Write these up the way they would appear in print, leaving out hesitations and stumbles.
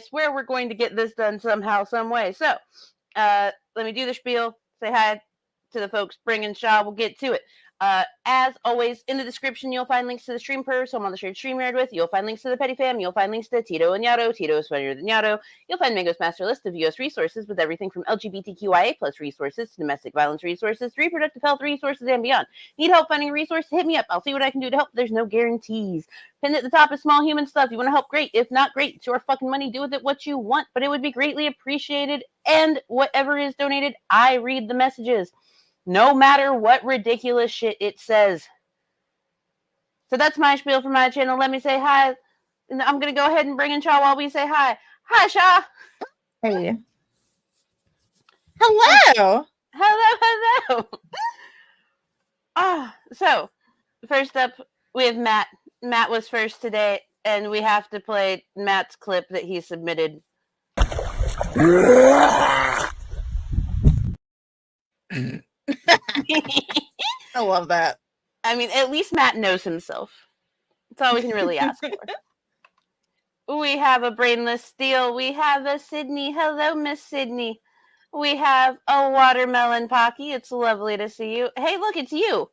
swear we're going to get this done somehow, some way. So, let me do the spiel. Say hi to the folks bringing SHA. We'll get to it. As always, in the description, you'll find links to the stream purse, who I'm on the shared StreamYard with. You'll find links to the Petty Fam. You'll find links to Tito and Yato. Tito is funnier than Yato. You'll find Mango's master list of US resources with everything from LGBTQIA plus resources to domestic violence resources, reproductive health resources, and beyond. Need help finding a resource? Hit me up. I'll see what I can do to help. There's no guarantees. Pinned at the top is small human stuff. You want to help? Great. If not, great. It's your fucking money. Do with it what you want, but it would be greatly appreciated. And whatever is donated, I read the messages. No matter what ridiculous shit it says. So that's my spiel for my channel. Let me say hi. I'm going to go ahead and bring in SHA while we say hi. Hi, SHA. Hey. Hello. Hello. So, first up, we have Matt. Matt was first today, and we have to play Matt's clip that he submitted. I love that. I mean, at least Matt knows himself. That's all we can really ask for. We have a Brainless Steel. We have a Sydney. Hello, Miss Sydney. We have a Watermelon Pocky. It's lovely to see you. Hey, look, it's you.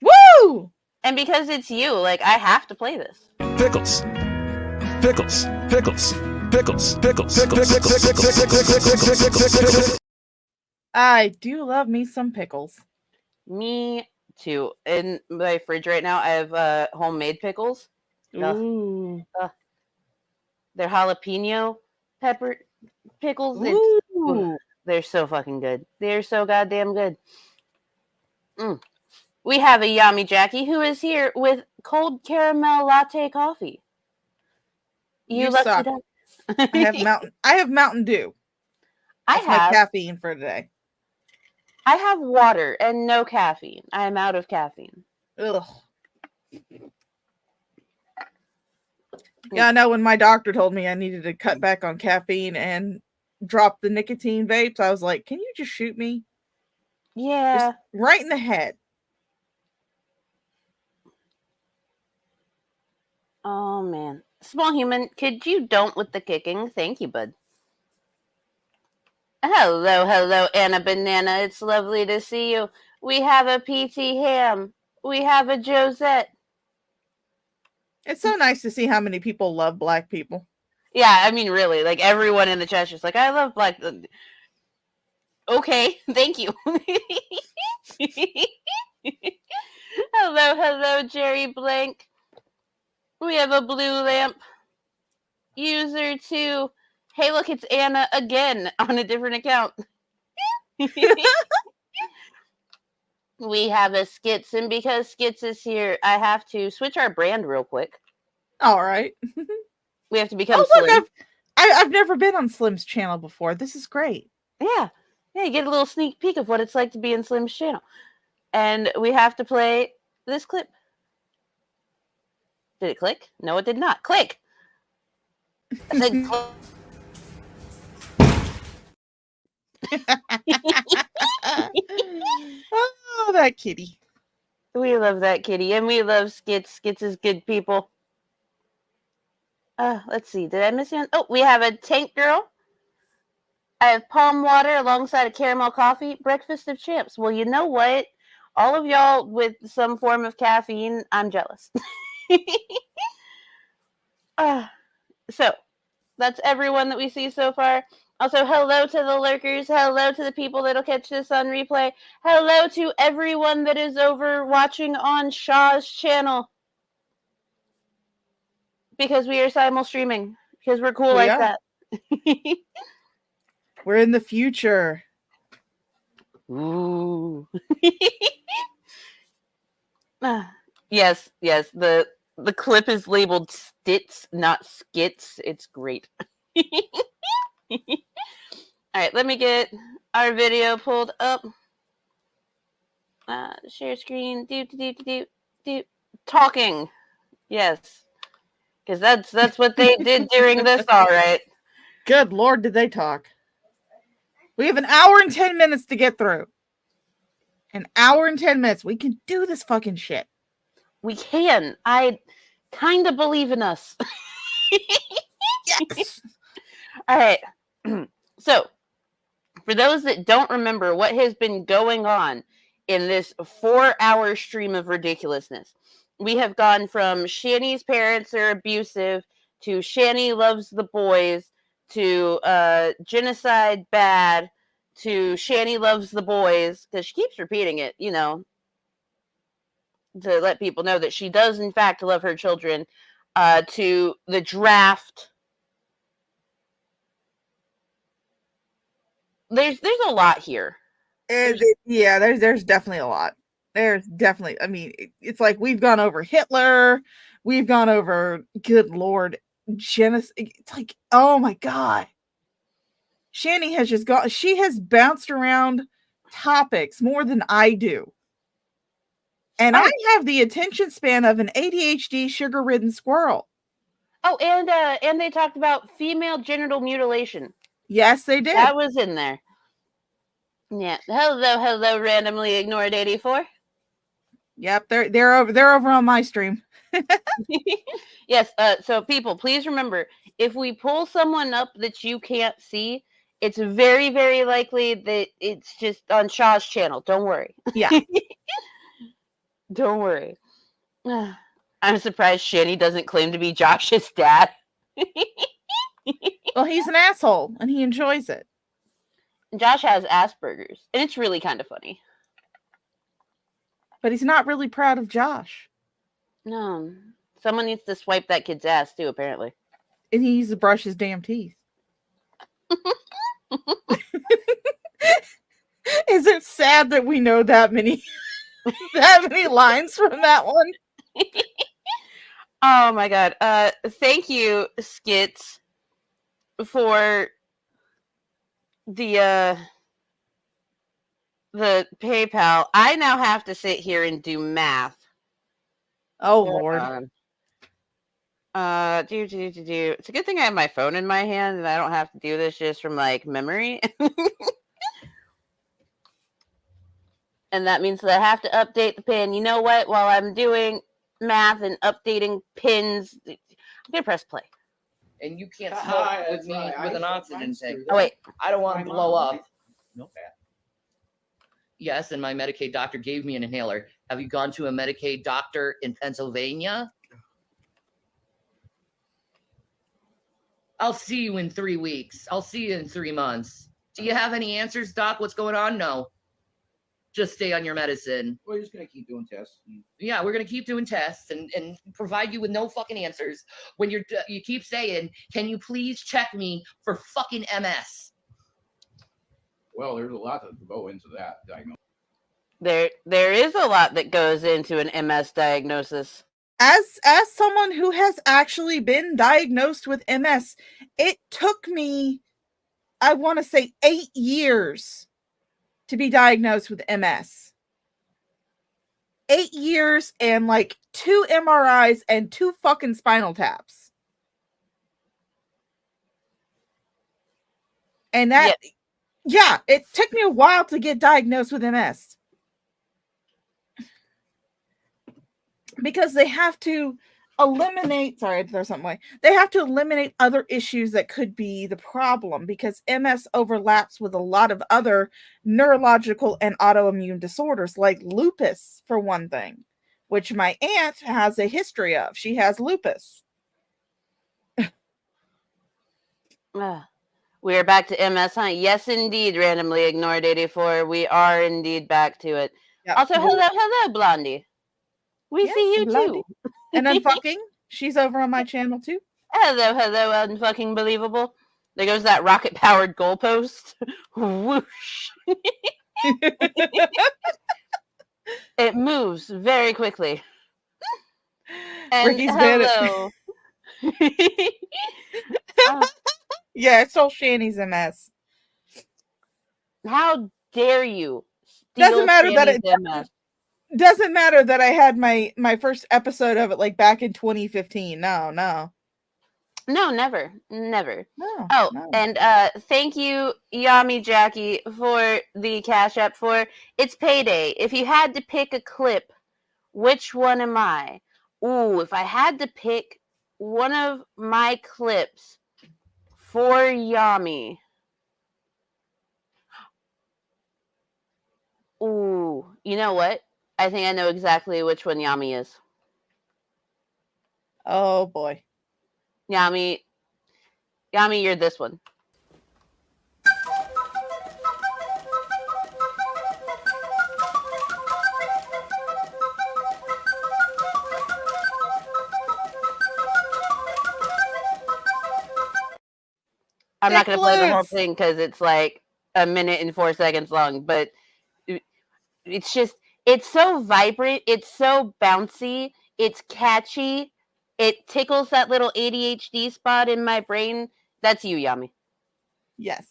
Woo! And because it's you, like, I have to play this. Pickles. Pickles. Pickles. Pickles. Pickles. Pickles. I do love me some pickles. Me too. In my fridge right now, I have homemade pickles. Ooh. They're jalapeno pepper pickles. Ooh. They're so fucking good. They're so goddamn good. We have a Yami Jackie who is here with cold caramel latte coffee. You suck. I have Mountain Dew. That's my caffeine for today. I have water and no caffeine. I am out of caffeine. Ugh. Yeah, I know when my doctor told me I needed to cut back on caffeine and drop the nicotine vapes, I was like, can you just shoot me? Yeah. Just right in the head. Oh, man. Small human, could you don't with the kicking? Thank you, bud. Hello, Anna Banana. It's lovely to see you. We have a PT Ham. We have a Josette. It's so nice to see how many people love black people. Yeah, I mean, really. Like, everyone in the chat's just like, I love black. Okay, thank you. Hello, Jerry Blank. We have a blue lamp. User 2. Hey, look, it's Anna again on a different account. We have a Skits, and because Skits is here, I have to switch our brand real quick. All right. We have to become Slim. Look, I've never been on Slim's channel before. This is great. Yeah, you get a little sneak peek of what it's like to be in Slim's channel. And we have to play this clip. Did it click? No, it did not. Click! I said click. Oh, that kitty. We love that kitty, and we love Skits. Skits is good people. Let's see. Did I miss one? Oh, we have a Tank Girl. I have Palm Water alongside a caramel coffee. Breakfast of Champs. Well, you know what? All of y'all with some form of caffeine, I'm jealous. So, that's everyone that we see so far. Also, hello to the lurkers. Hello to the people that'll catch this on replay. Hello to everyone that is over watching on SHA's channel. Because we are simul streaming. Because we're cool like that. We're in the future. Ooh. Yes. The clip is labeled Stits, not Skits. It's great. All right, let me get our video pulled up. Share screen. Do. Talking. Yes. Because that's what they did during this, all right. Good Lord, did they talk. We have an hour and 10 minutes to get through. An hour and 10 minutes. We can do this fucking shit. We can. I kind of believe in us. Yes. All right. So, for those that don't remember what has been going on in this 4-hour stream of ridiculousness, we have gone from Shanny's parents are abusive to Shanny loves the boys to genocide bad to Shanny loves the boys, because she keeps repeating it, to let people know that she does in fact love her children, to the draft. There's a lot here. Yeah, there's definitely a lot. There's definitely, I mean, it's like we've gone over Hitler, we've gone over, good Lord, genocide. It's like, oh my God. Shanny has she has bounced around topics more than I do. And I have the attention span of an ADHD sugar-ridden squirrel. Oh, and they talked about female genital mutilation. Yes, they did. That was in there. Yeah. Hello, randomly ignored 84. Yep, they're over on my stream. Yes. So people, please remember, if we pull someone up that you can't see, it's very, very likely that it's just on SHA's channel. Don't worry. Yeah. Don't worry. I'm surprised Shanny doesn't claim to be Josh's dad. Well, he's an asshole and he enjoys it. Josh has Asperger's, and it's really kind of funny. But he's not really proud of Josh. No. Someone needs to swipe that kid's ass, too, apparently. And he needs to brush his damn teeth. Is it sad that we know that many lines from that one? Oh, my God. Thank you, Skits, for the PayPal. I now have to sit here and do math. Oh, Lord. It's a good thing I have my phone in my hand and I don't have to do this just from like memory. And that means that I have to update the pin. You know what? While I'm doing math and updating pins, I'm gonna press play. And you can't smoke with me with an oxygen tank. Oh wait, I don't want to blow up. No bad. Yes, and my Medicaid doctor gave me an inhaler. Have you gone to a Medicaid doctor in Pennsylvania? I'll see you in 3 weeks. I'll see you in 3 months. Do you have any answers, Doc? What's going on? No. Just stay on your medicine. We're just gonna keep doing tests. Yeah, we're gonna keep doing tests and provide you with no fucking answers. When you keep saying, "Can you please check me for fucking MS?" Well, there's a lot to go into that diagnosis. there is a lot that goes into an MS diagnosis. As someone who has actually been diagnosed with MS, it took me, I want to say, 8 years to be diagnosed with MS. 8 years and like 2 MRIs and 2 fucking spinal taps. And that, yeah, it took me a while to get diagnosed with MS. Because they have to eliminate, they have to eliminate other issues that could be the problem, because MS overlaps with a lot of other neurological and autoimmune disorders, like lupus, for one thing, which my aunt has a history of. She has lupus. We are back to MS, huh? Yes, indeed, randomly ignored 84. We are indeed back to it. Yep. Also, hello, Blondie. We see you Blondie. too. And then fucking, she's over on my channel too. Hello, unfucking believable. There goes that rocket-powered goalpost. Whoosh. It moves very quickly. And Ricky's hello. Yeah, it's all Shanny's MS. How dare you? Doesn't matter Shanny's that MS. Doesn't matter that I had my first episode of it like back in 2015. No, never. No, oh, no. And thank you, Yami Jackie, for the Cash App for It's Payday. If you had to pick a clip, which one am I? Ooh, if I had to pick one of my clips for Yami. Ooh, you know what? I think I know exactly which one Yami is. Oh boy. Yami, you're this one. I'm not Dick going to play the whole flutes. thing because it's like a minute and 4 seconds long, but it's just, it's so vibrant, it's so bouncy, it's catchy, it tickles that little ADHD spot in my brain. That's you, Yami. Yes.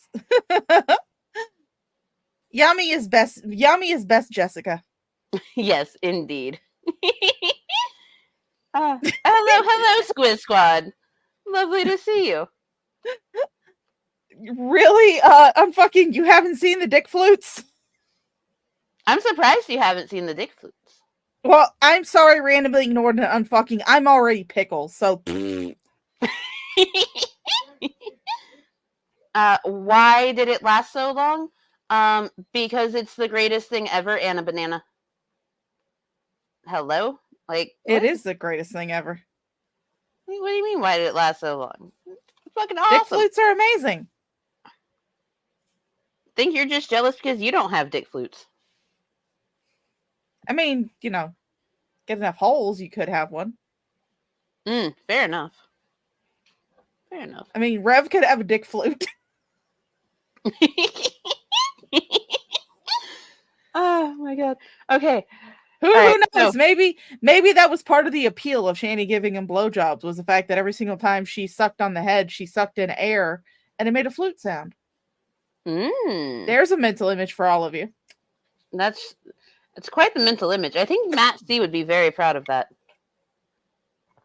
Yami is best. Yami is best, Jessica. Yes, indeed. Hello, Squiz Squad. Lovely to see you. Really? I'm fucking. You haven't seen the dick flutes? I'm surprised you haven't seen the dick flutes. Well, I'm sorry, randomly ignored and unfucking. I'm already pickled, so. Why did it last so long? Because it's the greatest thing ever and a banana. Hello? Like, It what? is the greatest thing ever. What do you mean, why did it last so long? It's fucking Dick awesome. flutes are amazing. Think you're just jealous because you don't have dick flutes. I mean, get enough holes, you could have one. Fair enough. Fair enough. I mean, Rev could have a dick flute. Oh my god. Okay. Who right, knows? so- Maybe that was part of the appeal of Shanny giving him blowjobs, was the fact that every single time she sucked on the head, she sucked in air and it made a flute sound. There's a mental image for all of you. It's quite the mental image. I think Matt C would be very proud of that. I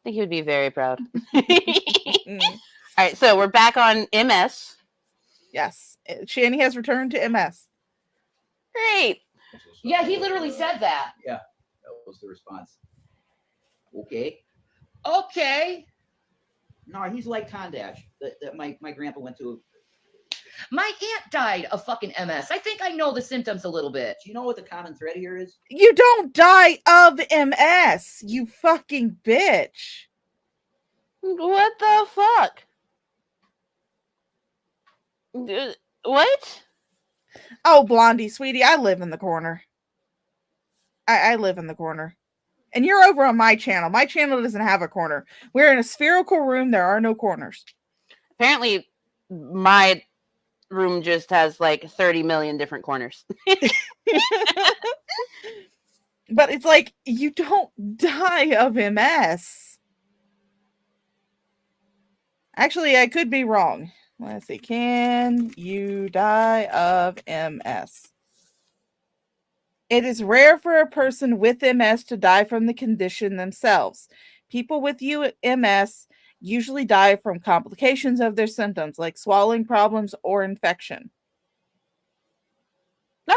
think he would be very proud. All right, so we're back on MS. Yes. Shanny has returned to MS. Great. Yeah, he literally said that. Yeah, that was the response. Okay. Okay. No, he's like Condash that my grandpa went to. My aunt died of fucking MS. I think I know the symptoms a little bit. Do you know what the common thread here is? You don't die of MS, you fucking bitch. What the fuck? What? Oh, Blondie, sweetie, I live in the corner. I live in the corner. And you're over on my channel. My channel doesn't have a corner. We're in a spherical room. There are no corners. Apparently, my room just has like 30 million different corners. But it's like, you don't die of MS. Actually, I could be wrong. Let's see. Can you die of MS? It is rare for a person with MS to die from the condition themselves. People with MS usually die from complications of their symptoms, like swallowing problems or infection.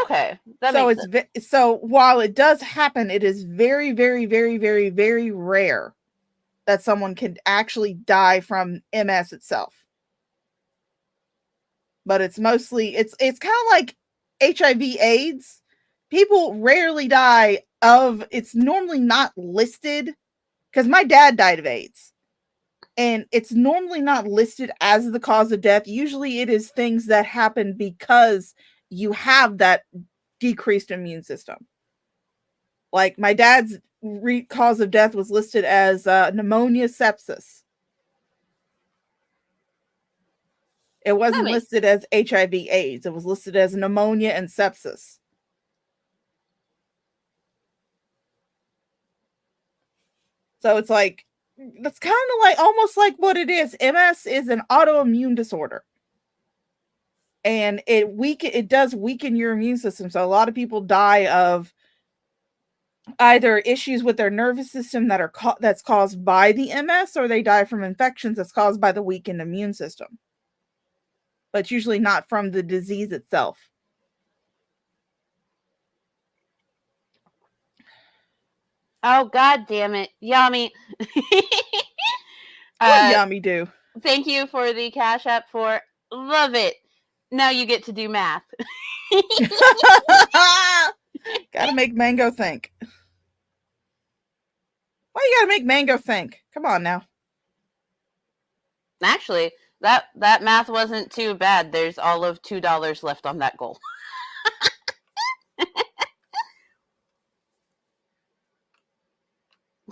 Okay, that makes sense. So while it does happen, it is very, very, very, very, very rare that someone can actually die from MS itself. But it's mostly it's kind of like HIV/AIDS. People rarely die of, it's normally not listed, because my dad died of AIDS. And it's normally not listed as the cause of death. Usually it is things that happen because you have that decreased immune system. Like my dad's cause of death was listed as pneumonia sepsis. It wasn't listed as HIV/AIDS. It was listed as pneumonia and sepsis. So it's like, that's kind of like, almost like what it is. MS is an autoimmune disorder. And it does weaken your immune system. So a lot of people die of either issues with their nervous system that's caused by the MS, or they die from infections that's caused by the weakened immune system. But usually not from the disease itself. Oh, god damn it. Yami. What Yami do? thank you for the Cash App for love it. Now you get to do math. Gotta make Mango think. Why you gotta make Mango think? Come on now. Actually, that math wasn't too bad. There's all of $2 left on that goal.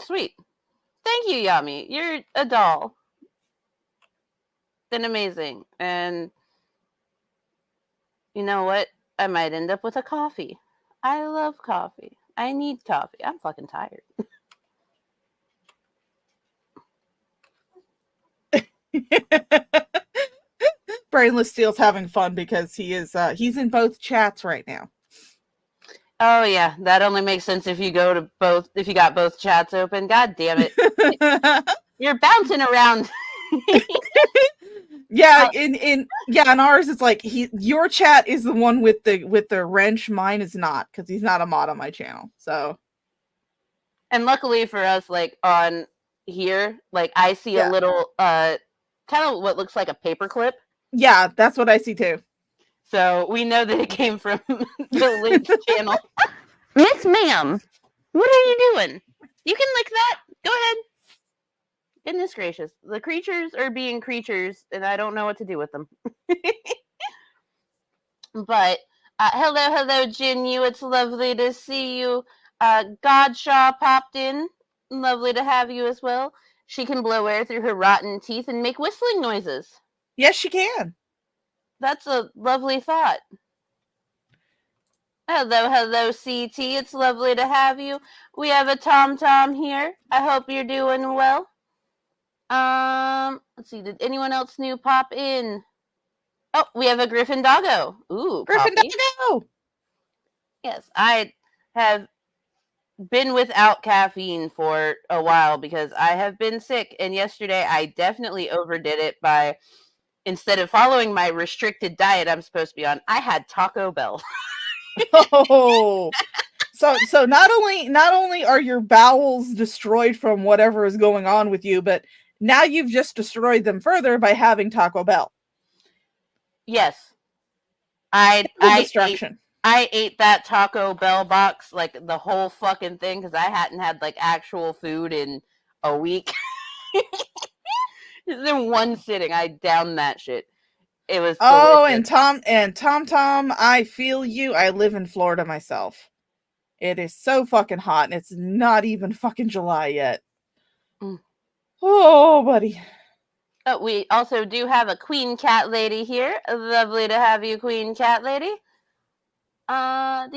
Sweet. Thank you, Yami. You're a doll. And amazing. And you know what? I might end up with a coffee. I love coffee. I need coffee. I'm fucking tired. Brainless Steel's having fun because he's in both chats right now. Oh yeah, that only makes sense if you go to both. If you got both chats open. God damn it! You're bouncing around. Yeah, in ours it's like your chat is the one with the wrench. Mine is not, because he's not a mod on my channel. So, and luckily for us, like on here, like I see a little kind of what looks like a paperclip. Yeah, that's what I see too. So we know that it came from the linked channel. Miss Ma'am, what are you doing? You can lick that. Go ahead. Goodness gracious. The creatures are being creatures, and I don't know what to do with them. But hello, Jin. It's lovely to see you. Godshaw popped in. Lovely to have you as well. She can blow air through her rotten teeth and make whistling noises. Yes, she can. That's a lovely thought. Hello, CT. It's lovely to have you. We have a Tom here. I hope you're doing well. Let's see. Did anyone else new pop in? Oh, we have a Griffin Doggo. Ooh, Griffin coffee. Doggo. Yes, I have been without caffeine for a while because I have been sick. And yesterday I definitely overdid it by, instead of following my restricted diet I'm supposed to be on, I had Taco Bell. Oh, so not only are your bowels destroyed from whatever is going on with you, but now you've just destroyed them further by having Taco Bell. Yes, destruction. I ate that Taco Bell box, like the whole fucking thing, because I hadn't had like actual food in a week. Just in one sitting, I downed that shit. It was delicious. and Tom, I feel you. I live in Florida myself. It is so fucking hot, and it's not even fucking July yet. Mm. Oh, buddy. But we also do have a Queen Cat Lady here. Lovely to have you, Queen Cat Lady. Red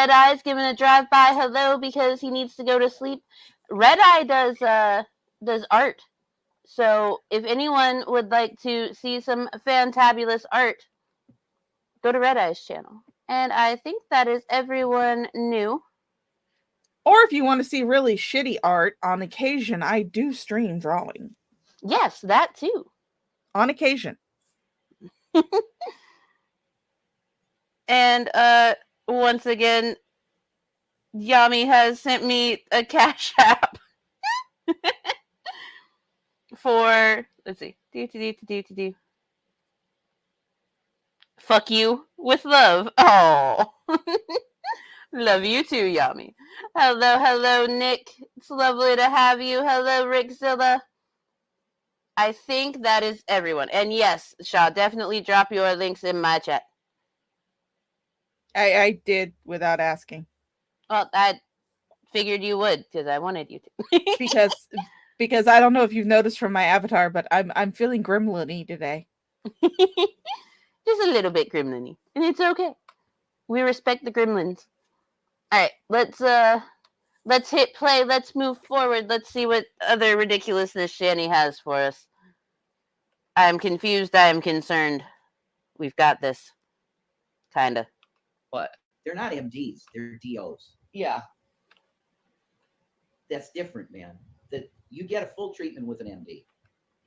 Eye's giving a drive-by hello because he needs to go to sleep. Red Eye does art. So if anyone would like to see some fantabulous art, go to Red Eye's channel. And I think that is everyone new. Or if you want to see really shitty art, on occasion, I do stream drawing. Yes, that too. On occasion. And once again, Yami has sent me a Cash App for, let's see, fuck you with love. Oh. Love you too, Yami. Hello, Nick. It's lovely to have you. Hello, Rickzilla. I think that is everyone. And yes, SHA, definitely drop your links in my chat. I did without asking. Well, I figured you would because I wanted you to. because I don't know if you've noticed from my avatar, but I'm feeling gremlin-y today. Just a little bit gremlin-y, and it's okay. We respect the gremlins. All right, let's hit play. Let's move forward. Let's see what other ridiculousness Shanny has for us. I am confused. I am concerned. We've got this. Kinda. But they're not MDs. They're DOs. Yeah. That's different, man. That you get a full treatment with an MD.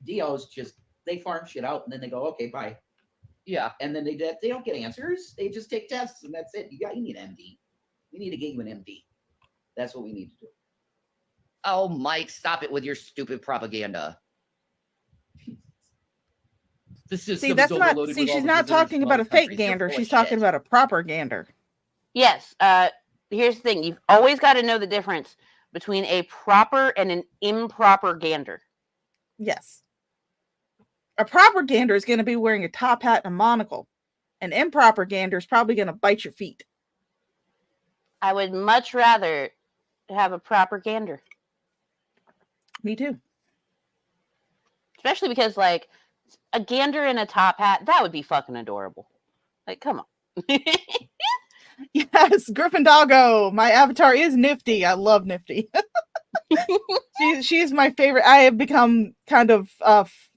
DOs just, they farm shit out and then they go, okay, bye. Yeah. And then they don't get answers. They just take tests and that's it. You need an MD. We need to get you an MD. That's what we need to do. Oh, Mike, stop it with your stupid propaganda. The system See, that's is not. overloaded See, with all she's the not visitors talking from about other a fake countries. You're gander. full of She's talking shit. about a proper gander. Yes. Here's the thing. You've always got to know the difference between a proper and an improper gander. Yes. A proper gander is going to be wearing a top hat and a monocle. An improper gander is probably going to bite your feet. I would much rather have a proper gander. Me too. Especially because, like, a gander in a top hat, that would be fucking adorable. Like, come on. Yes, Griffin Doggo. My avatar is Nifty. I love Nifty. she is my favorite. I have become kind of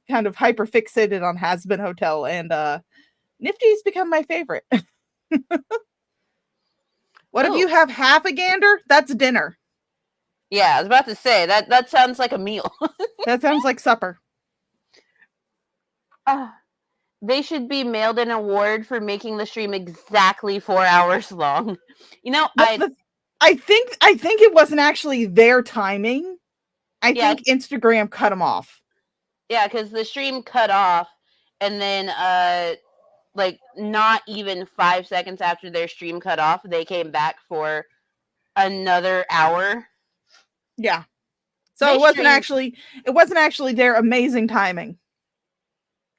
hyper fixated on Has-Been Hotel, and Nifty's become my favorite. What if you have half a gander? That's dinner. Yeah, I was about to say that sounds like a meal. That sounds like supper. They should be mailed an award for making the stream exactly 4 hours long. You know, Well, I think it wasn't actually their timing. I think Instagram cut them off. Yeah, because the stream cut off, and then like not even 5 seconds after their stream cut off, they came back for another hour. Yeah. So it wasn't actually their amazing timing.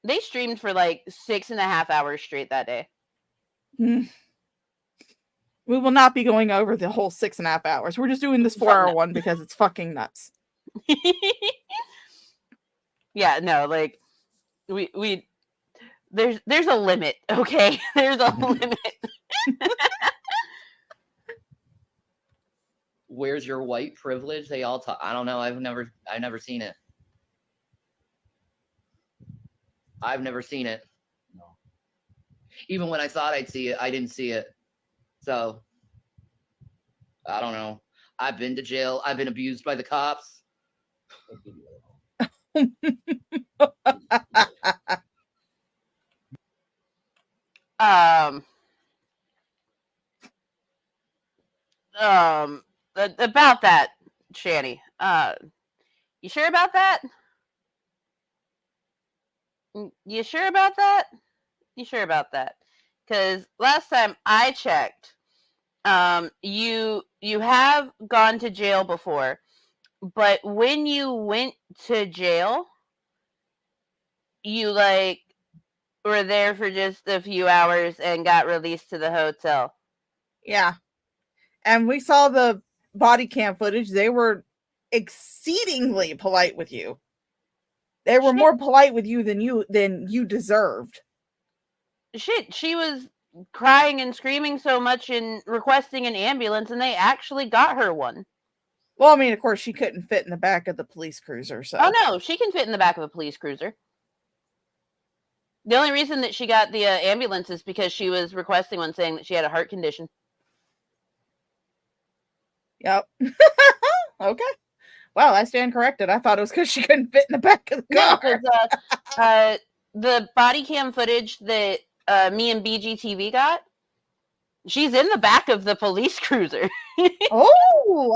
They streamed for like 6.5 hours straight that day. We will not be going over the whole 6.5 hours. We're just doing this 4-hour one because it's fucking nuts. Yeah, no, like we there's a limit, okay? There's a limit. Where's your white privilege? They all talk. I don't know. I've never seen it. I've never seen it. No. Even when I thought I'd see it, I didn't see it. So I don't know. I've been to jail. I've been abused by the cops. About that, Shanny. You sure about that? You sure about that? You sure about that? Because last time I checked, you have gone to jail before, but when you went to jail, you like were there for just a few hours and got released to the hotel. Yeah. And we saw the body cam footage. They were exceedingly polite with you. They were more polite with you than you deserved. Shit, she was crying and screaming so much and requesting an ambulance, and they actually got her one. Well, I mean, of course, she couldn't fit in the back of the police cruiser. So. Oh no, she can fit in the back of a police cruiser. The only reason that she got the ambulance is because she was requesting one, saying that she had a heart condition. Yep. Okay. Well, I stand corrected. I thought it was because she couldn't fit in the back of the car. No, because the body cam footage that me and BGTV got, she's in the back of the police cruiser. Oh,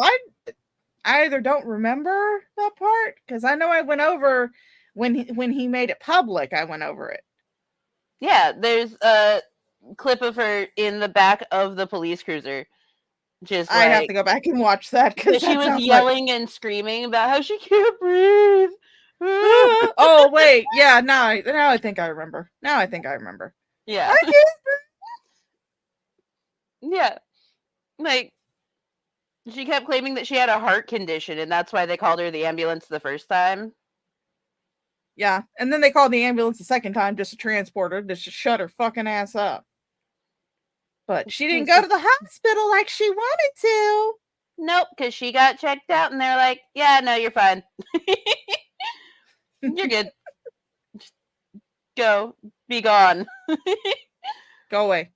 I either don't remember that part, because I know I went over when he made it public. I went over it. Yeah, there's a clip of her in the back of the police cruiser. Just I have to go back and watch that because she was yelling and screaming about how she can't breathe. Oh wait, yeah. Now I think I remember. Yeah. I can't breathe. Yeah, like she kept claiming that she had a heart condition, and that's why they called her the ambulance the first time. Yeah, and then they called the ambulance the second time just to transport her, just to shut her fucking ass up. But she didn't go to the hospital like she wanted to. Nope, because she got checked out, and they're like, "Yeah, no, you're fine. You're good. Just go, be gone. Go away."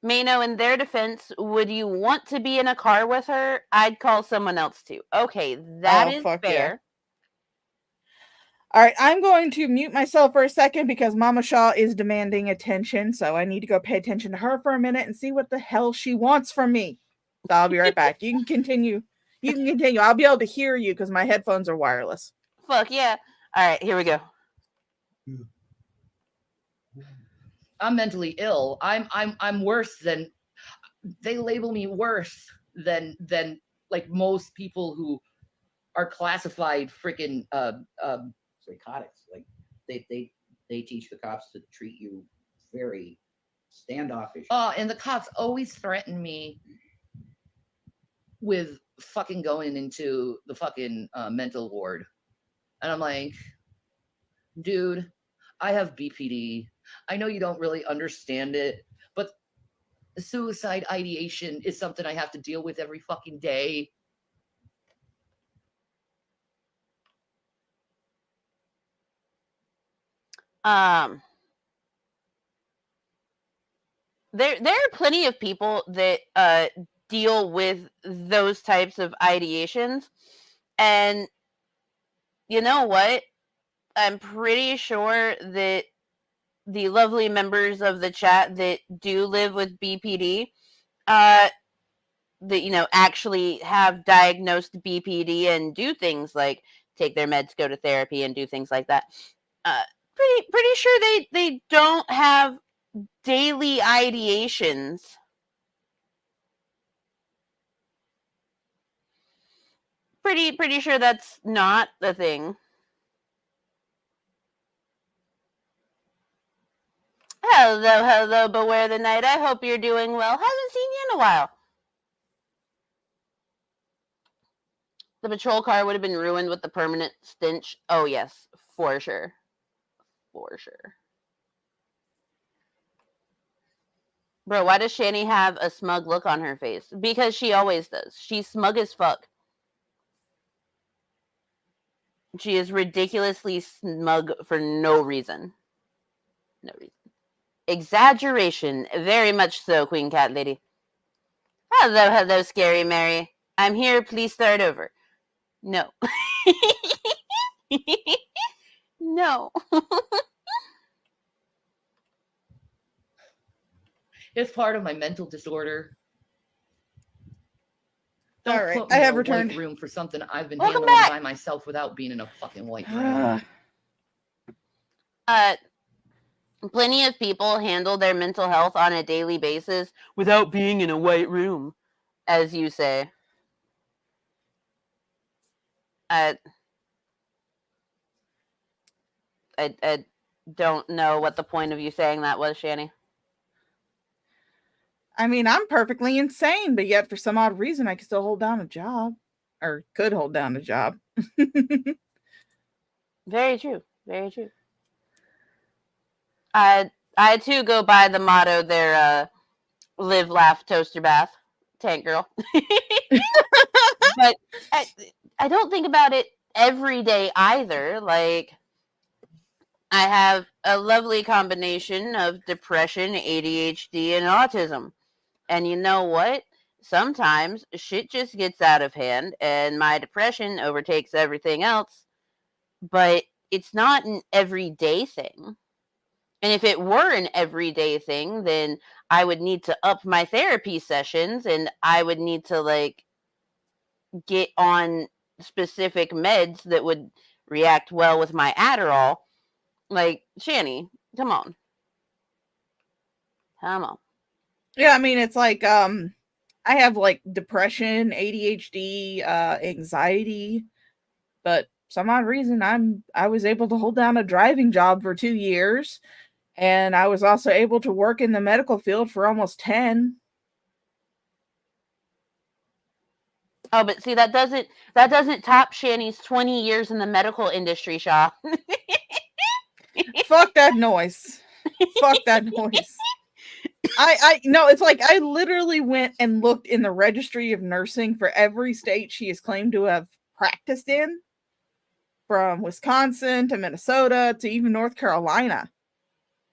Mano, in their defense, would you want to be in a car with her? I'd call someone else too. Okay, that is fair. Yeah. All right, I'm going to mute myself for a second because Mama SHA is demanding attention, so I need to go pay attention to her for a minute and see what the hell she wants from me. I'll be right back. You can continue. I'll be able to hear you because my headphones are wireless. Fuck yeah. All right, here we go. I'm mentally ill. I'm worse than, they label me worse than like most people who are classified freaking Psychotics. Like they teach the cops to treat you very standoffish. and the cops always threaten me with fucking going into the fucking mental ward. And I'm like, dude, I have BPD. I know you don't really understand it, but suicide ideation is something I have to deal with every fucking day. There are plenty of people that deal with those types of ideations, and you know what? I'm pretty sure that the lovely members of the chat that do live with BPD, that actually have diagnosed BPD and do things like take their meds, go to therapy, and do things like that. Pretty sure they don't have daily ideations. Pretty sure that's not the thing. Hello, Beware the Night. I hope you're doing well. Haven't seen you in a while. The patrol car would have been ruined with the permanent stench. Oh, yes, for sure. For sure. Bro, why does Shanny have a smug look on her face? Because she always does. She's smug as fuck. She is ridiculously smug for no reason. No reason. Exaggeration. Very much so, Queen Cat Lady. Hello, Scary Mary. I'm here. Please start over. No. No. It's part of my mental disorder. All Don't right, put me I in have a returned. white room for something I've been Welcome handling back. by myself without being in a fucking white room. Plenty of people handle their mental health on a daily basis without being in a white room, as you say. I don't know what the point of you saying that was, Shanny. I mean, I'm perfectly insane, but yet for some odd reason, I can still hold down a job, or could hold down a job. Very true. Very true. I too go by the motto there, live, laugh, toaster bath, tank girl. But I don't think about it every day either. Like, I have a lovely combination of depression, ADHD, and autism. And you know what? Sometimes shit just gets out of hand and my depression overtakes everything else. But it's not an everyday thing. And if it were an everyday thing, then I would need to up my therapy sessions and I would need to get on specific meds that would react well with my Adderall. Like, Shanny, come on. Come on. Yeah, I mean, it's like I have depression, ADHD, anxiety, but some odd reason I was able to hold down a driving job for 2 years, and I was also able to work in the medical field for almost 10. Oh, but see, that doesn't top Shanny's 20 years in the medical industry, SHA. Fuck that noise. Fuck that noise. I no, it's like I literally went and looked in the registry of nursing for every state she is claimed to have practiced in, from Wisconsin to Minnesota to even North Carolina.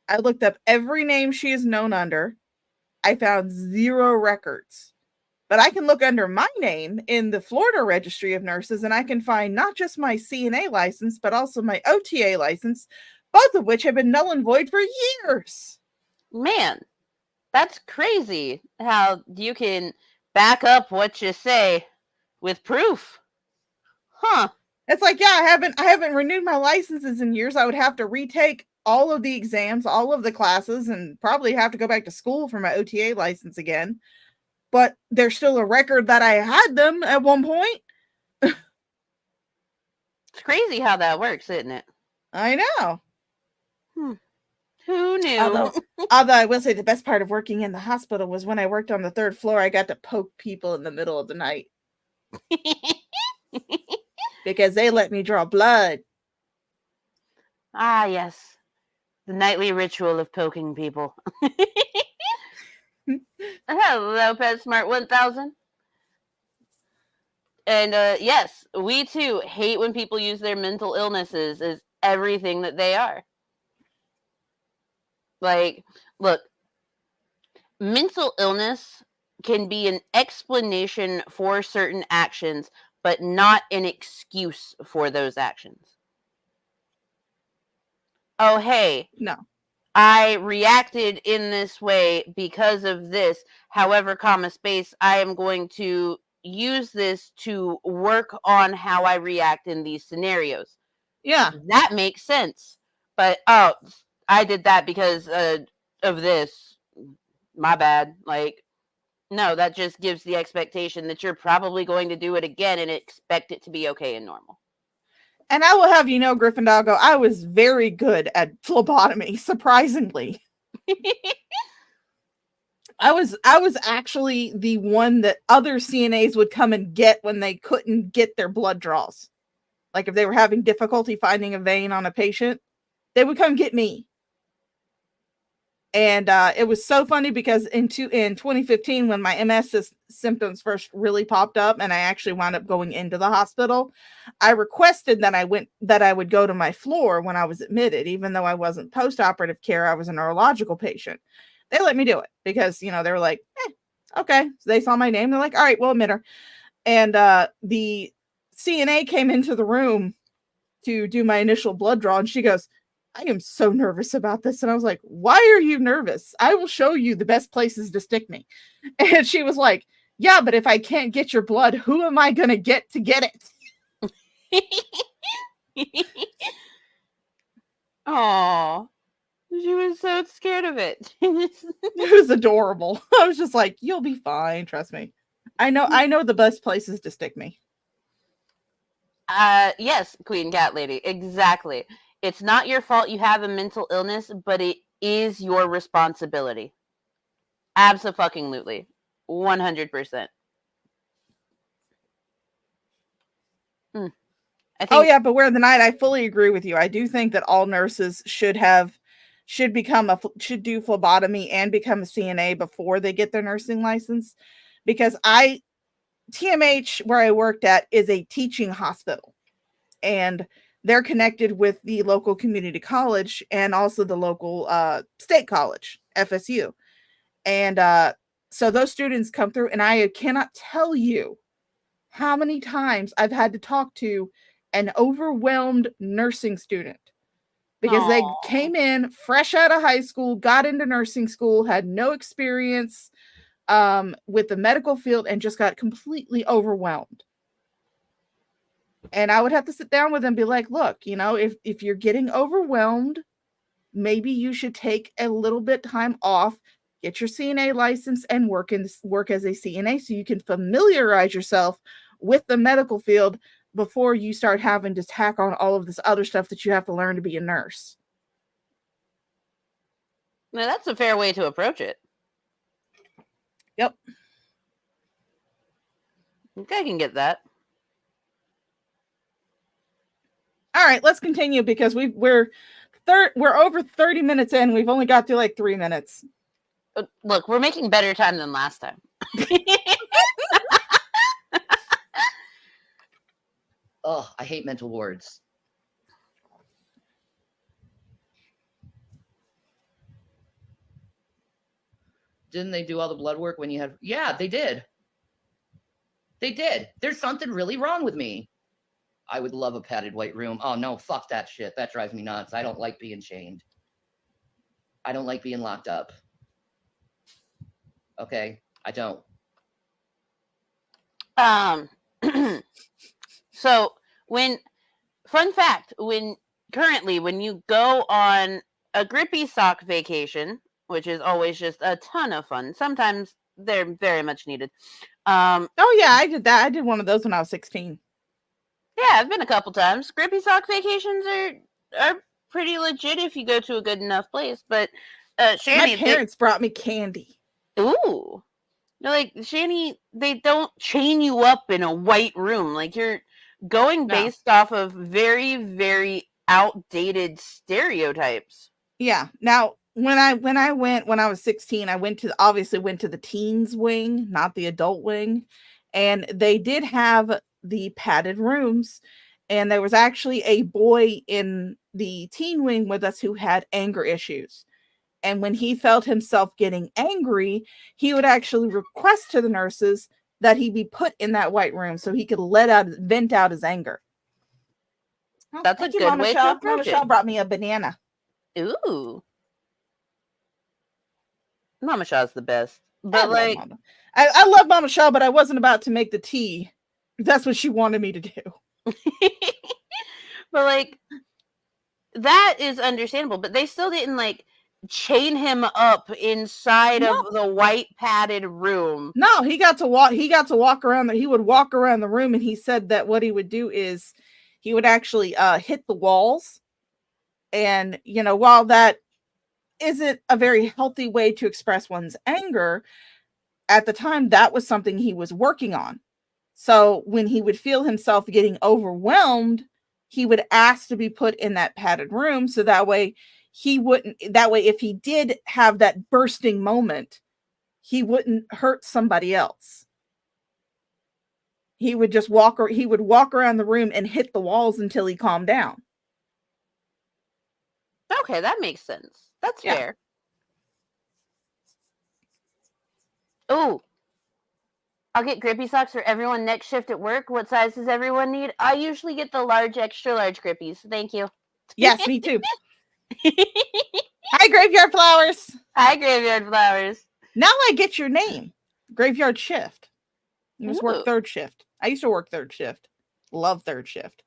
I looked up every name she is known under. I found 0 records. But I can look under my name in the Florida Registry of Nurses and I can find not just my CNA license, but also my OTA license, both of which have been null and void for years. Man, that's crazy how you can back up what you say with proof. Huh. It's like, yeah, I haven't renewed my licenses in years. I would have to retake all of the exams, all of the classes, and probably have to go back to school for my OTA license again. But there's still a record that I had them at one point. It's crazy how that works, isn't it? I know. Who knew? Although I will say the best part of working in the hospital was when I worked on the 3rd floor, I got to poke people in the middle of the night because they let me draw blood. Ah, yes. The nightly ritual of poking people. Hello, PetSmart 1000. And yes, we too hate when people use their mental illnesses as everything that they are. Like, look, mental illness can be an explanation for certain actions, but not an excuse for those actions. Oh, hey. No. I reacted in this way because of this. However, space, I am going to use this to work on how I react in these scenarios. Yeah. That makes sense. But, oh, I did that because of this. My bad. Like, no, that just gives the expectation that you're probably going to do it again and expect it to be okay and normal. And I will have you know, Gryffindor, I was very good at phlebotomy, surprisingly. I was actually the one that other CNAs would come and get when they couldn't get their blood draws. Like if they were having difficulty finding a vein on a patient, they would come get me. And it was so funny because in 2015, when my MS symptoms first really popped up and I actually wound up going into the hospital, I requested that I would go to my floor when I was admitted, even though I wasn't post-operative care, I was a neurological patient. They let me do it because, they were like, okay. So they saw my name. They're like, all right, we'll admit her. And the CNA came into the room to do my initial blood draw. And she goes, I am so nervous about this. And I was like, why are you nervous? I will show you the best places to stick me. And she was like, yeah, but if I can't get your blood, who am I going to get it? Aww. She was so scared of it. It was adorable. I was just like, you'll be fine. Trust me. I know the best places to stick me. Yes, Queen Cat Lady. Exactly. It's not your fault you have a mental illness, but it is your responsibility. Abso-fucking-lutely. 100%. Oh yeah, but Where the Night, I fully agree with you. I do think that all nurses should do phlebotomy and become a CNA before they get their nursing license, because TMH, where I worked at, is a teaching hospital, and they're connected with the local community college and also the local state college, FSU. And so those students come through, and I cannot tell you how many times I've had to talk to an overwhelmed nursing student because they came in fresh out of high school, got into nursing school, had no experience with the medical field, and just got completely overwhelmed. And I would have to sit down with them and be like, look, if you're getting overwhelmed, maybe you should take a little bit time off, get your CNA license, and work as a CNA so you can familiarize yourself with the medical field before you start having to tack on all of this other stuff that you have to learn to be a nurse. Now, that's a fair way to approach it. Yep. Okay, I can get that. All right, let's continue because we're over 30 minutes in. We've only got through like 3 minutes. Look, we're making better time than last time. Oh, I hate mental wards. Didn't they do all the blood work when you had... Yeah, they did. They did. There's something really wrong with me. I would love a padded white room. Oh, no, fuck that shit. That drives me nuts. I don't like being chained. I don't like being locked up. Okay? I don't. So fun fact, when you go on a grippy sock vacation, which is always just a ton of fun, sometimes they're very much needed. Oh yeah, I did that. I did one of those when I was 16. Yeah, I've been a couple times. Grippy sock vacations are pretty legit if you go to a good enough place. But Shanny, My parents brought me candy. ooh, no, like Shanny, they don't chain you up in a white room. Like you're going No. based off of very, very outdated stereotypes. Yeah. Now, when I went when I was 16, I went to the teens wing, not the adult wing, and they did have the padded rooms, and there was actually a boy in the teen wing with us who had anger issues. And when he felt himself getting angry, he would actually request to the nurses that he be put in that white room so he could vent out his anger. Well, That's a thank you, good Mama way to Shaw. approach Mama it. Shaw brought me a banana. Ooh, Mama Shaw's the best. I But love like, Mama. I love Mama Shaw, but I wasn't about to make the tea. That's what she wanted me to do. but like, that is understandable. But they still didn't like chain him up inside No. of the white padded room. No, he got to walk around. He would walk around the room, and he said that what he would do is he would actually hit the walls. And while that isn't a very healthy way to express one's anger, at the time that was something he was working on. So when he would feel himself getting overwhelmed, he would ask to be put in that padded room, so that way if he did have that bursting moment, he wouldn't hurt somebody else. He would walk around the room and hit the walls until he calmed down. Okay, that makes sense. That's Yeah. fair. Oh, I'll get grippy socks for everyone next shift at work. What size does everyone need? I usually get the large, extra large grippies. Thank you. Yes, me too. Hi, Graveyard Flowers. Hi, Graveyard Flowers. Now I get your name. Graveyard Shift. You must Ooh. work third shift. I used to work third shift. Love third shift.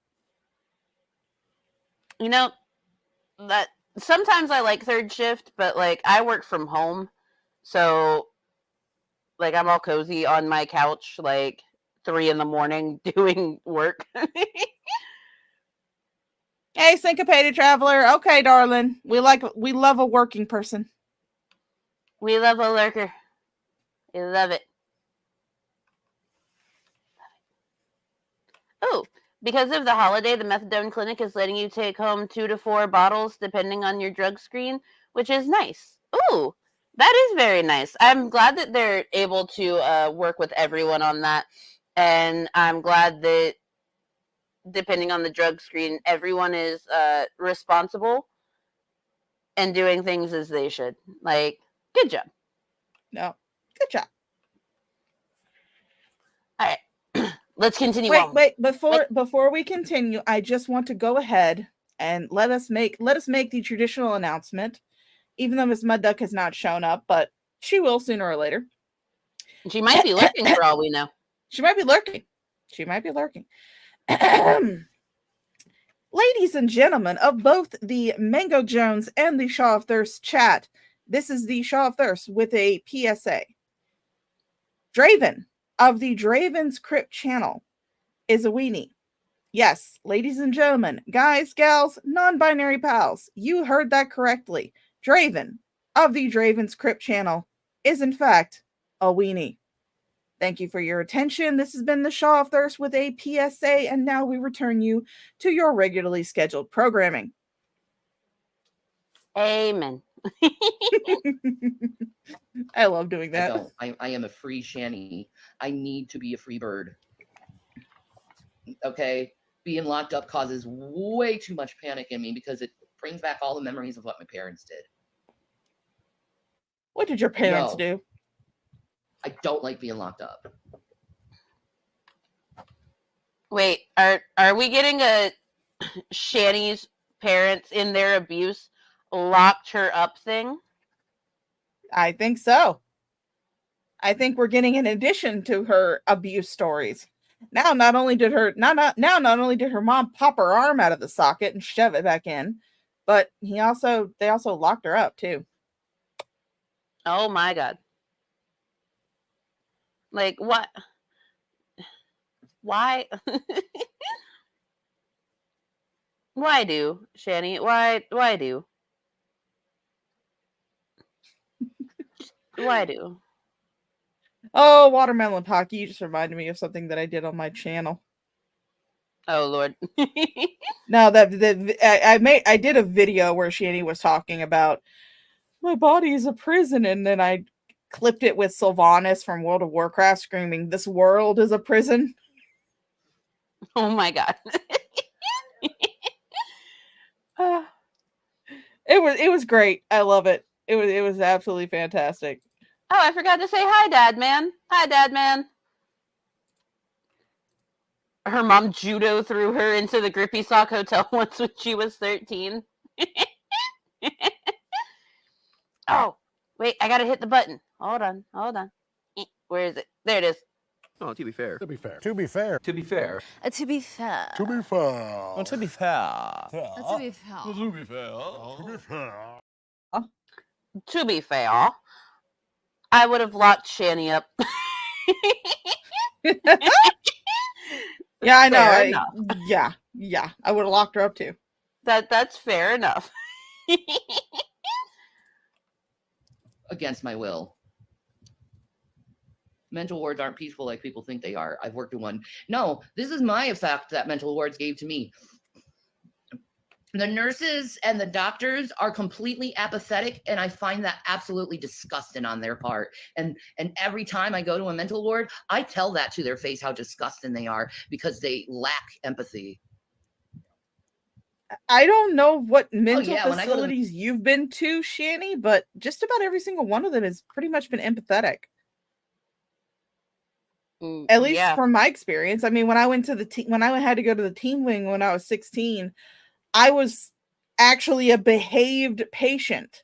That sometimes I like third shift, but like I work from home, so like I'm all cozy on my couch, like 3 a.m. doing work. Hey, syncopated traveler. Okay, darling. We love a working person. We love a lurker. We love it. Oh, because of the holiday, the methadone clinic is letting you take home 2 to 4 bottles depending on your drug screen, which is nice. Ooh, that is very nice. I'm glad that they're able to work with everyone on that. And I'm glad that depending on the drug screen, everyone is responsible and doing things as they should. Like, good job. No, good job. All right. Let's continue on. Wait, before we continue, I just want to go ahead and let us make the traditional announcement, even though Miss Mud Duck has not shown up, but she will sooner or later. She might be lurking for all we know. She might be lurking. Ladies and gentlemen of both the Mango Jones and the Shaw of Thirst chat, this is the Shaw of Thirst with a PSA. Draven of the Draven's Crypt channel is a weenie. Yes, ladies and gentlemen, guys, gals, non-binary pals, you heard that correctly. Draven of the Draven's Crypt channel is in fact a weenie. Thank you for your attention. This has been the Shaw of Thirst with a PSA, and now we return you to your regularly scheduled programming. Amen. I love doing that. I don't. I am a free Shanny. I need to be a free bird. Okay? Being locked up causes way too much panic in me because it brings back all the memories of what my parents did. What did your parents do? I don't like being locked up. Wait, are we getting a Shanny's parents in their abuse locked her up thing? I think so. I think we're getting an addition to her abuse stories. Now, not only did her not only did her mom pop her arm out of the socket and shove it back in, but they also locked her up too. Oh my God. Like what? Why? Why do, Shanny? Why do? Why do? Oh, Watermelon Pocky, you just reminded me of something that I did on my channel. Oh Lord. No, I did a video where Shanny was talking about my body is a prison, and then I clipped it with Sylvanas from World of Warcraft screaming, "This world is a prison." Oh my God. It was great. I love it. It was absolutely fantastic. Oh, I forgot to say hi, Dad Man. Hi, Dad Man. Her mom judo threw her into the Grippy Sock Hotel once when she was 13. Oh, wait, I gotta hit the button. Hold on. Where is it? There it is. Oh, to be fair. To be fair. To be fair. To be fair. To be fair. To be fair. To be fair. To be fair. To be fair. To be fair. To be fair, I would have locked Shanny up. Yeah, I know. Fair enough. Yeah. I would have locked her up too. That's fair enough. Against my will. Mental wards aren't peaceful like people think they are. I've worked in one. No, this is my effect that mental wards gave to me. The nurses and the doctors are completely apathetic, and I find that absolutely disgusting on their part. And every time I go to a mental ward, I tell that to their face how disgusting they are because they lack empathy. I don't know what mental when I go to the- facilities you've been to, Shanny, but just about every single one of them has pretty much been empathetic. At least Yeah. from my experience. I mean, when I went to when I had to go to the teen wing when I was 16, I was actually a behaved patient,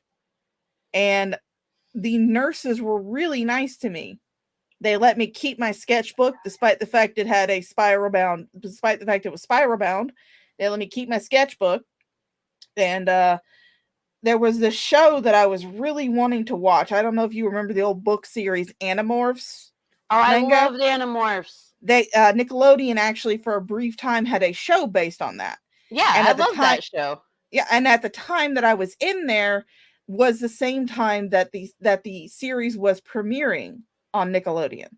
and the nurses were really nice to me. They let me keep my sketchbook despite the fact it had a spiral bound. Despite the fact it was spiral bound, they let me keep my sketchbook. And there was this show that I was really wanting to watch. I don't know if you remember the old book series Animorphs. Oh, I manga. loved Animorphs. They Nickelodeon actually for a brief time had a show based on that. Yeah, And I at the love time- that show. Yeah, and at the time that I was in there was the same time that the series was premiering on Nickelodeon.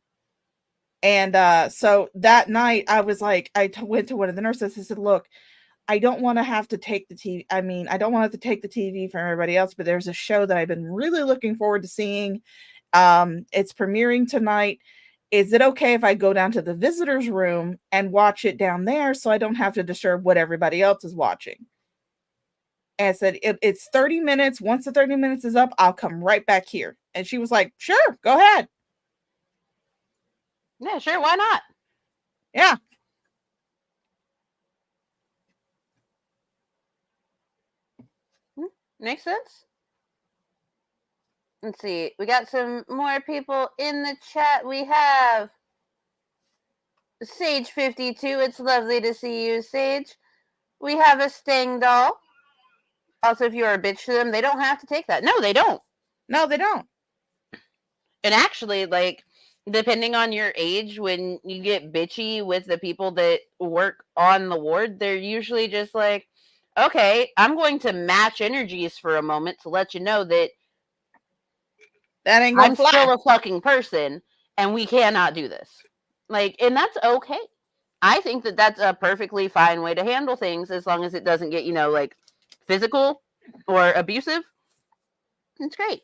And so that night I was like, went to one of the nurses and said, "Look, I don't want to have to take the TV. I mean, I don't want to have to take the TV from everybody else, but there's a show that I've been really looking forward to seeing. It's premiering tonight. Is it okay if I go down to the visitors room and watch it down there so I don't have to disturb what everybody else is watching?" And I said, it's 30 minutes. Once the 30 minutes is up, I'll come right back here. And she was like, "Sure, go ahead." Yeah, sure, why not? Yeah. Makes sense. Let's see. We got some more people in the chat. We have Sage52. It's lovely to see you, Sage. We have a Stang doll. Also, if you're a bitch to them, they don't have to take that. No, they don't. No, they don't. And actually, like, depending on your age, when you get bitchy with the people that work on the ward, they're usually just like, okay, I'm going to match energies for a moment to let you know that That ain't gonna I'm fly. still a fucking person and we cannot do this. Like, and that's okay. I think that that's a perfectly fine way to handle things as long as it doesn't get, like physical or abusive. It's great.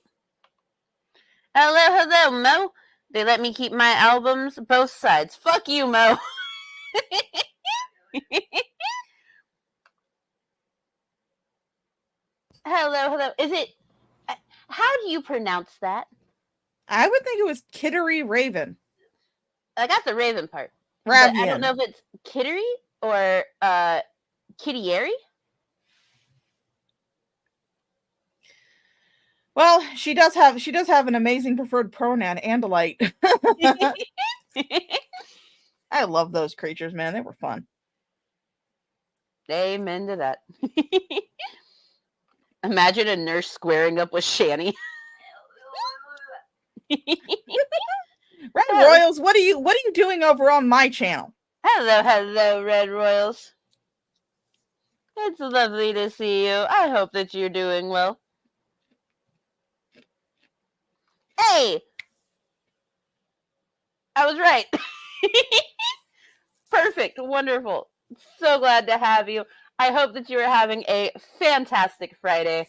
Hello, Mo. They let me keep my albums both sides. Fuck you, Mo. Hello. Is it, how do you pronounce that? I would think it was Kittery Raven. I got the Raven part. But I Ravian. don't know if it's Kittery or Kittieri. Well, she does have an amazing preferred pronoun, Andalite. I love those creatures, man. They were fun. Amen to that. Imagine a nurse squaring up with Shanny. Red Royals, what are you doing over on my channel? Hello, Red Royals. It's lovely to see you. I hope that you're doing well. Hey! I was right. Perfect. Wonderful. So glad to have you. I hope that you are having a fantastic Friday.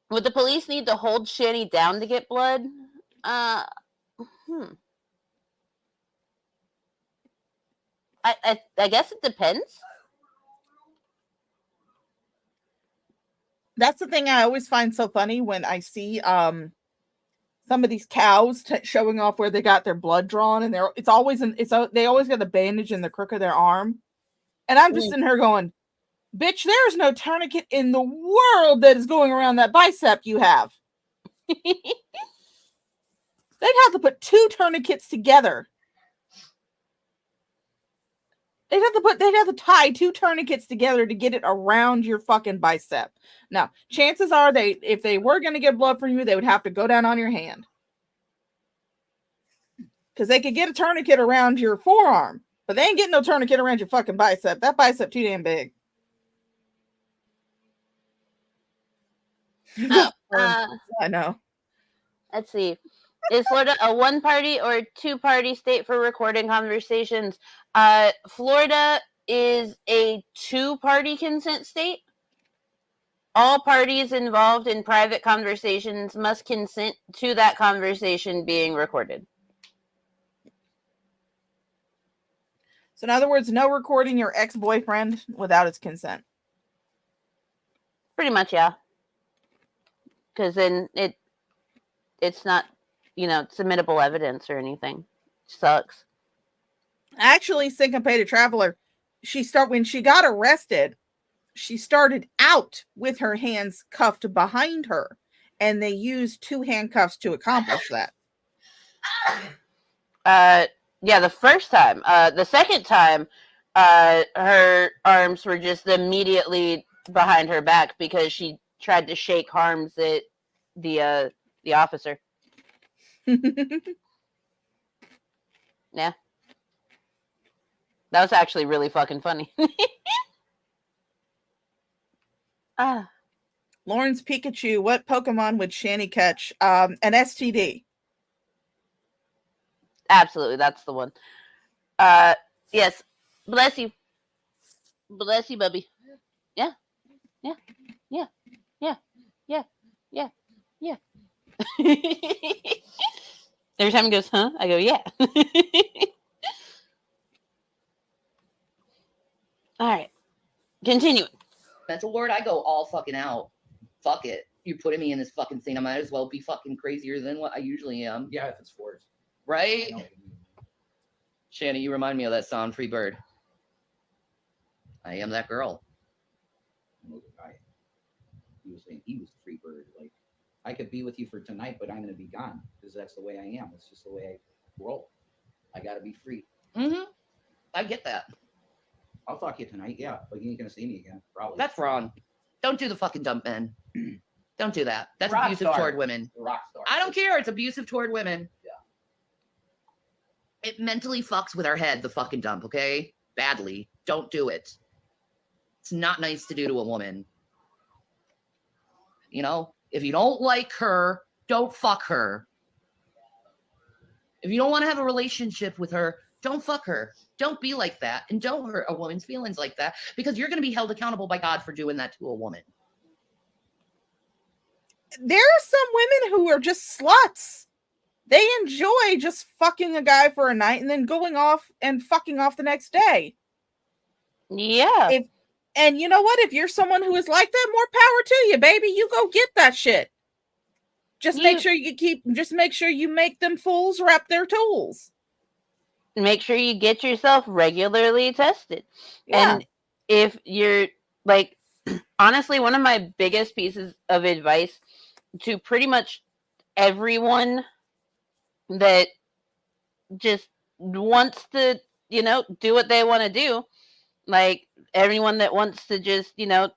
Would the police need to hold Shanny down to get blood? I guess it depends. That's the thing I always find so funny when I see some of these cows showing off where they got their blood drawn, and they always got a bandage in the crook of their arm, and I'm just sitting here going, "Bitch, there is no tourniquet in the world that is going around that bicep you have." They'd have to put 2 tourniquets together. They'd have to tie 2 tourniquets together to get it around your fucking bicep. Now, chances are if they were going to get blood from you, they would have to go down on your hand. Because they could get a tourniquet around your forearm, but they ain't getting no tourniquet around your fucking bicep. That bicep too damn big. I know. Let's see. Is Florida a 1-party or a 2-party state for recording conversations? Florida is a 2-party consent state. All parties involved in private conversations must consent to that conversation being recorded. So in other words, no recording your ex-boyfriend without his consent. Pretty much, yeah. Because then it's not, submittable evidence or anything. Sucks. Actually, Syncopated Traveler, when she got arrested, she started out with her hands cuffed behind her, and they used 2 handcuffs to accomplish that. Yeah, the first time. The second time, her arms were just immediately behind her back because she tried to shake arms at the officer. Yeah. That was actually really fucking funny. Lawrence Pikachu, what Pokemon would Shanny catch? An STD. Absolutely, that's the one. Yes. Bless you. Bless you, Bubby. Yeah. Yeah. Yeah. Yeah. Yeah. Yeah. Yeah. Every time he goes, huh? I go, yeah. All right. Continuing. Mental ward, I go all fucking out. Fuck it. You're putting me in this fucking thing. I might as well be fucking crazier than what I usually am. Yeah, if it's sports. Right? I know what you mean. Shanny, you remind me of that song, Free Bird. I am that girl. I know the guy. He was saying he was the free bird. Like, I could be with you for tonight, but I'm going to be gone because that's the way I am. It's just the way I roll. I got to be free. Mm-hmm. I get that. I'll fuck you tonight, yeah, but you ain't going to see me again, probably. That's wrong. Don't do the fucking dump men. Don't do that. That's Rock abusive star. toward women. The rock star. I don't care. It's abusive toward women. Yeah. It mentally fucks with our head, the fucking dump, okay? Badly. Don't do it. It's not nice to do to a woman. If you don't like her, don't fuck her. If you don't want to have a relationship with her, don't fuck her. Don't be like that. And don't hurt a woman's feelings like that, because you're going to be held accountable by God for doing that to a woman. There are some women who are just sluts. They enjoy just fucking a guy for a night and then going off and fucking off the next day. Yeah. And you know what? If you're someone who is like that, more power to you, baby. You go get that shit. Just make sure you make them fools rep their tools. Make sure you get yourself regularly tested. Yeah. And if you're like, honestly, one of my biggest pieces of advice to pretty much everyone that just wants to, do what they want to do, like everyone that wants to just, to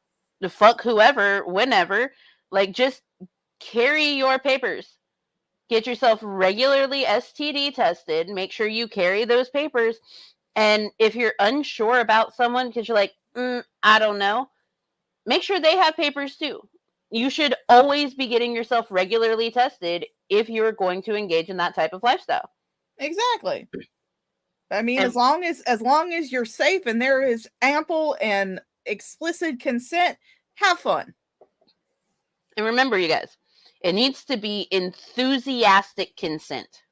fuck whoever, whenever, like just carry your papers. Get yourself regularly STD tested. Make sure you carry those papers. And if you're unsure about someone because you're like, I don't know, make sure they have papers too. You should always be getting yourself regularly tested if you're going to engage in that type of lifestyle. Exactly. I mean, And- as long as you're safe and there is ample and explicit consent, have fun. And remember, you guys, it needs to be enthusiastic consent.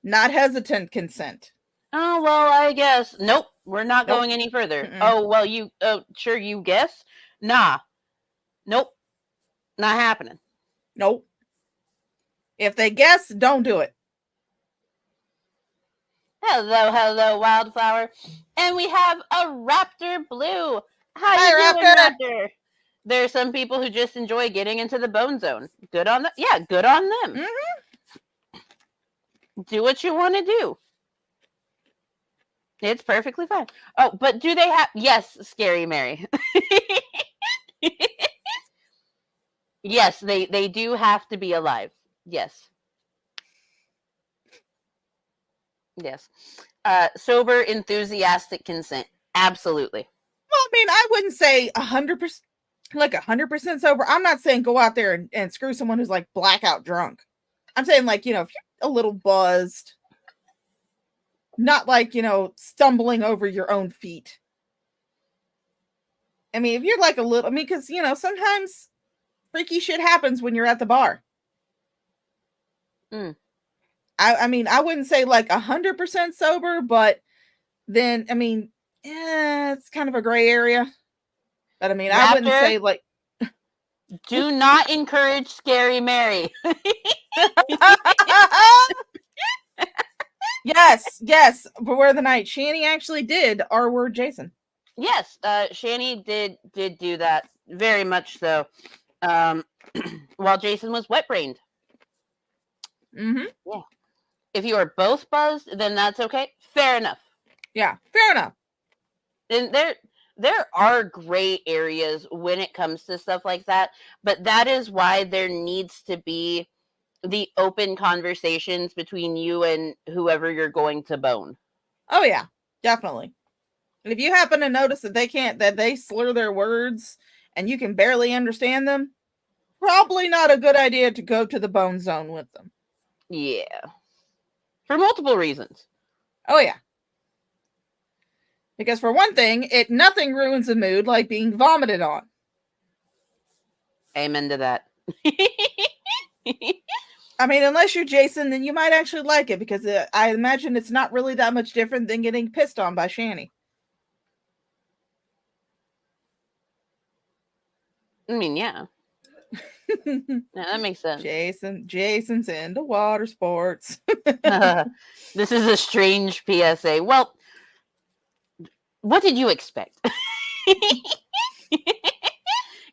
Not hesitant consent. Oh, well, I guess. Nope, we're not Nope. going any further. Mm-mm. Oh, well, sure, you guess? Nah. Nope. Not happening. Nope. If they guess, don't do it. Hello, Wildflower. And we have a Raptor Blue. How Hi, you doing, Raptor? There are some people who just enjoy getting into the bone zone. Good on them. Yeah, good on them. Mm-hmm. Do what you want to do. It's perfectly fine. Oh, but do they have... Yes, Scary Mary. Yes, they do have to be alive. Yes. Yes. Sober, enthusiastic consent. Absolutely. Well, I mean, I wouldn't say 100%, like 100% sober. I'm not saying go out there and screw someone who's like blackout drunk. I'm saying like, if you're a little buzzed, not like, stumbling over your own feet. I mean, if you're like a little, because, sometimes freaky shit happens when you're at the bar. I mean, I wouldn't say like 100% sober, but then, I mean, it's kind of a gray area. But I mean, I wouldn't Raptor, say like. do not encourage Scary Mary. Yes. Beware the night. Shanny actually did R word Jason. Yes, Shanny did do that, very much so. While Jason was wet-brained. Mm-hmm. Yeah. If you are both buzzed, then that's okay. Fair enough. Yeah, fair enough. And there are gray areas when it comes to stuff like that, but that is why there needs to be the open conversations between you and whoever you're going to bone. Oh yeah, definitely. And if you happen to notice that they slur their words and you can barely understand them, probably not a good idea to go to the bone zone with them. Yeah. For multiple reasons. Oh yeah. Because for one thing, nothing ruins a mood like being vomited on. Amen to that. I mean, unless you're Jason, then you might actually like it because I imagine it's not really that much different than getting pissed on by Shanny. I mean, yeah. Yeah, that makes sense. Jason's into water sports. This is a strange PSA. Well, what did you expect?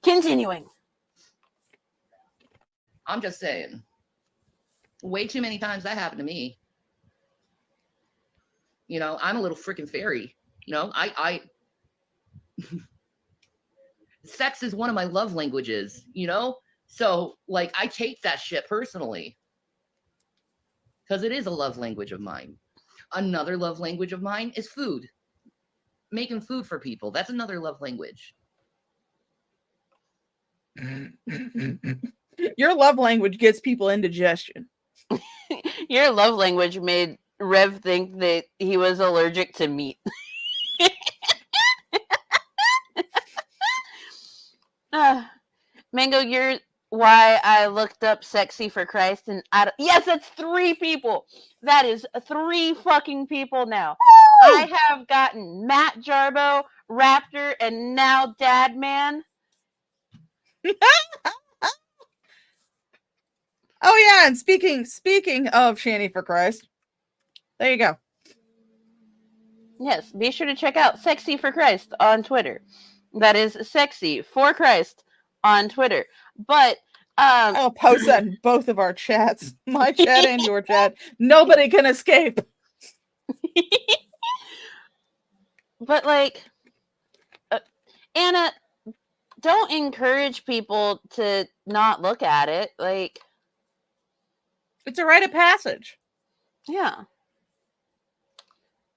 Continuing. I'm just saying. Way too many times that happened to me. I'm a little freaking fairy. I sex is one of my love languages, So, like, I take that shit personally. Because it is a love language of mine. Another love language of mine is food. Making food for people. That's another love language. Your love language gets people indigestion. Your love language made Rev think that he was allergic to meat. Mango, you're why I looked up Sexy for Christ and yes, that's 3 people. That is 3 fucking people now. Woo! I have gotten Matt Jarbo, Raptor, and now Dad Man. Oh yeah, and speaking of Shanny for Christ, there you go. Yes, be sure to check out Sexy for Christ on Twitter. that is sexy for Christ on Twitter. But I'll post that in both of our chats, my chat and your chat. Nobody can escape. but like, Anna, don't encourage people to not look at it. Like, It's a rite of passage. yeah.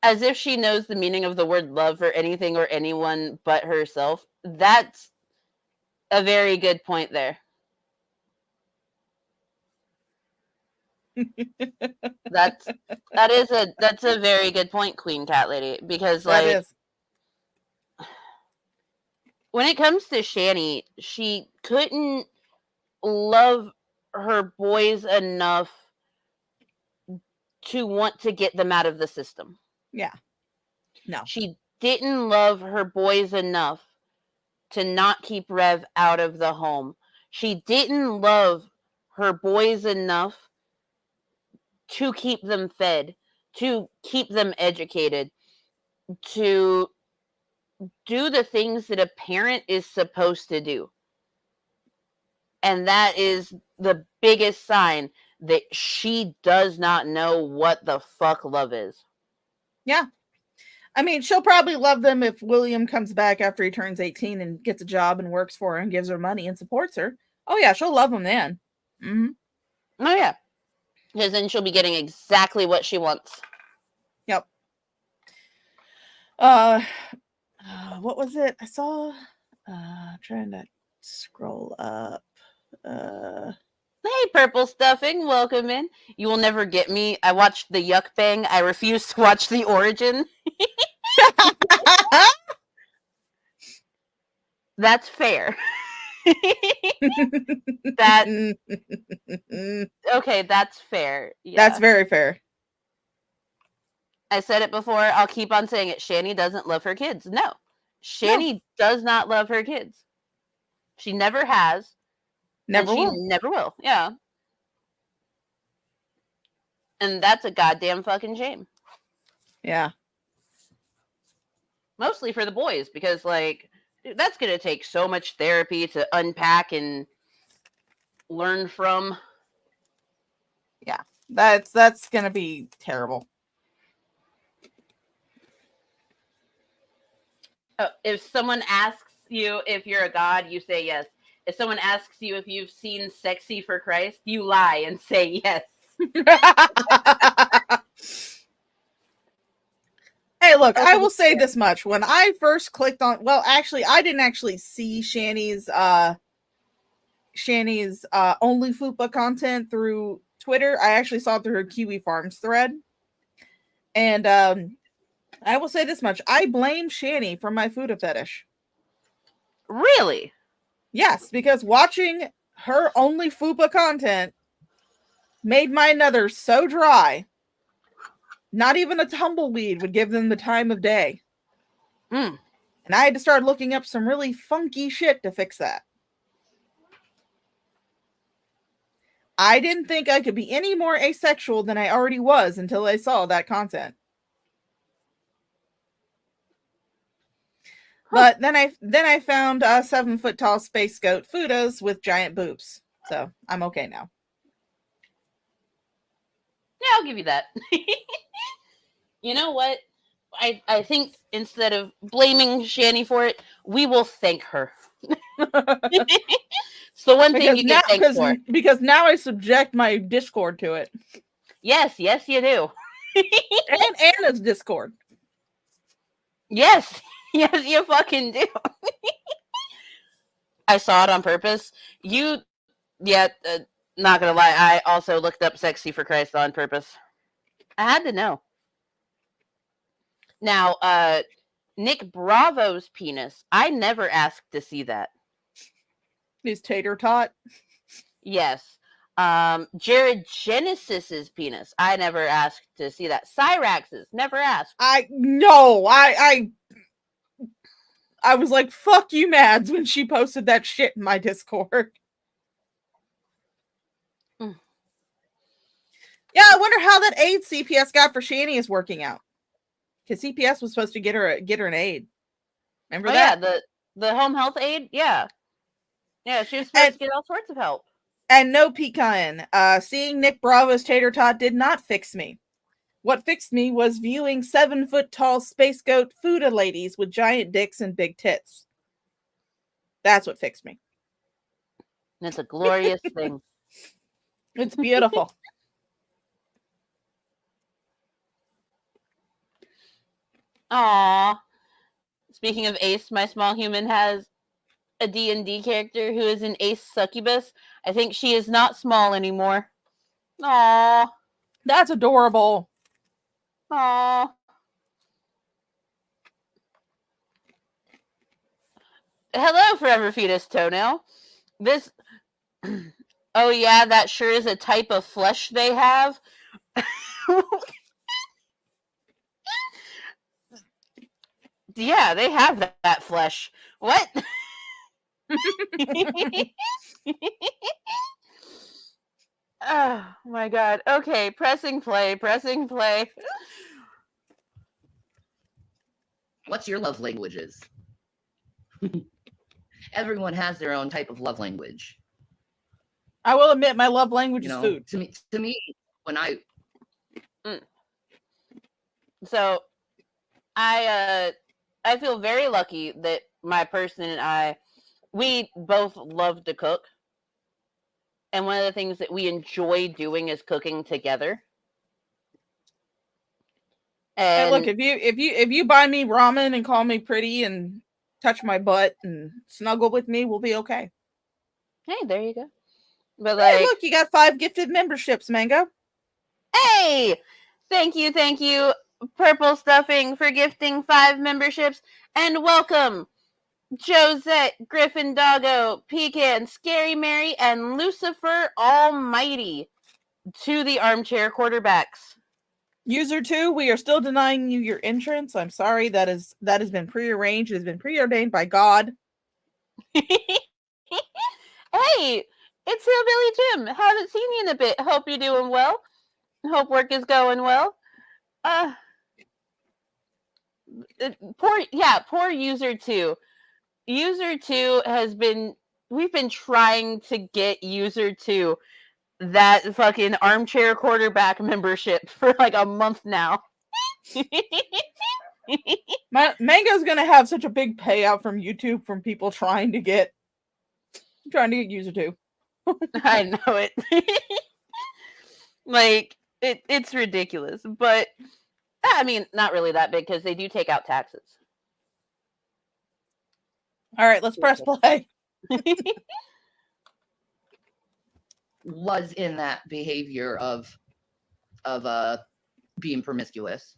As if she knows the meaning of the word love for anything or anyone but herself. That's a very good point there. That's a very good point, Queen Cat Lady, because That like is. when it comes to Shanny, she couldn't love her boys enough to want to get them out of the system. Yeah. No. She didn't love her boys enough to not keep Rev out of the home. She didn't love her boys enough to keep them fed, to keep them educated, to do the things that a parent is supposed to do. And that is the biggest sign that she does not know what the fuck love is. Yeah. I mean, she'll probably love them if William comes back after he turns 18 and gets a job and works for her and gives her money and supports her. Oh, yeah, she'll love him then. Mm-hmm. Oh, yeah. Because then she'll be getting exactly what she wants. Yep. What was it? I saw, trying to scroll up. Hey, Purple Stuffing, welcome in. You will never get me. I watched the Yuck Bang. I refuse to watch The Origin. That's fair. That okay, that's fair. Yeah. That's very fair. I said it before. I'll keep on saying it. Shanny doesn't love her kids. No. Shanny does not love her kids. She never has. Never will. She never will. Yeah. And that's a goddamn fucking shame. Yeah. Mostly for the boys, because like dude, that's gonna take so much therapy to unpack and learn from. Yeah. That's gonna be terrible. Oh, if someone asks you if you're a god, you say yes. If someone asks you if you've seen Sexy for Christ, you lie and say yes. Hey, look, I will say this much. When I first clicked on, well, actually, I didn't actually see Shanny's only Fupa content through Twitter. I actually saw it through her Kiwi Farms thread. And I will say this much. I blame Shanny for my Fupa fetish. Really? Yes, because watching her only Fupa content made my nether so dry. Not even a tumbleweed would give them the time of day. Mm. And I had to start looking up some really funky shit to fix that. I didn't think I could be any more asexual than I already was until I saw that content. But then I found 7-foot tall space goat Fudas with giant boobs. So I'm okay now. Yeah, I'll give you that. You know what? I think instead of blaming Shanny for it, we will thank her. It's the one thing you get thanked for. Because now I subject my Discord to it. Yes, you do. And Anna's Discord. Yes, you fucking do. I saw it on purpose. Not gonna lie, I also looked up Sexy for Christ on purpose. I had to know. Now, Nick Bravo's penis, I never asked to see that. His tater tot. Yes. Jared Genesis's penis, I never asked to see that. Cyrax's, never asked. I was like, fuck you, Mads, when she posted that shit in my Discord. Mm. Yeah, I wonder how that aid CPS got for Shanny is working out. Because CPS was supposed to get her an aid. Remember that? Yeah, The home health aide? Yeah. Yeah, she was supposed to get all sorts of help. And no pecan. Seeing Nick Bravo's tater tot did not fix me. What fixed me was viewing 7-foot-tall space goat Fuda ladies with giant dicks and big tits. That's what fixed me. It's a glorious thing. It's beautiful. Aww. Speaking of Ace, my small human has a D&D character who is an Ace succubus. I think she is not small anymore. Aww. That's adorable. Aww. Hello, Forever Fetus Toenail. This... Oh yeah, that sure is a type of flesh they have. Yeah, they have that flesh. What? Oh my god. Okay, pressing play. What's your love languages? Everyone has their own type of love language. I will admit my love language You is know, food. to me, when I So I feel very lucky that my person and we both love to cook. And one of the things that we enjoy doing is cooking together. Hey, And look, if you buy me ramen and call me pretty and touch my butt and snuggle with me, we'll be okay. hey, there you go. But Hey, like, look, you got 5 gifted memberships, Mango. hey, thank you, Purple Stuffing, for gifting 5 memberships, and welcome Josette, Griffin Doggo, Pecan, Scary Mary, and Lucifer Almighty to the Armchair Quarterbacks. User 2, we are still denying you your entrance. I'm sorry, that has been prearranged. It has been preordained by God. Hey, it's Hillbilly Jim. Haven't seen you in a bit. Hope you're doing well. Hope work is going well. Poor User 2. User 2 we've been trying to get User 2 that fucking Armchair Quarterback membership for like a month now. Mango's gonna have such a big payout from YouTube from people trying to get User 2. I know it. Like, it's ridiculous. But, I mean, not really that big because they do take out taxes. All right, let's press play. was in that behavior of being promiscuous.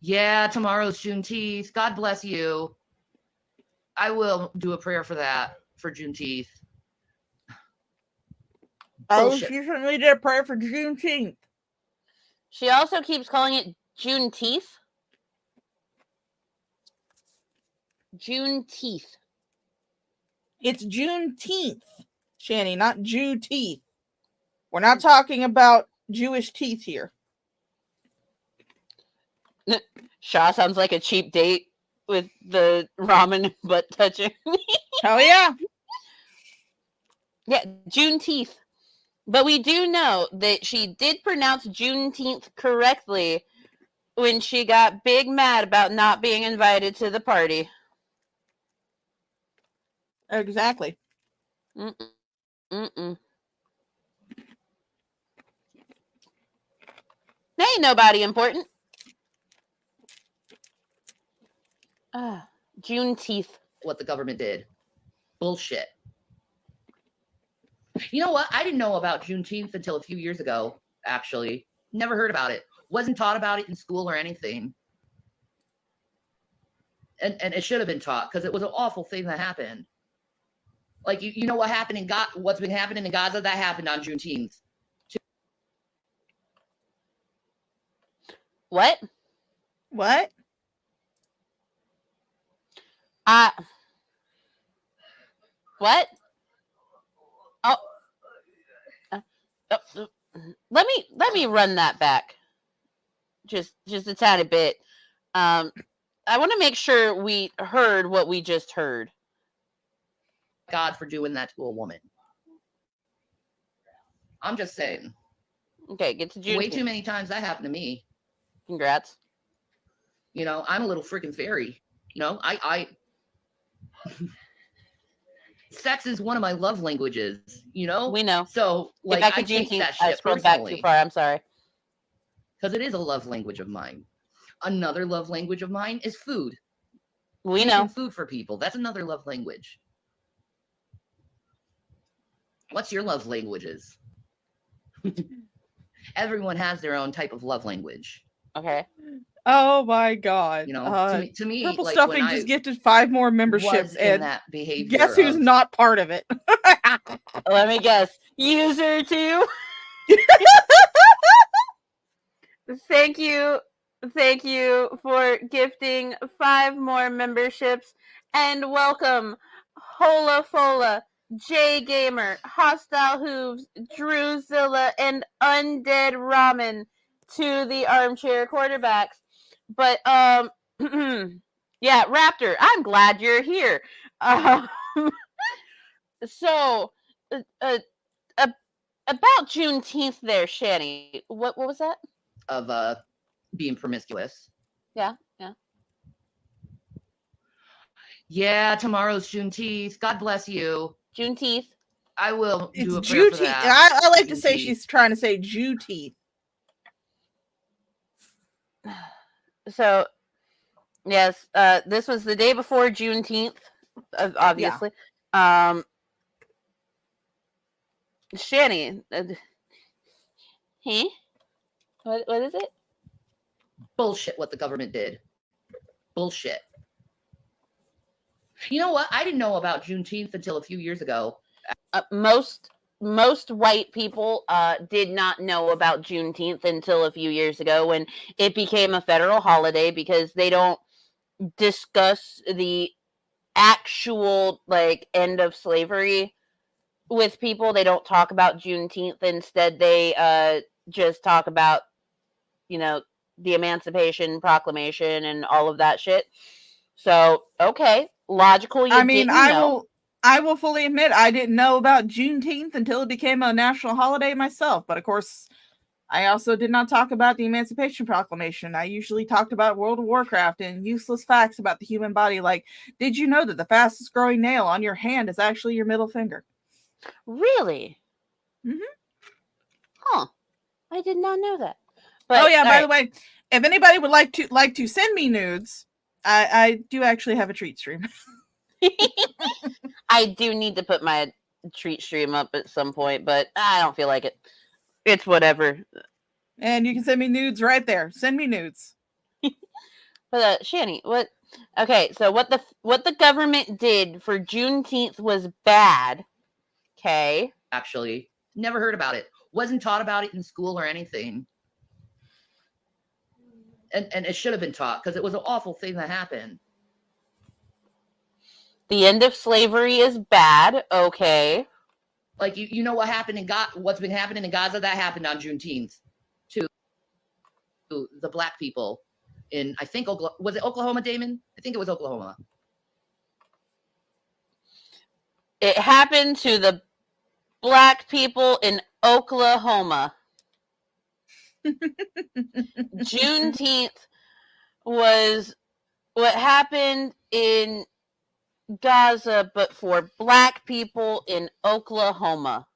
Yeah, tomorrow's Juneteenth. God bless you. I will do a prayer for that, for Juneteenth. Oh, Bullshit. she certainly did a prayer for Juneteenth. She also keeps calling it Juneteenth. Juneteenth. It's Juneteenth, Shanny, not Jew teeth. We're not talking about Jewish teeth here. SHA sounds like a cheap date with the ramen butt touching. Oh, yeah. Yeah, Juneteenth. But we do know that she did pronounce Juneteenth correctly when she got big mad about not being invited to the party. Exactly. Mm-mm. Ain't nobody important. Juneteenth. What the government did. Bullshit. You know what? I didn't know about Juneteenth until a few years ago, actually. Never heard about it. Wasn't taught about it in school or anything. And it should have been taught because it was an awful thing that happened. Like, you know what happened in Gaza? What's been happening in Gaza? That happened on Juneteenth. What? What? What? Let me run that back. Just a tiny bit. I want to make sure we heard what we just heard. God for doing that to a woman. I'm just saying. Okay, get to June. Way too many times that happened to me. Congrats. You know, I'm a little freaking fairy. You know, I sex is one of my love languages, you know? We know. So, Get like, back to I take Juneteenth. that I shit scrolled back too personally. far. I'm sorry. Because it is a love language of mine. Another love language of mine is food. We Making know. food for people. That's another love language. What's your love languages? Everyone has their own type of love language. Okay. Oh my god. You know, to me, Purple like Stuffing when just I gifted 5 more was memberships, in and that behavior, guess who's of, not part of it? Let me guess. User 2. Thank you. Thank you for gifting 5 more memberships. And welcome Hola Fola, J Gamer, Hostile Hooves, Drewzilla, and Undead Ramen to the Armchair Quarterbacks. But yeah, Raptor, I'm glad you're here. So about Juneteenth there, Shanny. What was that? of being promiscuous. Yeah. Yeah, tomorrow's Juneteenth. God bless you. Juneteenth. I will It's do a prayer for Juteeth. that. I like to say Juneteenth. she's trying to say Juteeth. So, yes, this was the day before Juneteenth, obviously. Shanny. Huh? What is it? Bullshit what the government did. Bullshit. You know what? I didn't know about Juneteenth until a few years ago. Most white people did not know about Juneteenth until a few years ago when it became a federal holiday because they don't discuss the actual like end of slavery with people. They don't talk about Juneteenth. Instead, they just talk about, you know, the Emancipation Proclamation and all of that shit. So, okay, logical. You didn't know. I will fully admit I didn't know about Juneteenth until it became a national holiday myself. But of course, I also did not talk about the Emancipation Proclamation. I usually talked about World of Warcraft and useless facts about the human body. Like, did you know that the fastest growing nail on your hand is actually your middle finger? Really? Mm-hmm. Huh. I did not know that. But, oh yeah, by the way, if anybody would like to send me nudes, I do actually have a treat stream. I do need to put my treat stream up at some point, but I don't feel like it. It's whatever. And you can send me nudes right there. Send me nudes. But Shanny, what? Okay, so what the government did for Juneteenth was bad. Okay. Actually, never heard about it. Wasn't taught about it in school or anything. And it should have been taught because it was an awful thing that happened. The end of slavery is bad. Okay. Like you know what happened in what's been happening in Gaza? That happened on Juneteenth to the black people in, I think, was it Oklahoma, Damon? I think it was Oklahoma. It happened to the black people in Oklahoma. Juneteenth was what happened in Gaza, but for black people in Oklahoma.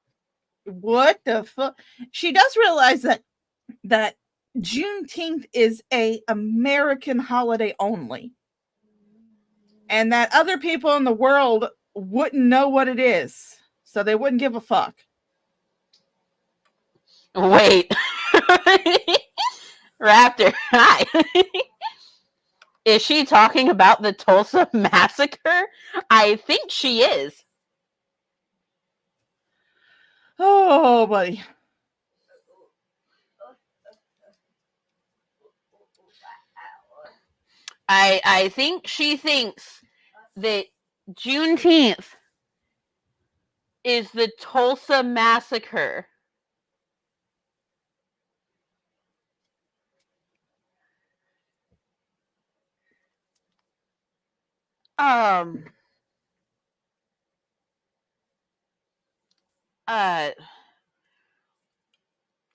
What the fuck? She does realize that Juneteenth is a American holiday only, and that other people in the world wouldn't know what it is, so they wouldn't give a fuck. Wait. Raptor, hi. Is she talking about the Tulsa massacre? I think she is. Oh, buddy. I think she thinks that Juneteenth is the Tulsa massacre.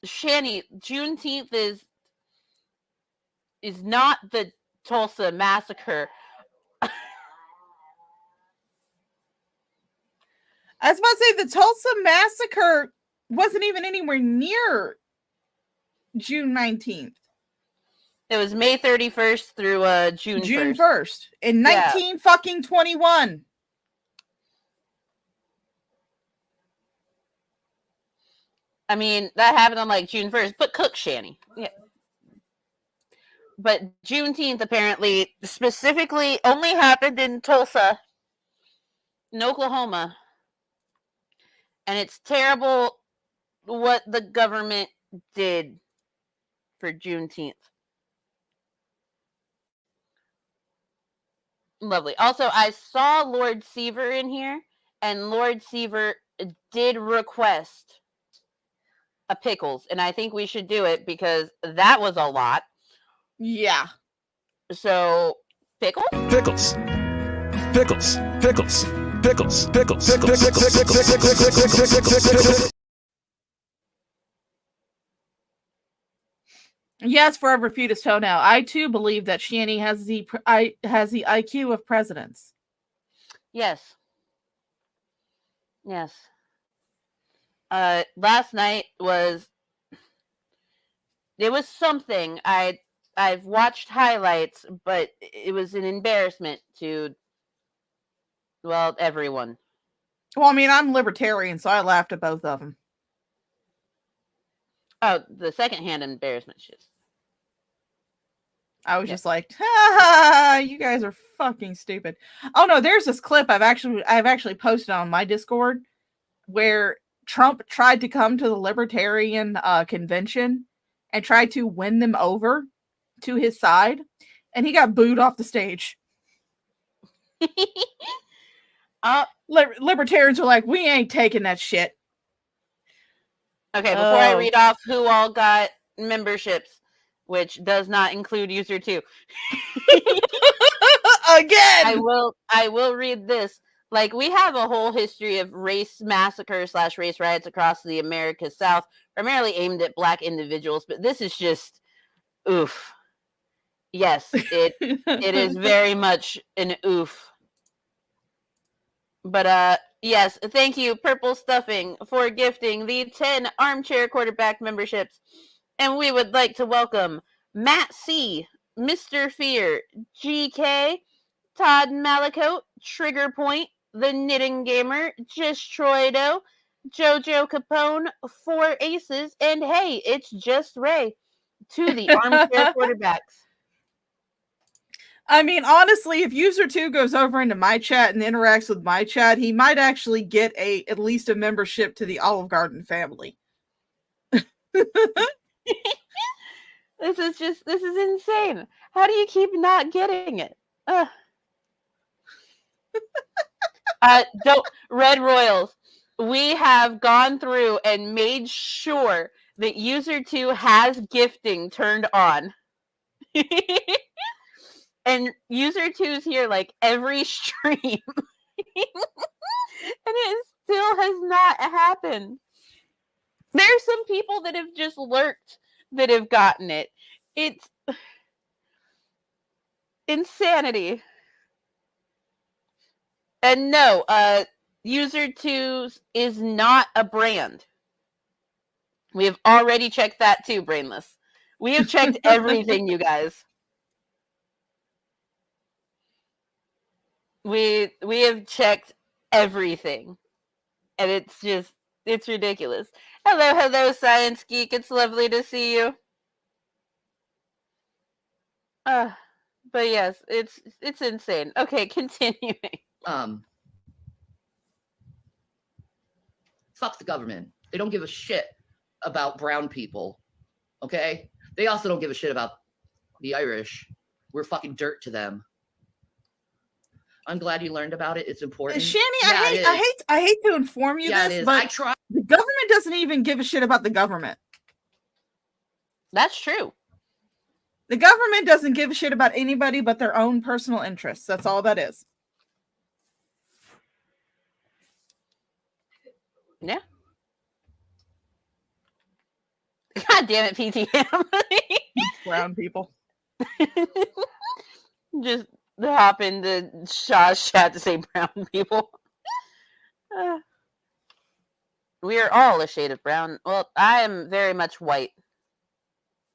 Shanny, Juneteenth is not the Tulsa massacre. I was about to say the Tulsa massacre wasn't even anywhere near June 19th. It was May 31st through June 1st in 1921. I mean, that happened on like June 1st, but cook Shanny. Yeah. But Juneteenth apparently specifically only happened in Tulsa, in Oklahoma. And it's terrible what the government did for Juneteenth. Lovely. Also, I saw Lord Seaver in here, and Lord Seaver did request a pickles, and I think we should do it because that was a lot. Yeah. So, pickles? Pickles. Pickles. Pickles. Pickles. Pickles. Pickles. Yes, forever fetus toenail. I too believe that Shanny has the IQ of presidents. Yes. Yes. Last night was something. I've watched highlights, but it was an embarrassment to, well, everyone. Well, I mean, I'm libertarian, so I laughed at both of them. Oh, the secondhand embarrassment shit. I was just like, ha, you guys are fucking stupid. Oh no, there's this clip I've actually posted on my Discord where Trump tried to come to the libertarian convention and tried to win them over to his side, and he got booed off the stage. Libertarians are like, we ain't taking that shit. Okay, before I read off who all got memberships, which does not include user 2. Again! I will read this. Like, we have a whole history of race massacres / race riots across the America South, primarily aimed at Black individuals, but this is just, oof. Yes, it is very much an oof. But, yes, thank you, Purple Stuffing, for gifting the 10 Armchair Quarterback memberships. And we would like to welcome Matt C., Mr. Fear, GK, Todd Malicote, Trigger Point, The Knitting Gamer, Just Troido, Jojo Capone, 4 Aces, and hey, it's just Ray, to the Armchair Quarterbacks. I mean, honestly, if user 2 goes over into my chat and interacts with my chat, he might actually get at least a membership to the Olive Garden family. This is insane. How do you keep not getting it? Don't Red Royals. We have gone through and made sure that user 2 has gifting turned on. And user 2's here like every stream. And it still has not happened. There's some people that have just lurked that have gotten it. It's insanity. And no, user 2 is not a brand. We have already checked that too, Brainless. We have checked everything, you guys. We have checked everything. And it's ridiculous. Hello, Science Geek. It's lovely to see you. But yes, it's insane. Okay, continuing. Fuck the government. They don't give a shit about brown people. Okay? They also don't give a shit about the Irish. We're fucking dirt to them. I'm glad you learned about it. It's important. Shanny, I hate to inform you this, but I try. The government doesn't even give a shit about the government. That's true. The government doesn't give a shit about anybody but their own personal interests. That's all that is. Yeah. God damn it, PTM. Brown people. Just hop into Shaw's chat to say brown people. We are all a shade of brown. Well, I am very much white.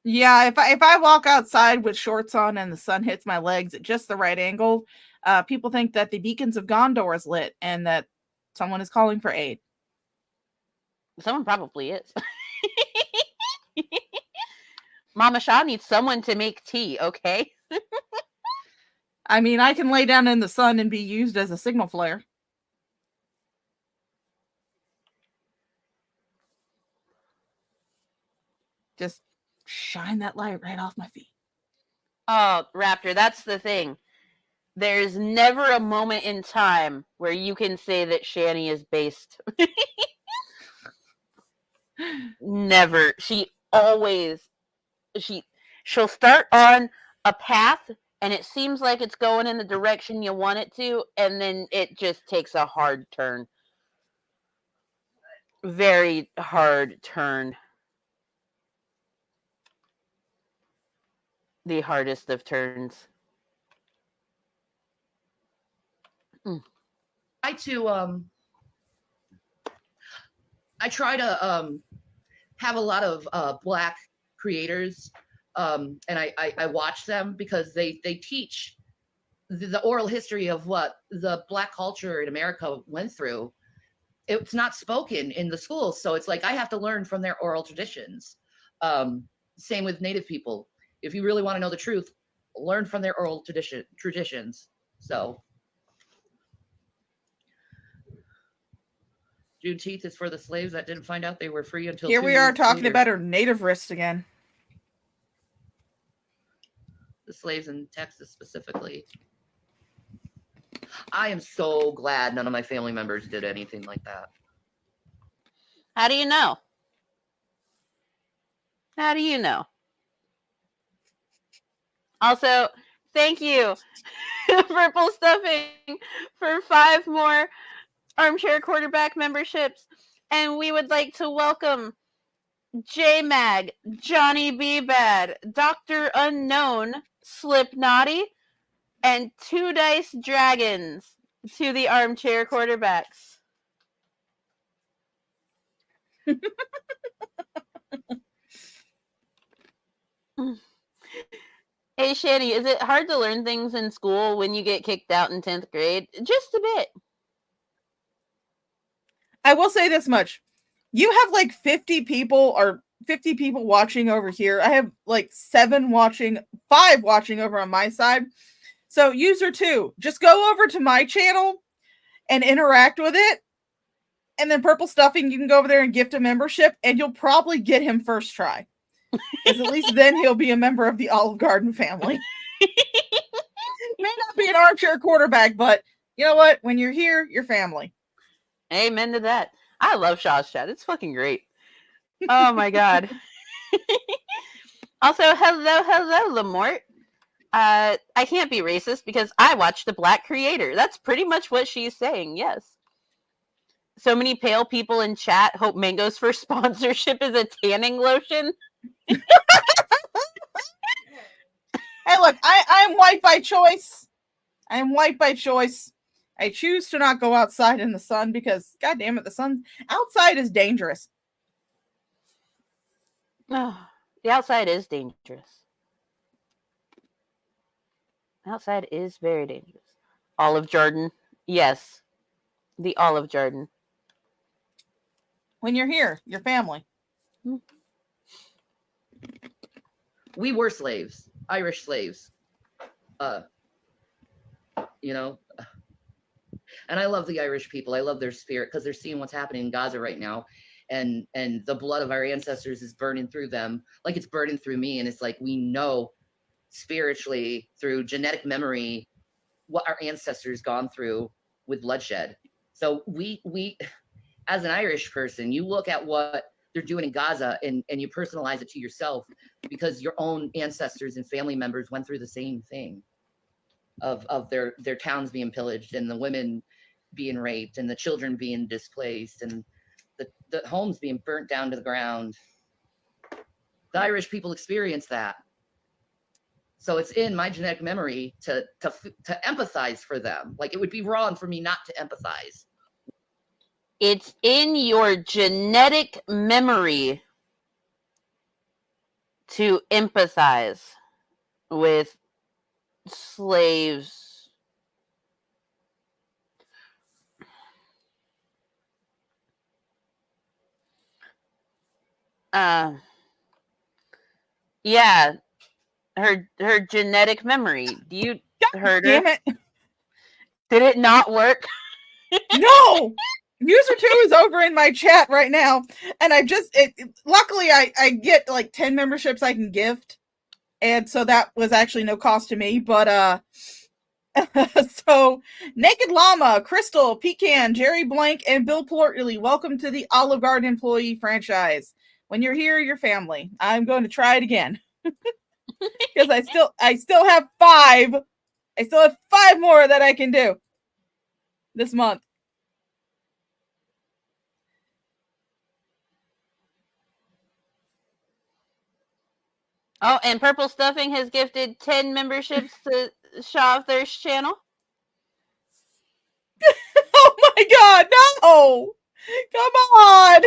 Yeah, if I walk outside with shorts on and the sun hits my legs at just the right angle, people think that the beacons of Gondor is lit and that someone is calling for aid. Someone probably is. Mama Shaw needs someone to make tea, okay? I mean, I can lay down in the sun and be used as a signal flare. Just shine that light right off my feet. Oh, Raptor, that's the thing. There's never a moment in time where you can say that Shanny is based. Never. She'll start on a path and it seems like it's going in the direction you want it to, and then it just takes a hard turn. Very hard turn. The hardest of turns. I try to have a lot of Black creators, and I watch them because they teach the oral history of what the Black culture in America went through. It's not spoken in the schools, so it's like I have to learn from their oral traditions. Same with Native people. If you really want to know the truth, learn from their oral traditions. So Juneteenth is for the slaves that didn't find out they were free until Here 2 we are years talking later. about our native wrists again. The slaves in Texas specifically. I am so glad none of my family members did anything like that. How do you know? How do you know? Also, thank you, Purple Stuffing, for 5 more Armchair Quarterback memberships. And we would like to welcome J-Mag, Johnny B. Bad, Dr. Unknown, Slipknotty, and 2 Dice Dragons to the Armchair Quarterbacks. Hey, Shanny, is it hard to learn things in school when you get kicked out in 10th grade? Just a bit. I will say this much. You have like 50 people watching over here. I have like 5 watching over on my side. So user 2, just go over to my channel and interact with it. And then Purple Stuffing, you can go over there and gift a membership and you'll probably get him first try. Because at least then he'll be a member of the Olive Garden family. May not be an armchair quarterback, but you know what? When you're here, you're family. Amen to that. I love Shaw's chat. It's fucking great. Oh my god. Also, hello, Lamort. I can't be racist because I watched a Black creator. That's pretty much what she's saying, yes. So many pale people in chat hope Mango's first sponsorship is a tanning lotion. Hey, look, I'm white by choice. I am white by choice. I choose to not go outside in the sun because, god damn it, the sun outside is dangerous. Oh, the outside is dangerous. Outside is very dangerous. Olive Garden. Yes. The Olive Garden. When you're here, your family. We were slaves, Irish slaves. You know, and I love the Irish people. I love their spirit because they're seeing what's happening in Gaza right now. And the blood of our ancestors is burning through them like it's burning through me. And it's like we know spiritually through genetic memory what our ancestors gone through with bloodshed. So we as an Irish person, you look at what they're doing in Gaza and you personalize it to yourself because your own ancestors and family members went through the same thing of their towns being pillaged and the women being raped and the children being displaced. And the homes being burnt down to the ground. The Irish people experience that. So it's in my genetic memory to empathize for them. Like, it would be wrong for me not to empathize. It's in your genetic memory to empathize with slaves. Yeah, her genetic memory. You heard her. Damn it. Did it not work? No. User 2 is over in my chat right now, and luckily I get like 10 memberships I can gift, and so that was actually no cost to me. But so Naked Llama, Crystal, Pecan, Jerry Blank, and Bill Portley, welcome to the Olive Garden employee franchise. When you're here, you're family. I'm going to try it again because I still have 5. I still have 5 more that I can do this month. Oh, and Purple Stuffing has gifted 10 memberships to SHA of Thirst channel. Oh my god, no! Come on!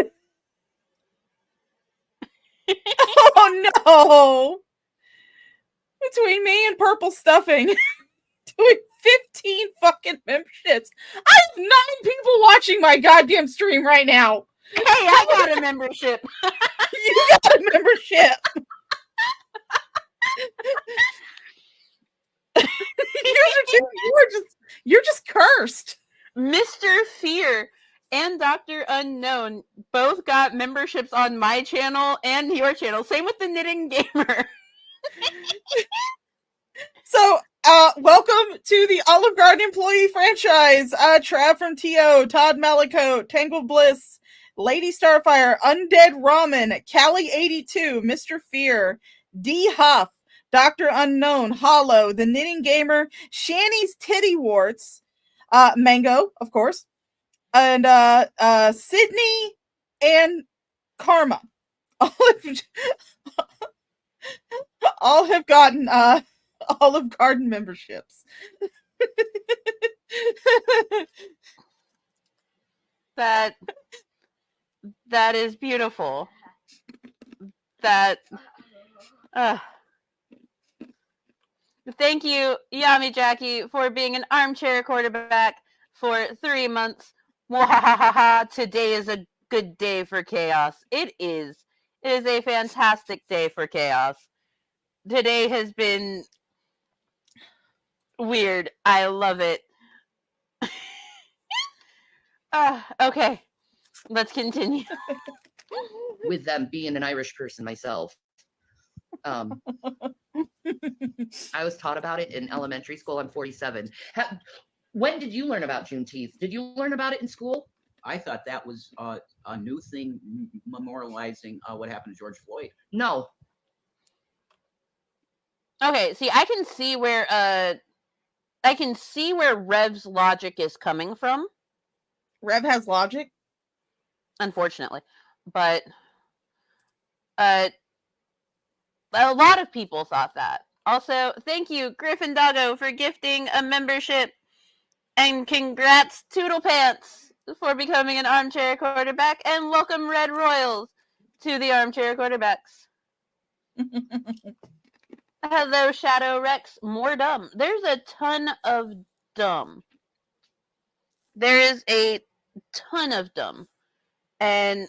Oh no! Between me and Purple Stuffing doing 15 fucking memberships. I have 9 people watching my goddamn stream right now. Hey, I got a membership. You got a membership. You're just cursed. Mr. Fear and Dr. Unknown both got memberships on my channel and your channel. Same with the Knitting Gamer. So, welcome to the Olive Garden employee franchise. Trav from TO, Todd Malicote, Tangled Bliss, Lady Starfire, Undead Ramen, Callie82, Mr. Fear, D Huff, Dr. Unknown, Hollow, The Knitting Gamer, Shanny's Titty Warts, Mango, of course, and Sydney and Karma. All have gotten Olive Garden memberships. That is beautiful. Thank you, Yami Jackie, for being an armchair quarterback for 3 months. Today is a good day for chaos. It is. It is a fantastic day for chaos. Today has been weird. I love it. Okay, let's continue. With them being an Irish person myself. I was taught about it in elementary school. I'm 47. When did you learn about Juneteenth? Did you learn about it in school? I thought that was a new thing memorializing what happened to George Floyd. No. Okay, see, I can see where Rev's logic is coming from. Rev has logic, Unfortunately, but a lot of people thought that. Also, thank you, Griffin Doggo, for gifting a membership, and congrats, Toodle Pants, for becoming an armchair quarterback, and welcome, Red Royals, to the armchair quarterbacks. Hello, Shadow Rex. More dumb. There's a ton of dumb. There is a ton of dumb. And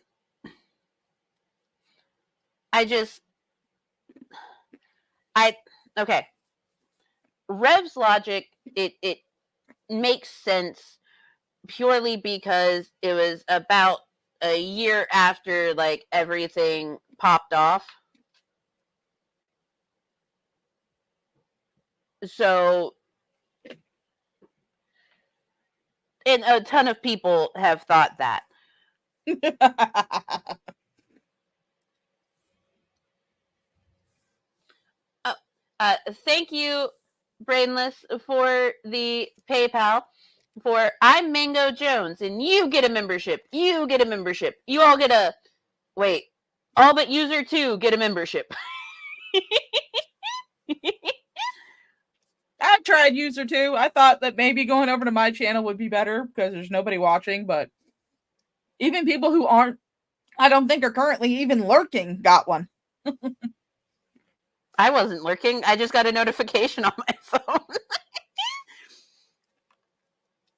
okay. Rev's logic, it makes sense purely because it was about a year after, like, everything popped off. So, and a ton of people have thought that. Thank you, Brainless, for the PayPal. for I'm Mango Jones, and you get a membership. You get a membership. You all get a wait. All but user 2 get a membership. I tried user 2. I thought that maybe going over to my channel would be better because there's nobody watching, but even people who aren't, I don't think are currently even lurking, got one. I wasn't lurking. I just got a notification on my phone.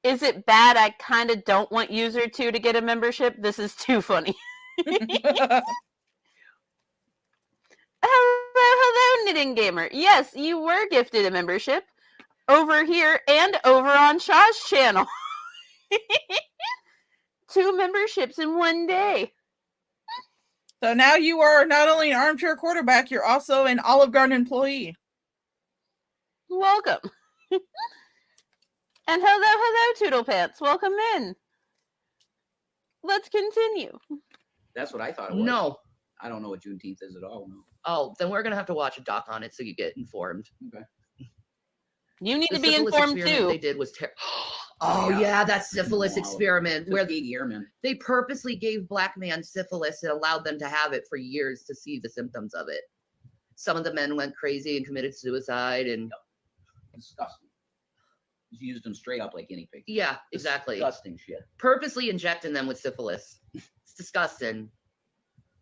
Is it bad? I kind of don't want user 2 to get a membership. This is too funny. Hello, Knitting Gamer. Yes, you were gifted a membership over here and over on SHA's channel. 2 memberships in one day. So now you are not only an armchair quarterback, you're also an Olive Garden employee. Welcome. And hello, Toodle Pants. Welcome in. Let's continue. That's what I thought it was. No. I don't know what Juneteenth is at all. No. Oh, then we're gonna have to watch a doc on it so you get informed. Okay. You need The to be syphilis informed experiment too. They did was oh yeah, that syphilis Wow. experiment where Tuskegee Airmen. they purposely gave black men syphilis and allowed them to have it for years to see the symptoms of it. Some of the men went crazy and committed suicide, and Disgusting. Just used them straight up like guinea pigs. yeah, exactly. Disgusting shit. Purposely injecting them with syphilis. It's disgusting.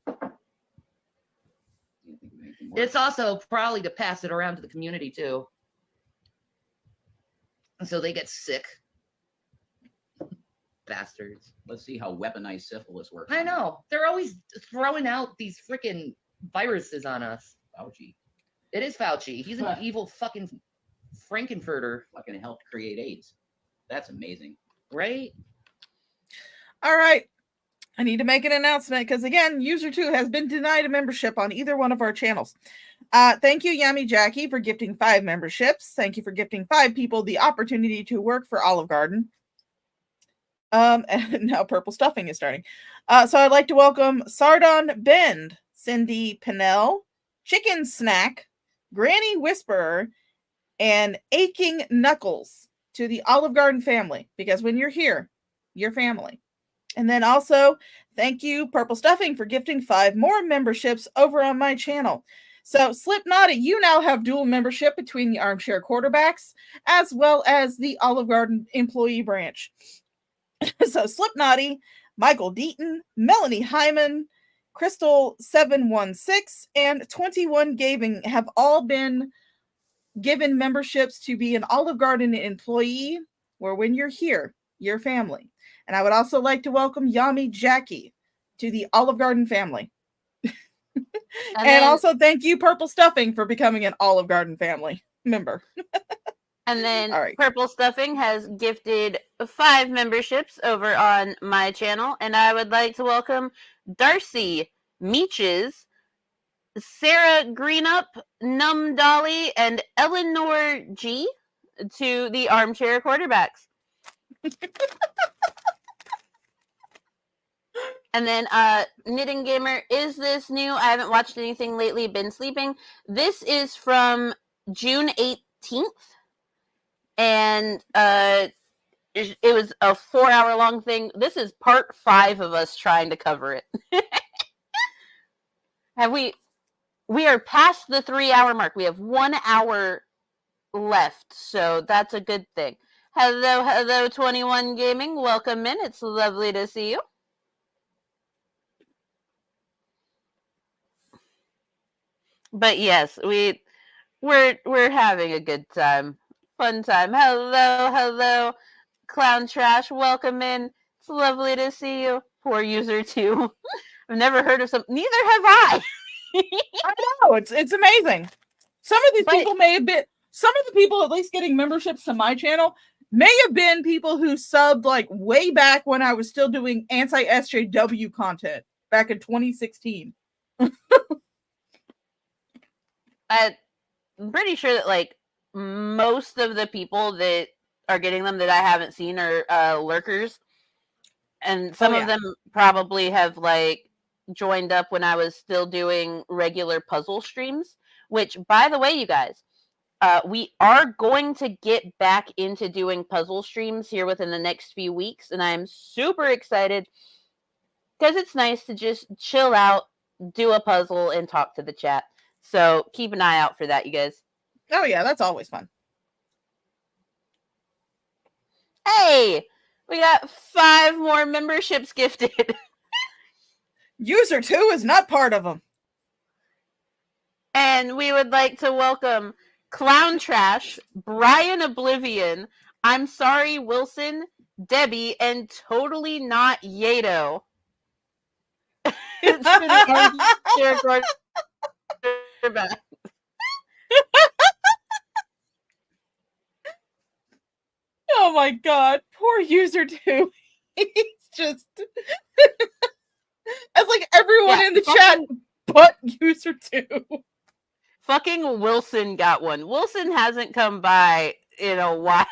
Can't think of anything worse. It's also probably to pass it around to the community too. And so they get sick. Bastards. Let's see how weaponized syphilis works. I know. They're always throwing out these freaking viruses on us. Fauci It is Fauci. He's an evil fucking Frankenfurter, fucking helped create AIDS. That's amazing. right? All right. I need to make an announcement because, again, user 2 has been denied a membership on either one of our channels. Thank you, Yummy Jackie, for gifting 5 memberships. Thank you for gifting 5 people the opportunity to work for Olive Garden. And now Purple Stuffing is starting. So I'd like to welcome Sardon Bend, Cindy Pinnell, Chicken Snack, Granny Whisperer, and Aching Knuckles to the Olive Garden family, because when you're here, you're family. And then also, thank you, Purple Stuffing, for gifting 5 more memberships over on my channel. So, Slipknot, you now have dual membership between the Armchair Quarterbacks as well as the Olive Garden employee branch. So, Slipknotty, Michael Deaton, Melanie Hyman, Crystal716, and 21 Gaming have all been given memberships to be an Olive Garden employee, where when you're here, you're family. And I would also like to welcome Yami Jackie to the Olive Garden family. And also thank you, Purple Stuffing, for becoming an Olive Garden family member. And then All right. Purple Stuffing has gifted 5 memberships over on my channel. And I would like to welcome Darcy Meeches, Sarah Greenup, Num Dolly, and Eleanor G to the Armchair Quarterbacks. And then Knitting Gamer, is this new? I haven't watched anything lately, been sleeping. This is from June 18th. And it was a 4-hour long thing. This is part 5 of us trying to cover it. We are past the 3-hour mark. We have 1 hour left, so that's a good thing. Hello, 21 Gaming. Welcome in. It's lovely to see you. But yes, we're having a good time. Fun time. Hello, Clown Trash. Welcome in. It's lovely to see you. Poor user 2. I've never heard of some. Neither have I. I know, it's amazing. Some of these people may have been, some of the people at least getting memberships to my channel may have been people who subbed like way back when I was still doing anti-SJW content back in 2016. I'm pretty sure that like most of the people that are getting them that I haven't seen are lurkers, and some of them probably have like joined up when I was still doing regular puzzle streams. Which, by the way, you guys, We are going to get back into doing puzzle streams here within the next few weeks, and I'm super excited because it's nice to just chill out, do a puzzle, and talk to the chat. So keep an eye out for that, you guys. Oh yeah, that's always fun. Hey, we got 5 more memberships gifted. User 2 is not part of them. And we would like to welcome Clown Trash, Brian Oblivion, I'm Sorry Wilson, Debbie, and Totally Not Yato. It's for the quarterback. Oh my god, poor user 2. He's just it's like everyone in the chat but user 2. Fucking Wilson got one. Wilson hasn't come by in a while.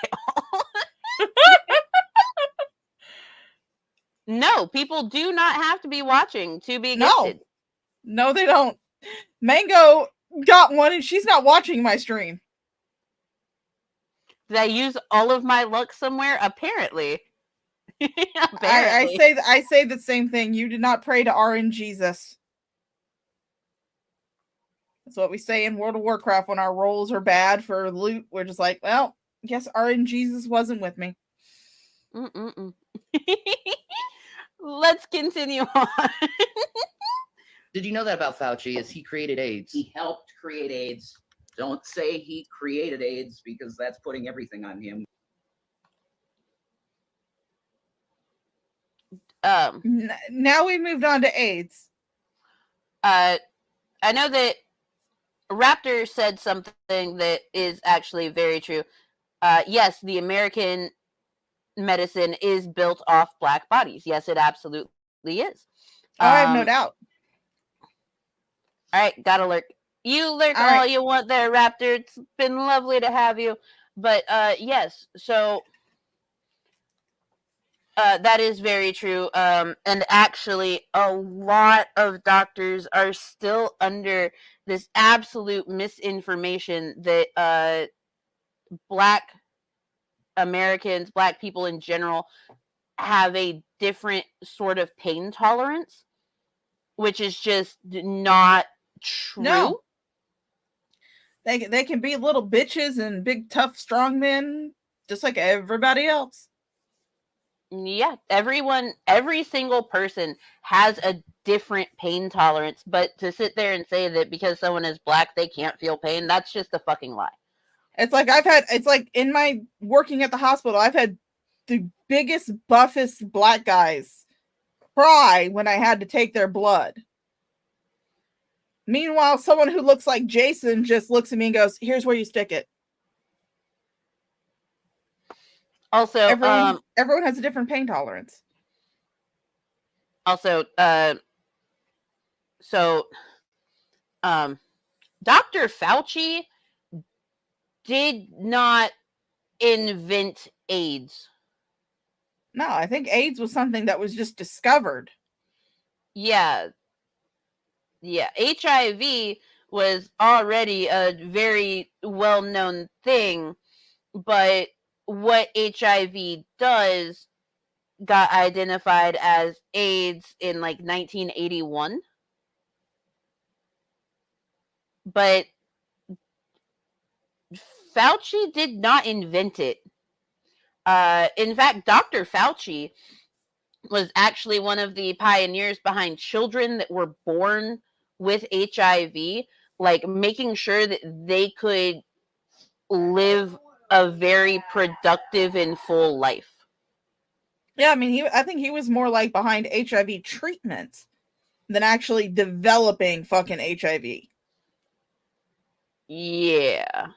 No, people do not have to be watching to be gifted. No, they don't. Mango got one and she's not watching my stream. Did I use all of my luck somewhere? Apparently. I say the same thing. You did not pray to RN Jesus. That's what we say in World of Warcraft when our rolls are bad for loot. We're just like, well, I guess RN Jesus wasn't with me. Let's continue on. Did you know that about Fauci? Is he created AIDS? He helped create AIDS. Don't say he created AIDS because that's putting everything on him. Now we moved on to AIDS. I know that Raptor said something that is actually very true. Yes, the American medicine is built off Black bodies. Yes, it absolutely is. I have no doubt. All right, gotta lurk. You lurk all you want there, Raptor. It's been lovely to have you. But yes, so that is very true. And actually, a lot of doctors are still under this absolute misinformation that Black Americans, Black people in general, have a different sort of pain tolerance, which is just not true. No. They can be little bitches and big, tough, strong men, just like everybody else. Yeah, every single person has a different pain tolerance, but to sit there and say that because someone is Black, they can't feel pain, that's just a fucking lie. It's like in my working at the hospital, I've had the biggest, buffest Black guys cry when I had to take their blood. Meanwhile, someone who looks like Jason just looks at me and goes, here's where you stick it. Also, everyone has a different pain tolerance. Also, Dr. Fauci did not invent AIDS. No, I think AIDS was something that was just discovered. Yeah. HIV was already a very well-known thing, but what HIV does got identified as AIDS in like 1981. But Fauci did not invent it. In fact, Dr. Fauci was actually one of the pioneers behind children that were born with HIV, like making sure that they could live a very productive and full life. Yeah, I mean, I think he was more like behind HIV treatment than actually developing fucking HIV. Yeah.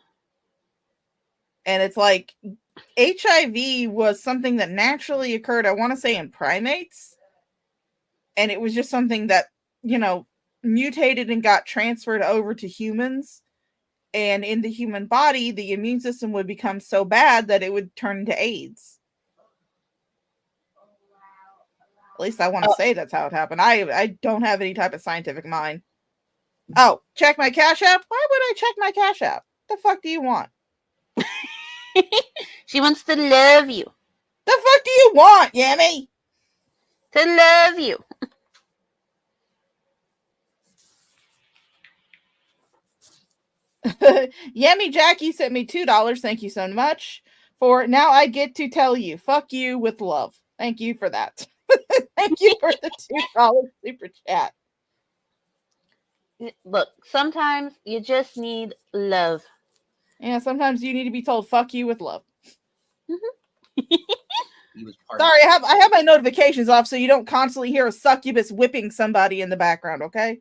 And it's like HIV was something that naturally occurred, I want to say, in primates. And it was just something that, mutated and got transferred over to humans. And in the human body, the immune system would become so bad that it would turn into AIDS. At least I want to say that's how it happened. I don't have any type of scientific mind. Oh, check my Cash App? Why would I check my Cash App? The fuck do you want? She wants to love you. The fuck do you want, Yami? To love you. Yami Jackie sent me $2. Thank you so much. For now, I get to tell you, fuck you with love. Thank you for that. Thank you for the $2 super chat. Look, sometimes you just need love. Yeah, sometimes you need to be told fuck you with love. He was part Sorry, of I have my notifications off so you don't constantly hear a succubus whipping somebody in the background, okay?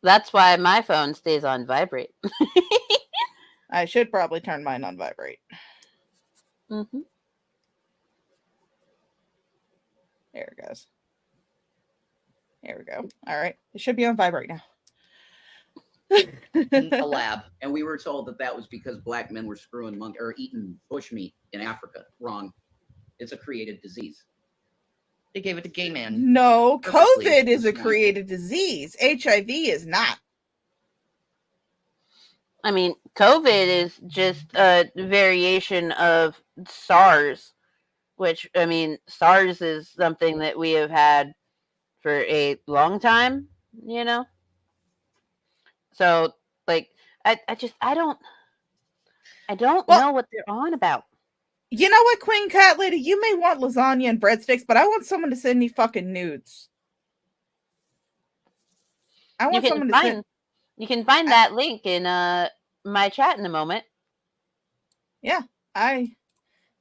That's why my phone stays on vibrate. I should probably turn mine on vibrate. Mm-hmm. There it goes. There we go. All right. It should be on vibrate now. In a lab. And we were told that that was because black men were screwing monkey or eating bushmeat in Africa. Wrong. It's a created disease. They gave it to gay man. No, Purposely, COVID is a it's not. created disease. HIV is not. I mean, COVID is just a variation of SARS, which, I mean, SARS is something that we have had for a long time, you know? So, like, I don't know what they're on about. You know what, Queen Cat Lady? You may want lasagna and breadsticks, but I want someone to send me fucking nudes. I want someone to send... You can find that link in my chat in a moment. Yeah,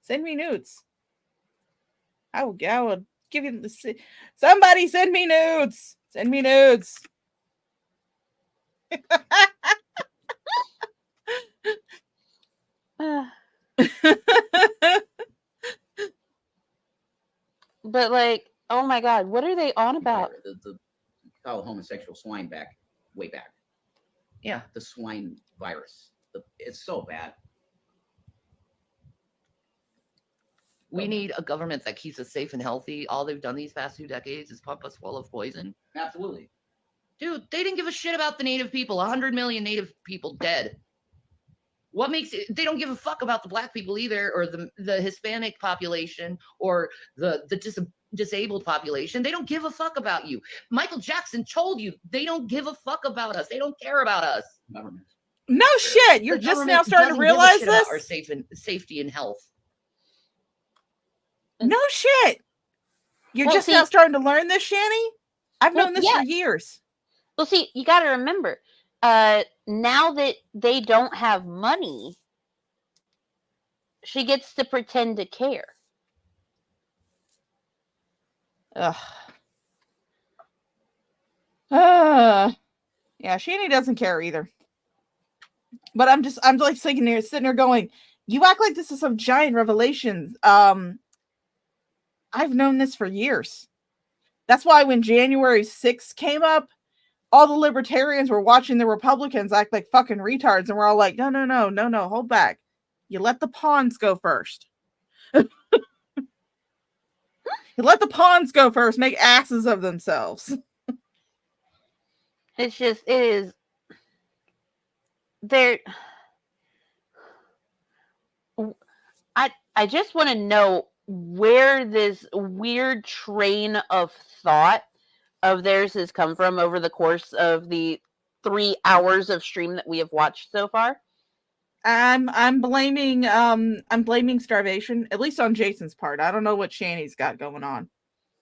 send me nudes. I will give you the... Somebody send me nudes. Send me nudes. But like, oh my god, what are they on about? The call homosexual swine way back. Yeah. The swine virus. It's so bad. We need a government that keeps us safe and healthy. All they've done these past 2 decades is pump us full of poison. Absolutely. Dude, they didn't give a shit about the native people. 100 million native people dead. What makes it? They don't give a fuck about the black people either, or the Hispanic population, or the disabled population. They don't give a fuck about you. Michael Jackson told you they don't give a fuck about us. They don't care about us. Government. No shit. You're The just government now starting to doesn't give a realize shit about this? our safety and health. No shit. You're Well, just see- now starting to learn this, Shanny? I've Well, known this yeah. for years. Well, see, you got to remember, now that they don't have money, she gets to pretend to care. Ugh. Yeah, Shanny doesn't care either. But I'm like sitting there going, you act like this is some giant revelation. I've known this for years. That's why when January 6th came up, all the libertarians were watching the Republicans act like fucking retards, and we're all like, no, hold back. You let the pawns go first. You let the pawns go first, make asses of themselves. It's just, it is, they're, I just want to know where this weird train of thought of theirs has come from over the course of the 3 hours of stream that we have watched so far. I'm blaming starvation, at least on Jason's part. I don't know what Shanny's got going on.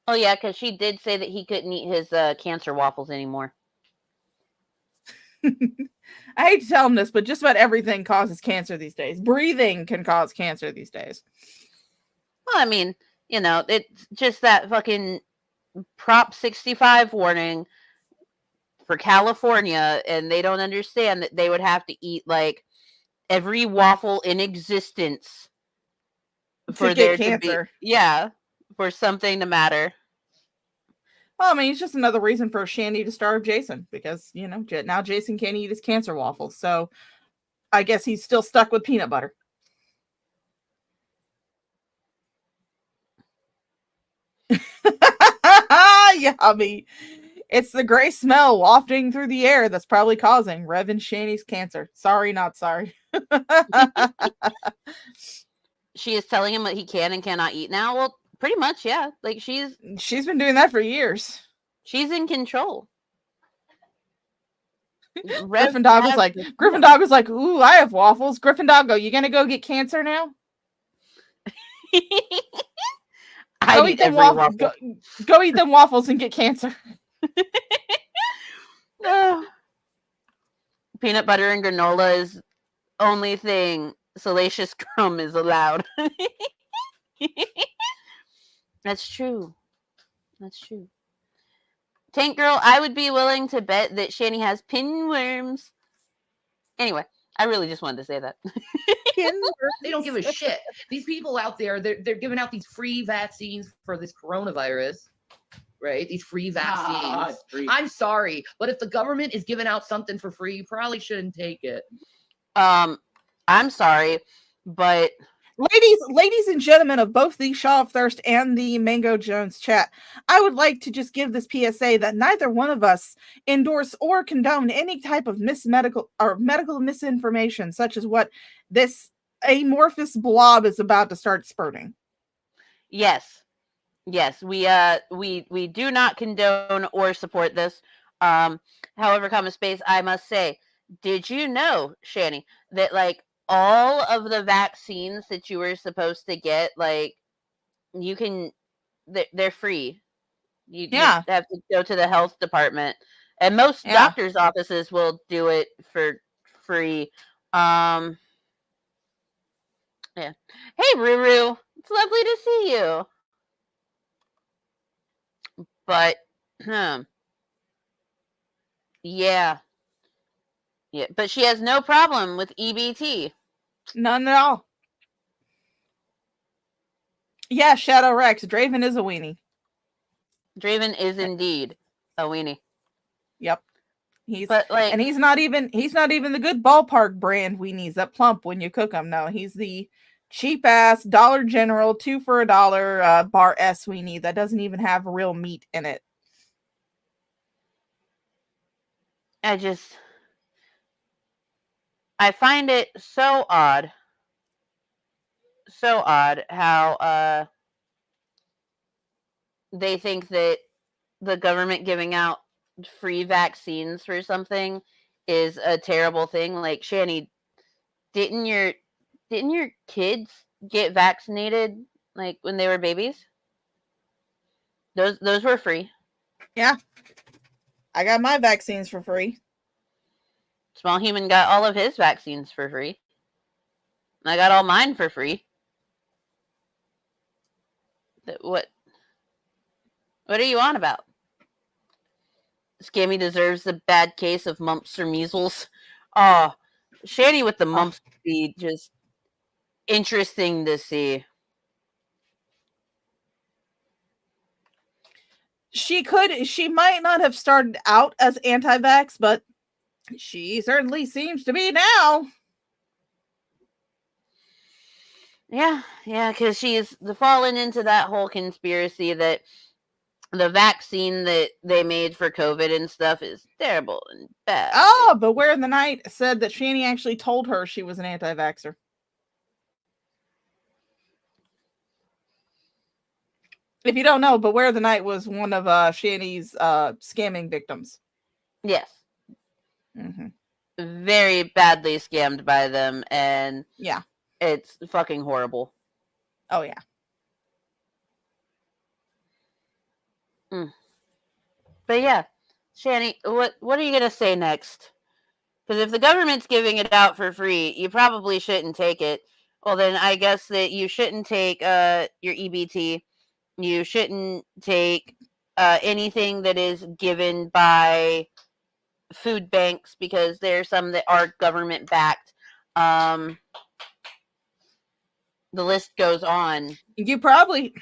Oh yeah, because she did say that he couldn't eat his cancer waffles anymore. I hate to tell him this, but just about everything causes cancer these days. Breathing can cause cancer these days. Well, I mean, you know, it's just that fucking Prop 65 warning for California, and they don't understand that they would have to eat like every waffle in existence for there to be, yeah, for something to matter. Well, I mean, it's just another reason for Shanny to starve Jason, because, you know, now Jason can't eat his cancer waffles. So I guess he's still stuck with peanut butter. Yummy. It's the gray smell wafting through the air that's probably causing Rev and Shanny's cancer. Sorry, not sorry. She is telling him what he can and cannot eat now. Well, pretty much, yeah. Like she's been doing that for years. in control. Griffin Dog was like, ooh, I have waffles. Griffin Dog, you gonna go get cancer now? Go eat them waffles. Go eat them waffles and get cancer. Peanut butter and granola is only thing Salacious Crumb is allowed. That's true. That's true. Tank Girl, I would be willing to bet that Shanny has pinworms. Anyway, I really just wanted to say that. They don't give a shit. These people out there, they're giving out these free vaccines for this coronavirus, right? These free vaccines. I'm sorry, but if the government is giving out something for free, you probably shouldn't take it. I'm sorry, but ladies and gentlemen of both the Shaw of Thirst and the Mango Jones chat, I would like to just give this PSA that neither one of us endorse or condone any type of medical misinformation, such as what this amorphous blob is about to start spurting. Yes, we do not condone or support this. However, common space, I must say, did you know, Shanny, that like all of the vaccines that you were supposed to get, like you can, they're free. You have to go to the health department, and most doctors' offices will do it for free. Yeah. Hey, Ruru, it's lovely to see you. But, yeah, but she has no problem with EBT. None at all. Yeah, Shadow Rex, Draven is a weenie. Draven is indeed a weenie. Yep. He's not even the good ballpark brand weenies that plump when you cook them. No, he's the cheap ass Dollar General 2 for $1 bar S weenie that doesn't even have real meat in it. I find it so odd how they think that the government giving out free vaccines for something is a terrible thing. Like, Shanny, didn't your kids get vaccinated like when they were babies? Those were free. Yeah. I got my vaccines for free. Small Human got all of his vaccines for free. I got all mine for free. What are you on about? Scammy deserves a bad case of mumps or measles. Oh, Shanny with the mumps would be just interesting to see. She might not have started out as anti-vax, but she certainly seems to be now. Yeah, because she's fallen into that whole conspiracy that the vaccine that they made for COVID and stuff is terrible and bad. Oh, but Where in the Night said that Shanny actually told her she was an anti-vaxxer. If you don't know, but Where the Night was one of Shanny's scamming victims. Yes. Mm-hmm. Very badly scammed by them, and yeah, it's fucking horrible. Oh yeah. But yeah, Shanny, what are you gonna say next? Because if the government's giving it out for free, you probably shouldn't take it. Well, then I guess that you shouldn't take your EBT. You shouldn't take anything that is given by food banks, because there are some that are government backed. The list goes on. You probably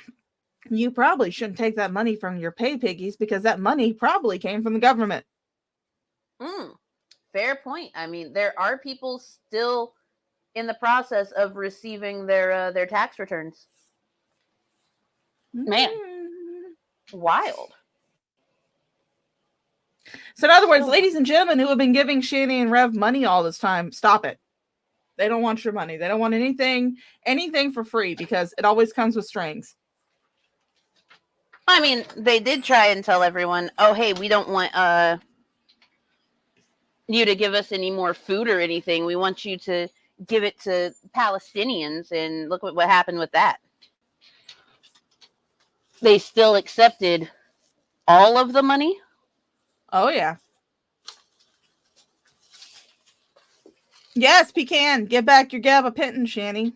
shouldn't take that money from your pay piggies, because that money probably came from the government. Fair point. I mean, there are people still in the process of receiving their tax returns. Man, wild. So in other words, ladies and gentlemen who have been giving Shanny and Rev money all this time, stop it. They don't want your money. They don't want anything for free because it always comes with strings. I mean, they did try and tell everyone, oh, hey, we don't want you to give us any more food or anything. We want you to give it to Palestinians. And look what happened with that. They still accepted all of the money. Oh, yeah. Yes, Pecan. Give back your gabapentin, Shanny.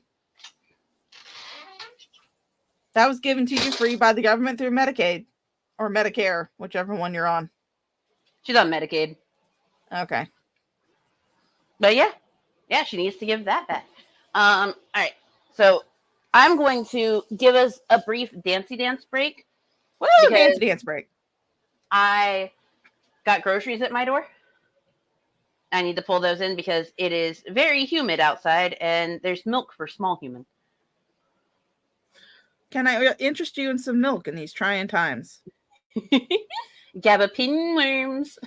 That was given to you free by the government through Medicaid or Medicare, whichever one you're on. She's on Medicaid. Okay. But yeah, she needs to give that back. All right. So I'm going to give us a brief dancey dance break. Woo, because dance break. I got groceries at my door. I need to pull those in because it is very humid outside and there's milk for small human. Can I interest you in some milk in these trying times? Gabapin worms.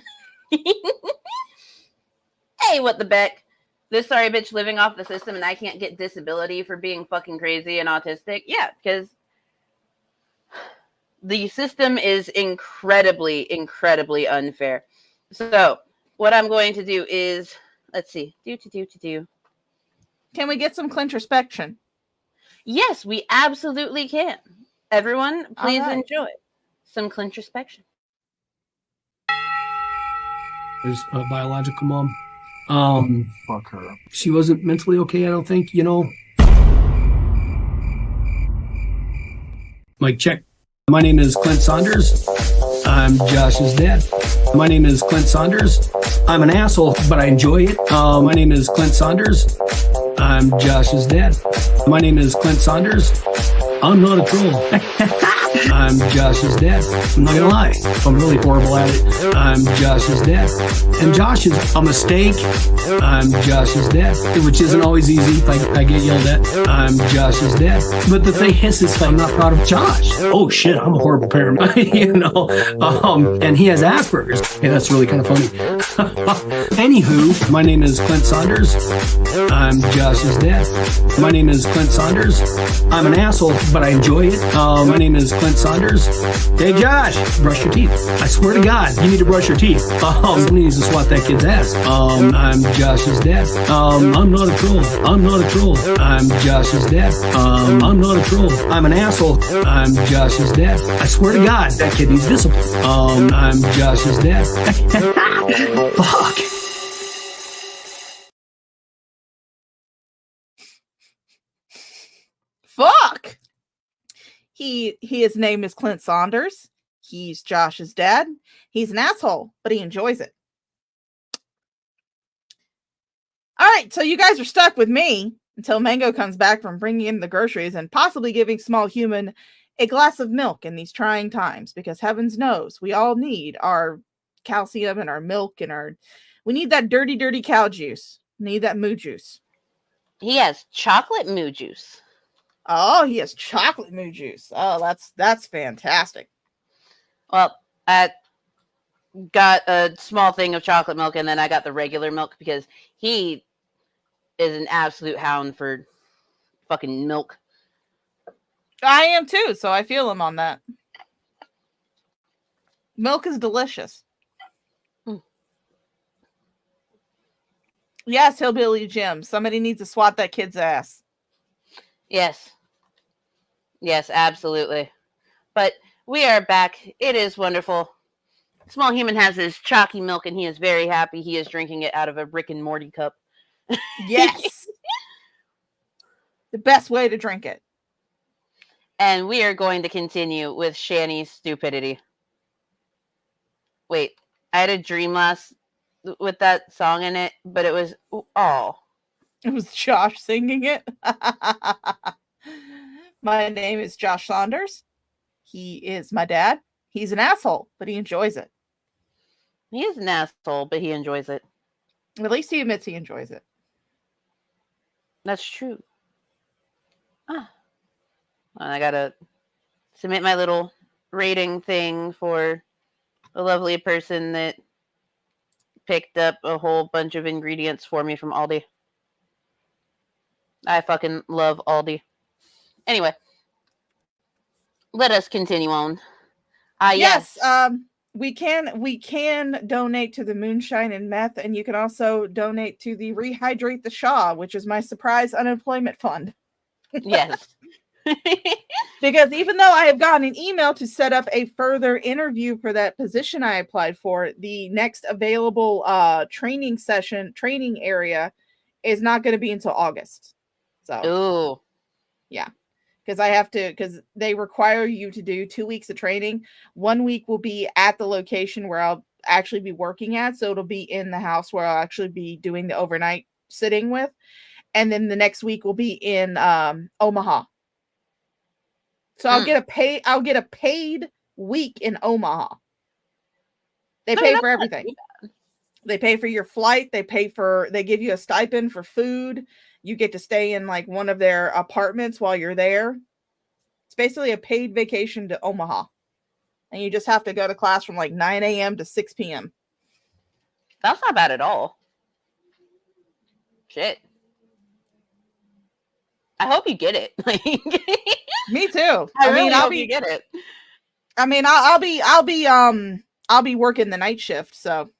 Hey, what the beck? This sorry bitch living off the system and I can't get disability for being fucking crazy and autistic? Yeah, because the system is incredibly, incredibly unfair. So what I'm going to do is, let's see, do. Can we get some clintrospection? Yes, we absolutely can. Everyone, please enjoy some clintrospection. There's a biological mom. Fuck her. She wasn't mentally okay, I don't think, Mic check. My name is Clint Saunders. I'm Josh's dad. My name is Clint Saunders. I'm an asshole, but I enjoy it. My name is Clint Saunders. I'm Josh's dad. My name is Clint Saunders. I'm not a troll. I'm Josh's dad. I'm not gonna lie, I'm really horrible at it. I'm Josh's dad. And Josh is a mistake. I'm Josh's dad, which isn't always easy. I get yelled at. I'm Josh's dad. But the thing is I'm not proud of Josh. Oh shit, I'm a horrible parent. And he has Asperger's. Yeah, that's really kind of funny. Anywho, my name is Clint Saunders. I'm Josh's dad. My name is Clint Saunders. I'm an asshole, but I enjoy it. My name is Clint Saunders. Hey Josh, brush your teeth. I swear to God, you need to brush your teeth. Somebody needs to swat that kid's ass. I'm Josh's dad. I'm not a troll. I'm not a troll. I'm Josh's dad. I'm not a troll. I'm an asshole. I'm Josh's dad. I swear to God, that kid needs discipline. I'm Josh's dad. Fuck. Fuck. His name is Clint Saunders. He's Josh's dad. He's an asshole, but he enjoys it. All right, so you guys are stuck with me until Mango comes back from bringing in the groceries and possibly giving small human a glass of milk in these trying times, because heavens knows we all need our calcium and our milk and we need that dirty, dirty cow juice. We need that moo juice. He has chocolate moo juice. Oh, he has chocolate moo juice. Oh, that's fantastic. Well, I got a small thing of chocolate milk and then I got the regular milk because he is an absolute hound for fucking milk. I am too, so I feel him on that. Milk is delicious. Yes, Hillbilly Jim. Somebody needs to swat that kid's ass. Yes. Yes, absolutely. But we are back. It is wonderful. Small Human has his chalky milk and he is very happy. He is drinking it out of a Rick and Morty cup. Yes. The best way to drink it. And we are going to continue with Shanny's stupidity. Wait, I had a dream last with that song in it, but it was It was Josh singing it. My name is Josh Saunders. He is my dad. He's an asshole, but he enjoys it. He is an asshole, but he enjoys it. At least he admits he enjoys it. That's true. I gotta submit my little rating thing for a lovely person that picked up a whole bunch of ingredients for me from Aldi. I fucking love Aldi. Anyway, let us continue on. Yes, Yes. we can donate to the Moonshine and Meth, and you can also donate to the Rehydrate the SHA, which is my surprise unemployment fund. Yes. Because even though I have gotten an email to set up a further interview for that position I applied for, the next available training area is not going to be until August. So, Ooh. yeah. Because they require you to do 2 weeks of training. 1 week will be at the location where I'll actually be working at. So it'll be in the house where I'll actually be doing the overnight sitting with. And then the next week will be in Omaha. So I'll get a paid week in Omaha. They pay for everything. They pay for your flight. They give you a stipend for food. You get to stay in like one of their apartments while you're there. It's basically a paid vacation to Omaha. And you just have to go to class from like 9 a.m. to 6 p.m. That's not bad at all. Shit. I hope you get it. Me too. I really hope you get it. I mean, I'll be working the night shift, so.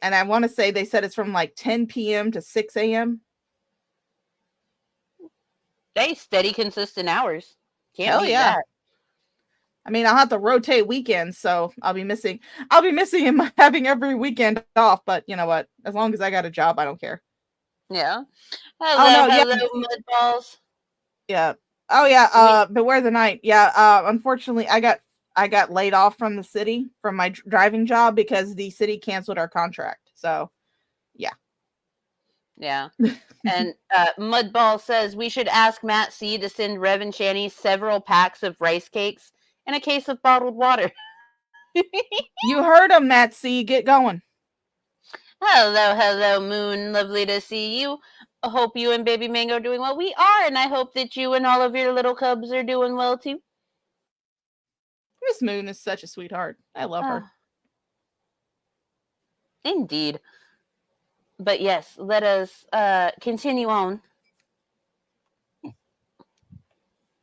And I want to say they said it's from like 10 p.m. to 6 a.m. Hey, steady, consistent hours. Hell yeah. That. I mean, I'll have to rotate weekends, so I'll be missing him having every weekend off. But you know what? As long as I got a job, I don't care. Yeah. Hello, mudballs. Yeah. Oh yeah. Beware the night. Yeah. Unfortunately, I got laid off from the city from my driving job because the city canceled our contract. So, yeah. Yeah. And Mudball says we should ask Matt C to send Rev and Shanny several packs of rice cakes and a case of bottled water. You heard him, Matt C. Get going. Hello, Moon. Lovely to see you. I hope you and Baby Mango are doing well. We are, and I hope that you and all of your little cubs are doing well too. Miss Moon is such a sweetheart. I love her. Indeed. But yes, let us continue on.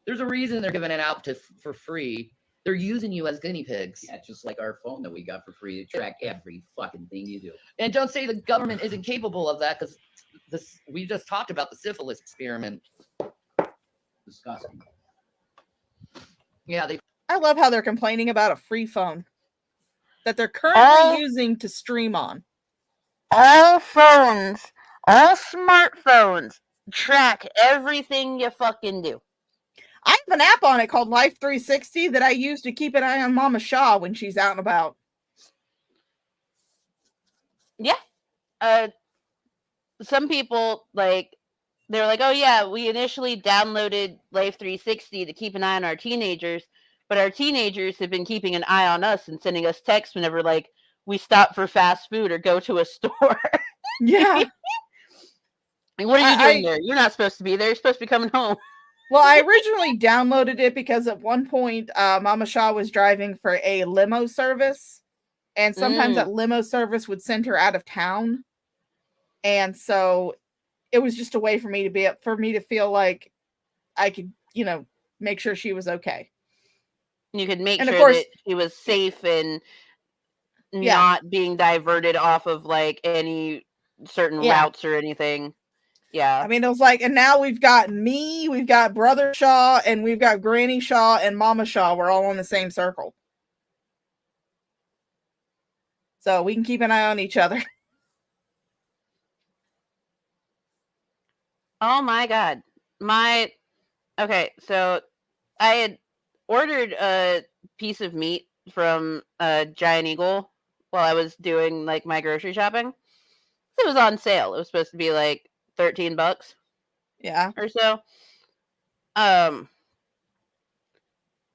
There's a reason they're giving it out for free. They're using you as guinea pigs. Yeah, just like our phone that we got for free to track every fucking thing you do. And don't say the government isn't capable of that, because we just talked about the syphilis experiment. Disgusting. Yeah, I love how they're complaining about a free phone that they're currently using to stream on. All phones, all smartphones track everything you fucking do. I have an app on it called Life 360 that I use to keep an eye on Mama Shaw when she's out and about. Yeah. Some people, they're like, oh yeah, we initially downloaded Life 360 to keep an eye on our teenagers, but our teenagers have been keeping an eye on us and sending us texts whenever, we stop for fast food or go to a store. Yeah. What are you doing there? You're not supposed to be there. You're supposed to be coming home. Well, I originally downloaded it because at one point, Mama Shaw was driving for a limo service, and sometimes that limo service would send her out of town, and so it was just a way for me to feel like I could, make sure she was okay. You could make sure that she was safe and not being diverted off of any certain routes or anything. Yeah. I mean, it was and now we've got me, we've got Brother Shaw, and we've got Granny Shaw and Mama Shaw. We're all on the same circle. So we can keep an eye on each other. Oh my God. Okay, so I had ordered a piece of meat from Giant Eagle while I was doing my grocery shopping. It was on sale. It was supposed to be $13. Yeah. Or so.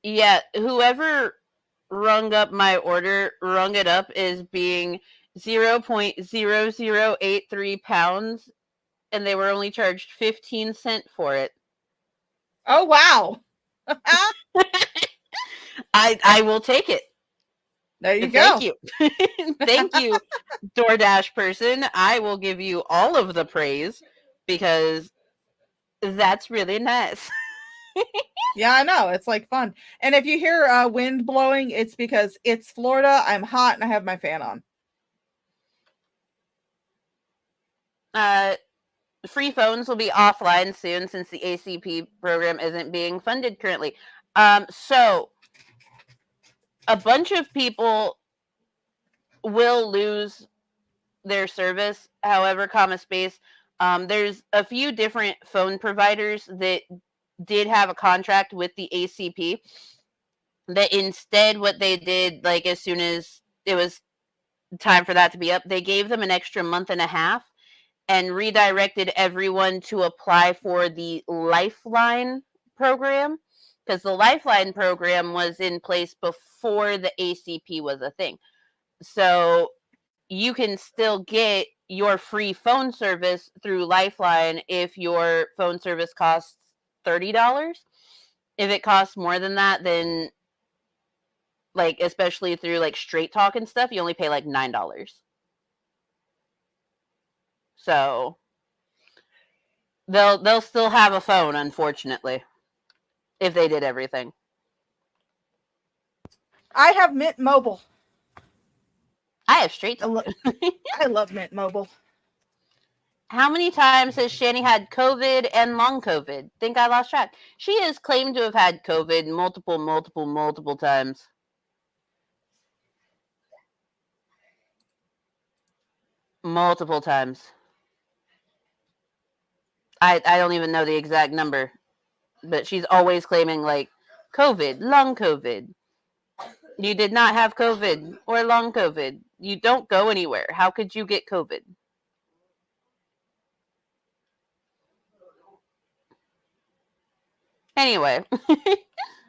Yeah, whoever rung up my order rung it up as being 0.0083 pounds, and they were only charged 15 cents for it. Oh wow. I will take it. There you go. Thank you. Thank you, DoorDash person. I will give you all of the praise because That's really nice. Yeah, I know. It's like fun. And if you hear wind blowing, it's because it's Florida. I'm hot and I have my fan on. Free phones will be offline soon since the ACP program isn't being funded currently. So a bunch of people will lose their service. However, there's a few different phone providers that did have a contract with the ACP that instead what they did, like as soon as it was time for that to be up, they gave them an extra month and a half and redirected everyone to apply for the Lifeline program, because the Lifeline program was in place before the ACP was a thing. So you can still get your free phone service through Lifeline if your phone service costs $30. If it costs more than that, then like especially through like Straight Talk and stuff, you only pay like $9. So they'll still have a phone, unfortunately, if they did everything. I have Mint Mobile. I have Straight Talk. I love Mint Mobile. How many times has Shanny had COVID and long COVID? Think I lost track. She is claimed to have had COVID multiple times. Multiple times. I don't even know the exact number, but she's always claiming like COVID, long COVID. You did not have COVID or long COVID. You don't go anywhere. How could you get COVID? Anyway.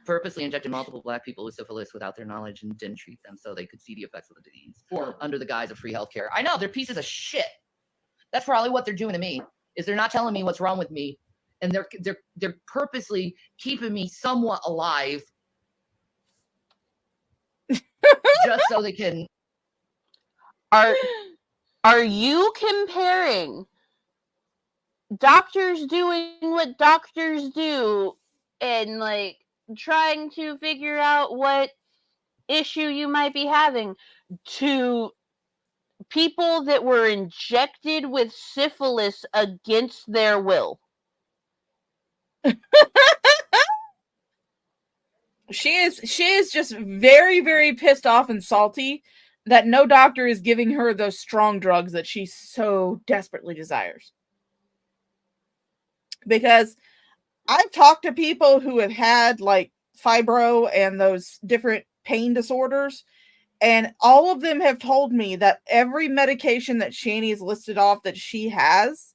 Purposely injected multiple black people with syphilis without their knowledge and didn't treat them so they could see the effects of the disease under the guise of free healthcare. I know, they're pieces of shit. That's probably what they're doing to me, is they're not telling me what's wrong with me, and they're purposely keeping me somewhat alive just so they can. Are you comparing doctors doing what doctors do and like trying to figure out what issue you might be having to people that were injected with syphilis against their will? She is just very, very pissed off and salty that no doctor is giving her those strong drugs that she so desperately desires. Because I've talked to people who have had like fibro and those different pain disorders, and all of them have told me that every medication that Shanny's listed off that she has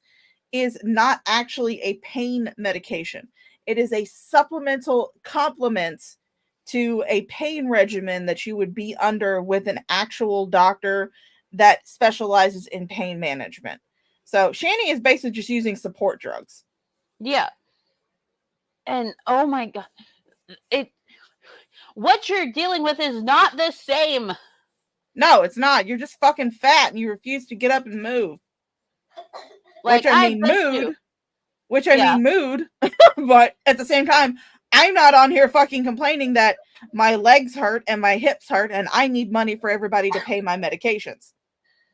is not actually a pain medication. It is a supplemental complement to a pain regimen that you would be under with an actual doctor that specializes in pain management. So Shanny is basically just using support drugs. Yeah. And oh my god, what you're dealing with is not the same. No, it's not. You're just fucking fat and you refuse to get up and move. Like, Which I mean mood. But at the same time, I'm not on here fucking complaining that my legs hurt and my hips hurt and I need money for everybody to pay my medications.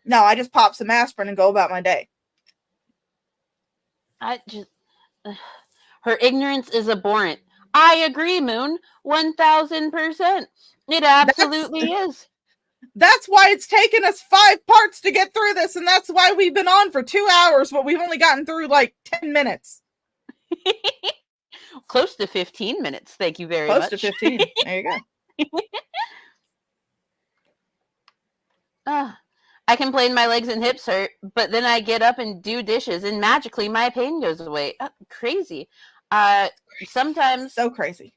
No, I just pop some aspirin and go about my day. Her ignorance is abhorrent. I agree, Moon. 1,000%. It absolutely is. That's why it's taken us 5 parts to get through this, and that's why we've been on for 2 hours, but we've only gotten through like 10 minutes. Close to 15 minutes. Thank you very much. Close to 15. There you go. I complain my legs and hips hurt, but then I get up and do dishes, and magically my pain goes away. Crazy. Sometimes. So crazy.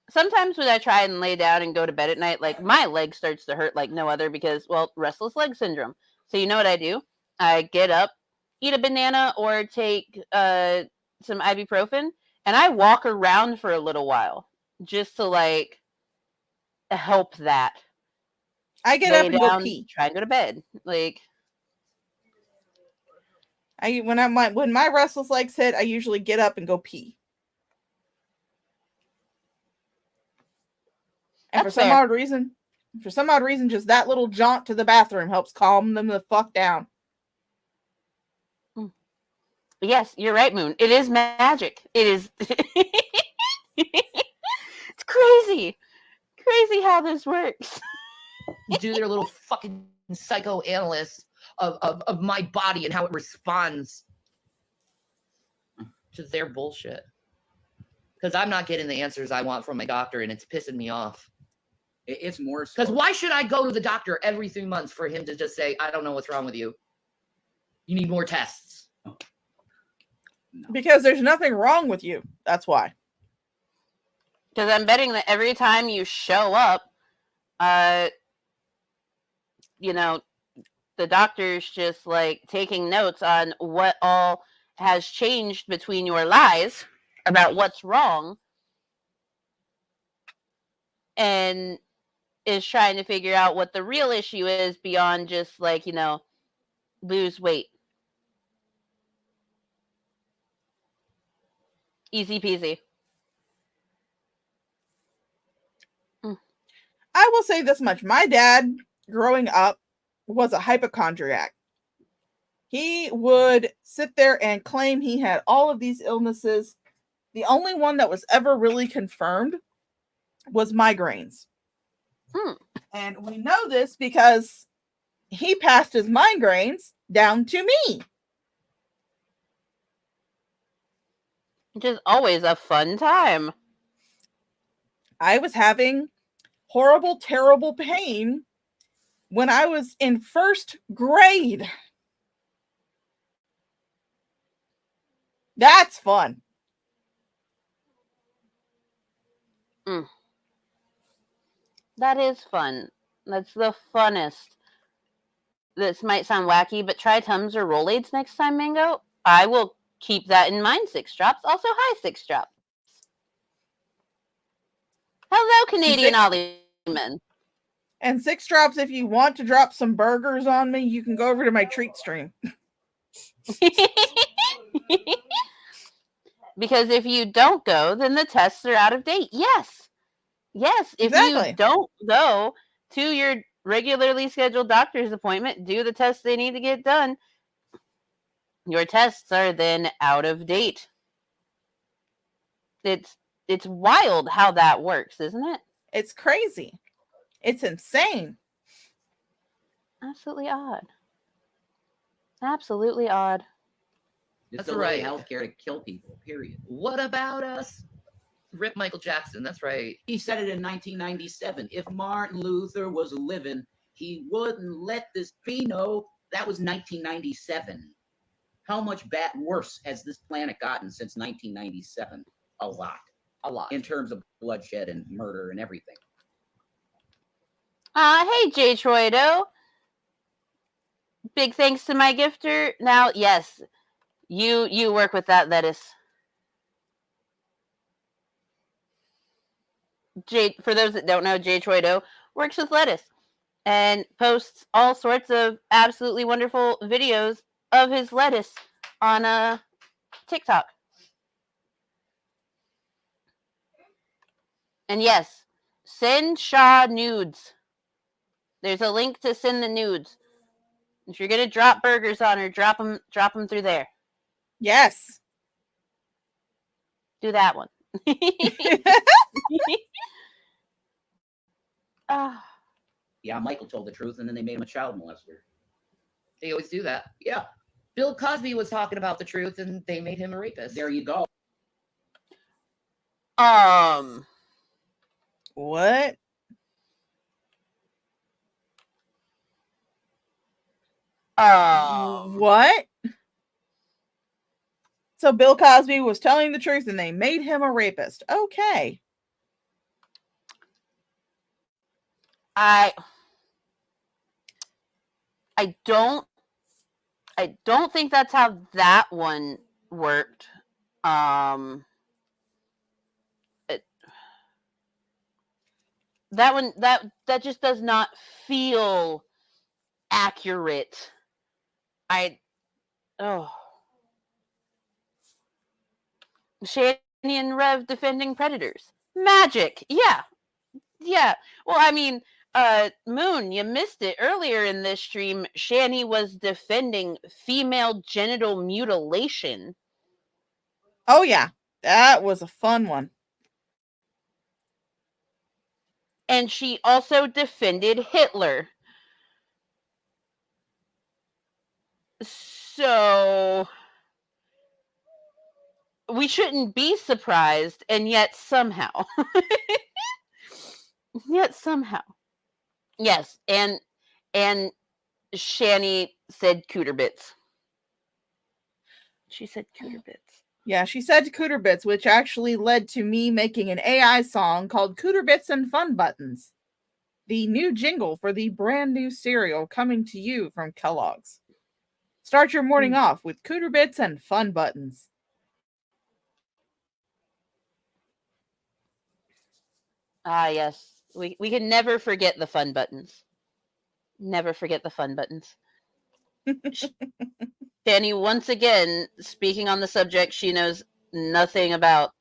Sometimes when I try and lay down and go to bed at night, like my leg starts to hurt like no other because, well, restless leg syndrome. So you know what I do? I get up, eat a banana, or take some ibuprofen, and I walk around for a little while just to like help that. I get up and go pee. Try and go to bed. Like, When my restless legs hit, I usually get up and go pee. And That's for some fair. odd reason, just that little jaunt to the bathroom helps calm them the fuck down. Yes, you're right, Moon. It is magic. It is. It's crazy. Crazy how this works. Do their little fucking psychoanalysts of my body and how it responds to their bullshit. Because I'm not getting the answers I want from my doctor, and it's pissing me off. It's more so. Because why should I go to the doctor every 3 months for him to just say, I don't know what's wrong with you? You need more tests. No. Because there's nothing wrong with you. That's why. Because I'm betting that every time you show up, the doctor's just like taking notes on what all has changed between your lies about what's wrong, and is trying to figure out what the real issue is beyond just like, lose weight. Easy peasy. I will say this much. My dad, growing up, was a hypochondriac. He would sit there and claim he had all of these illnesses. The only one that was ever really confirmed was migraines. And we know this because he passed his migraines down to me. Which is always a fun time. I was having horrible, terrible pain when I was in first grade. That's fun. That is fun. That's the funnest. This might sound wacky, but try Tums or Rolaids next time, Mango. I will keep that in mind. 6 drops. Also, hi, 6 drops. Hello, Canadian Ollieman. And 6 drops, if you want to drop some burgers on me, you can go over to my treat stream. Because if you don't go, then the tests are out of date. Yes. If Exactly. you don't go to your regularly scheduled doctor's appointment, do the tests they need to get done, your tests are then out of date. It's wild how that works, isn't it? It's crazy. It's insane. Absolutely odd. Absolutely odd. Just That's delay right. healthcare to kill people, period. What about us? Rip Michael Jackson. That's right. He said it in 1997. If Martin Luther was living, he wouldn't let this be. No, that was 1997. How much worse has this planet gotten since 1997? A lot. A lot. In terms of bloodshed and murder and everything. Hey, J. Troido. Big thanks to my gifter. Now, yes, you work with that lettuce. For those that don't know, J. Troido works with lettuce and posts all sorts of absolutely wonderful videos of his lettuce on TikTok. And yes, send SHA nudes. There's a link to send the nudes. If you're gonna drop burgers on her, drop them through there. Yes. Do that one. Yeah, Michael told the truth, and then they made him a child molester. They always do that. Yeah. Bill Cosby was talking about the truth, and they made him a rapist. There you go. What? What? So Bill Cosby was telling the truth and they made him a rapist. Okay. I don't think that's how that one worked. That one that just does not feel accurate. Shanny and Rev defending predators. Magic. Yeah. Yeah. Well, I mean, Moon, you missed it earlier in this stream. Shanny was defending female genital mutilation. Oh yeah, that was a fun one. And she also defended Hitler. So we shouldn't be surprised, and yet somehow. Yes, and Shanny said cooter bits. She said cooter bits. Yeah, she said Cooter Bits, which actually led to me making an AI song called Cooter Bits and Fun Buttons. The new jingle for the brand new cereal coming to you from Kellogg's. Start your morning off with Cooter Bits and Fun Buttons. Ah, yes. We can never forget the fun buttons. Never forget the fun buttons. Shanny, once again, speaking on the subject she knows nothing about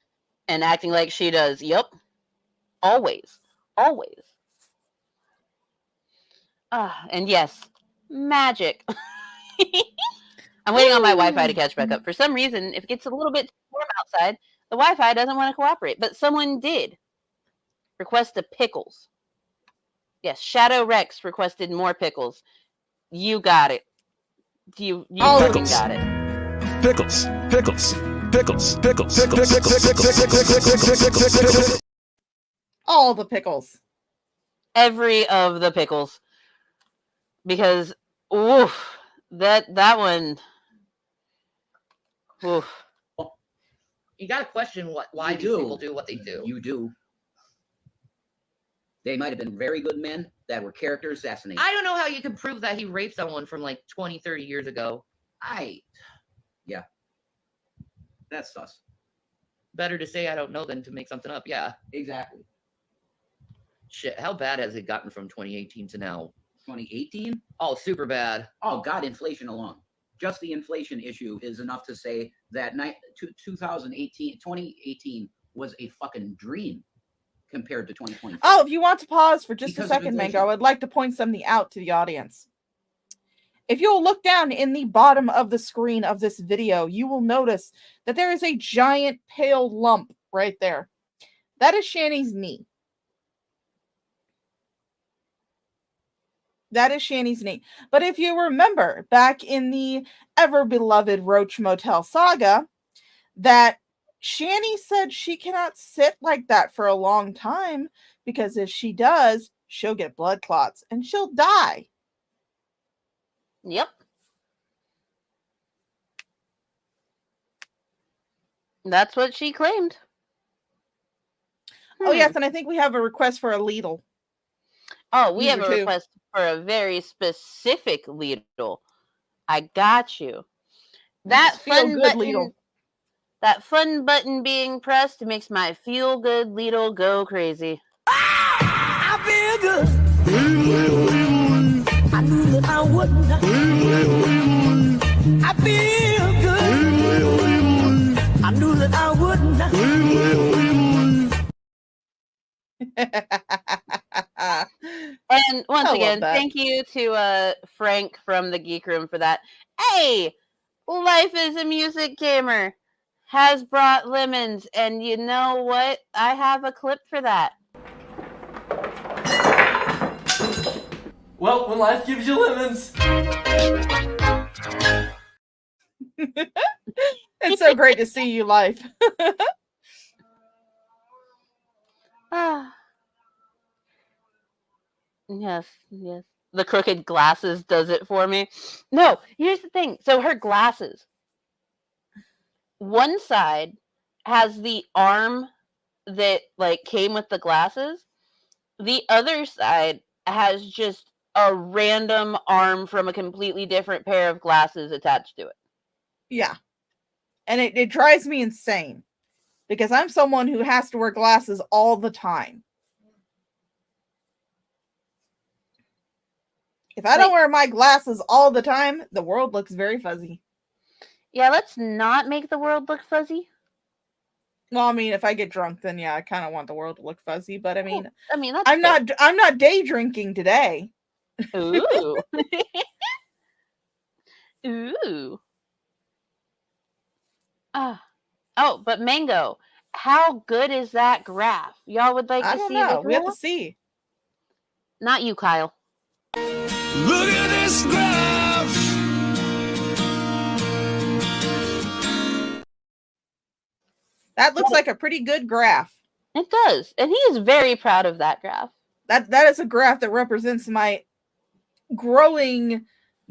and acting like she does. Yep. Always. Always. And yes, magic. I'm waiting on my Wi-Fi to catch back up. For some reason, if it gets a little bit warm outside, the Wi-Fi doesn't want to cooperate. But someone did request the pickles. Yes, Shadow Rex requested more pickles. You got it. You fucking got it. Pickles. All the pickles. Every of the pickles. Because, oof, that one, oof. You got to question why these people do what they do. You do. They might have been very good men that were character assassinated. I don't know how you can prove that he raped someone from like 20, 30 years ago. Yeah. That's sus. Better to say I don't know than to make something up. Yeah. Exactly. Shit, how bad has it gotten from 2018 to now? 2018? Oh, super bad. Oh, God, inflation alone. Just the inflation issue is enough to say that 2018 was a fucking dream compared to 2020. Oh, if you want to pause for just Because a of second, inflation. Mango, I would like to point something out to the audience. If you'll look down in the bottom of the screen of this video, you will notice that there is a giant pale lump right there. That is Shanny's knee. That is Shanny's knee. But if you remember back in the ever beloved Roach Motel saga, that Shanny said she cannot sit like that for a long time because if she does, she'll get blood clots and she'll die. Yep. That's what she claimed. Oh, yes, and I think we have a request for a ladle. Oh, we have a User two. request for a very specific ladle. I got you. That Feel fun good button. ladle. That fun button being pressed makes my feel good ladle go crazy. I feel good. I knew that I wouldn't. I feel good. I knew that I wouldn't. And once I love again, that. thank you to Frank from the Geek Room for that. Hey, Life is a Music Gamer has brought lemons, and you know what? I have a clip for that. Well, when life gives you lemons. It's so great to see you, Life. Yes. The crooked glasses does it for me. No, here's the thing. So her glasses. One side has the arm that like came with the glasses. The other side has just a random arm from a completely different pair of glasses attached to it. Yeah. And it drives me insane because I'm someone who has to wear glasses all the time. If I don't wear my glasses all the time, the world looks very fuzzy. Yeah, let's not make the world look fuzzy. Well, I mean, if I get drunk, then yeah, I kind of want the world to look fuzzy. But I mean, that's I'm not day drinking today. Ooh. Ooh. Oh, but Mango, how good is that graph? Y'all would like I to don't see the know. We have to graph? see. Not you, Kyle. Look at this graph. That looks like a pretty good graph. It does, and he is very proud of that graph. That is a graph that represents my growing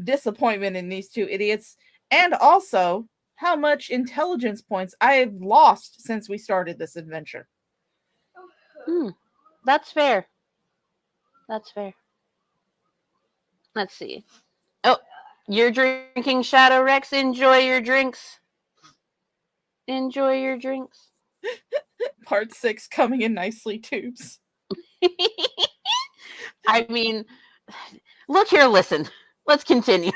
disappointment in these two idiots, and also how much intelligence points I have lost since we started this adventure. That's fair. That's fair. Let's see. Oh, you're drinking Shadow Rex. Enjoy your drinks. Enjoy your drinks. Part 6 coming in nicely tubes. I mean, look here, listen. Let's continue.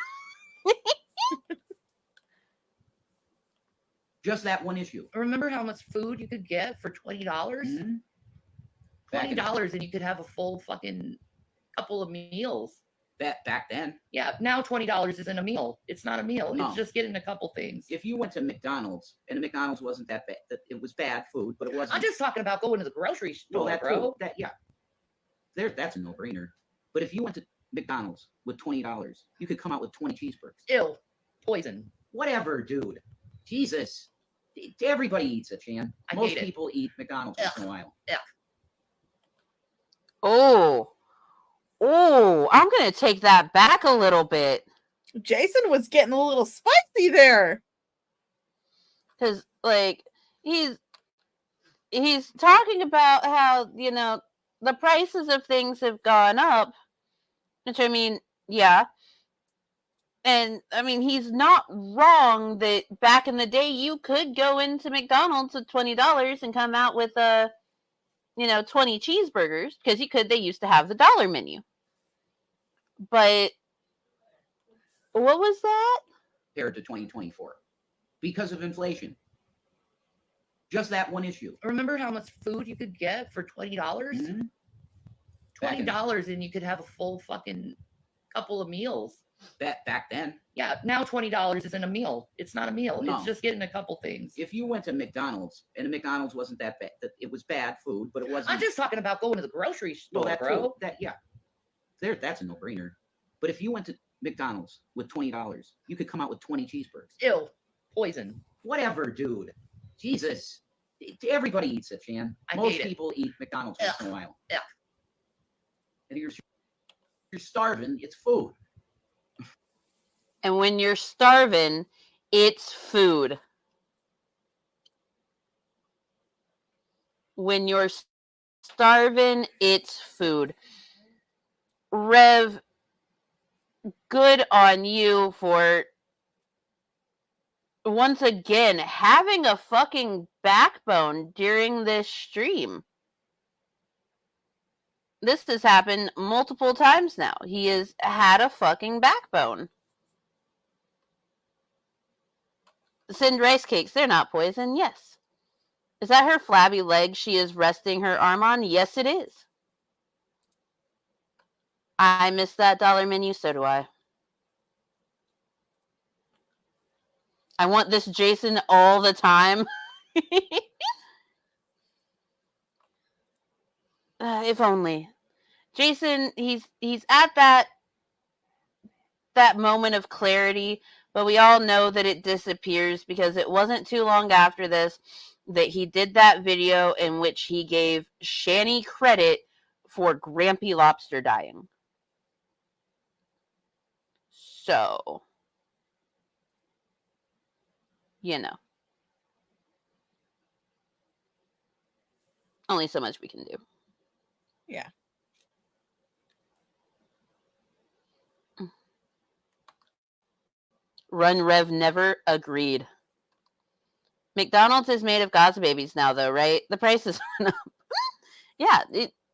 Just that one issue. Remember how much food you could get for $20? Mhm. Back in- $20 and you could have a full fucking couple of meals. back then, Yeah, now $20 isn't a meal. It's not a meal. No. It's just getting a couple things. if you went to McDonald's and the McDonald's wasn't that bad, it was bad food, but it wasn't. I'm just talking about going to the grocery store, well, that bro. too. That's a no-brainer. But if you went to McDonald's with $20, you could come out with 20 cheeseburgers. Ill. Poison. Whatever, dude. Jesus. Everybody eats it, Shan. I Most hate it. people eat McDonald's once in a while. Oh, I'm going to take that back a little bit. Jason was getting a little spicy there. Because, like, he's talking about how, the prices of things have gone up. Which, I mean, yeah. And, I mean, he's not wrong that back in the day you could go into McDonald's with $20 and come out with 20 cheeseburgers. Because you could. They used to have the dollar menu. But what was that? Compared to 2024. Because of inflation. Just that one issue. Remember how much food you could get for $20? Mhm. Back in- $20 and you could have a full fucking couple of meals. Back then, Yeah, now $20 isn't a meal. It's not a meal. No. It's just getting a couple things. if you went to McDonald's and the McDonald's wasn't that bad, it was bad food, but it wasn't. I'm just talking about going to the grocery store, well, that bro. too. That's a no-brainer. But if you went to McDonald's with $20, you could come out with 20 cheeseburgers. Ill. Poison. Whatever, dude. Jesus. Everybody eats it, Shan. I Most hate it. people eat McDonald's once in a while. Ugh. And you're starving, it's food. And when you're starving, it's food. When you're starving, it's food. Rev, good on you for once again having a fucking backbone during this stream. This has happened multiple times now. He has had a fucking backbone. Send rice cakes. They're not poison. Yes. Is that her flabby leg she is resting her arm on? Yes, it is. I miss that dollar menu. So do I. I want this Jason all the time. If only. Jason, he's at that moment of clarity, but we all know that it disappears because it wasn't too long after this that he did that video in which he gave Shanny credit for Grampy Lobster dying. So, only so much we can do. Yeah. Run Rev never agreed. McDonald's is made of God's babies now, though, right? The prices went up. Yeah,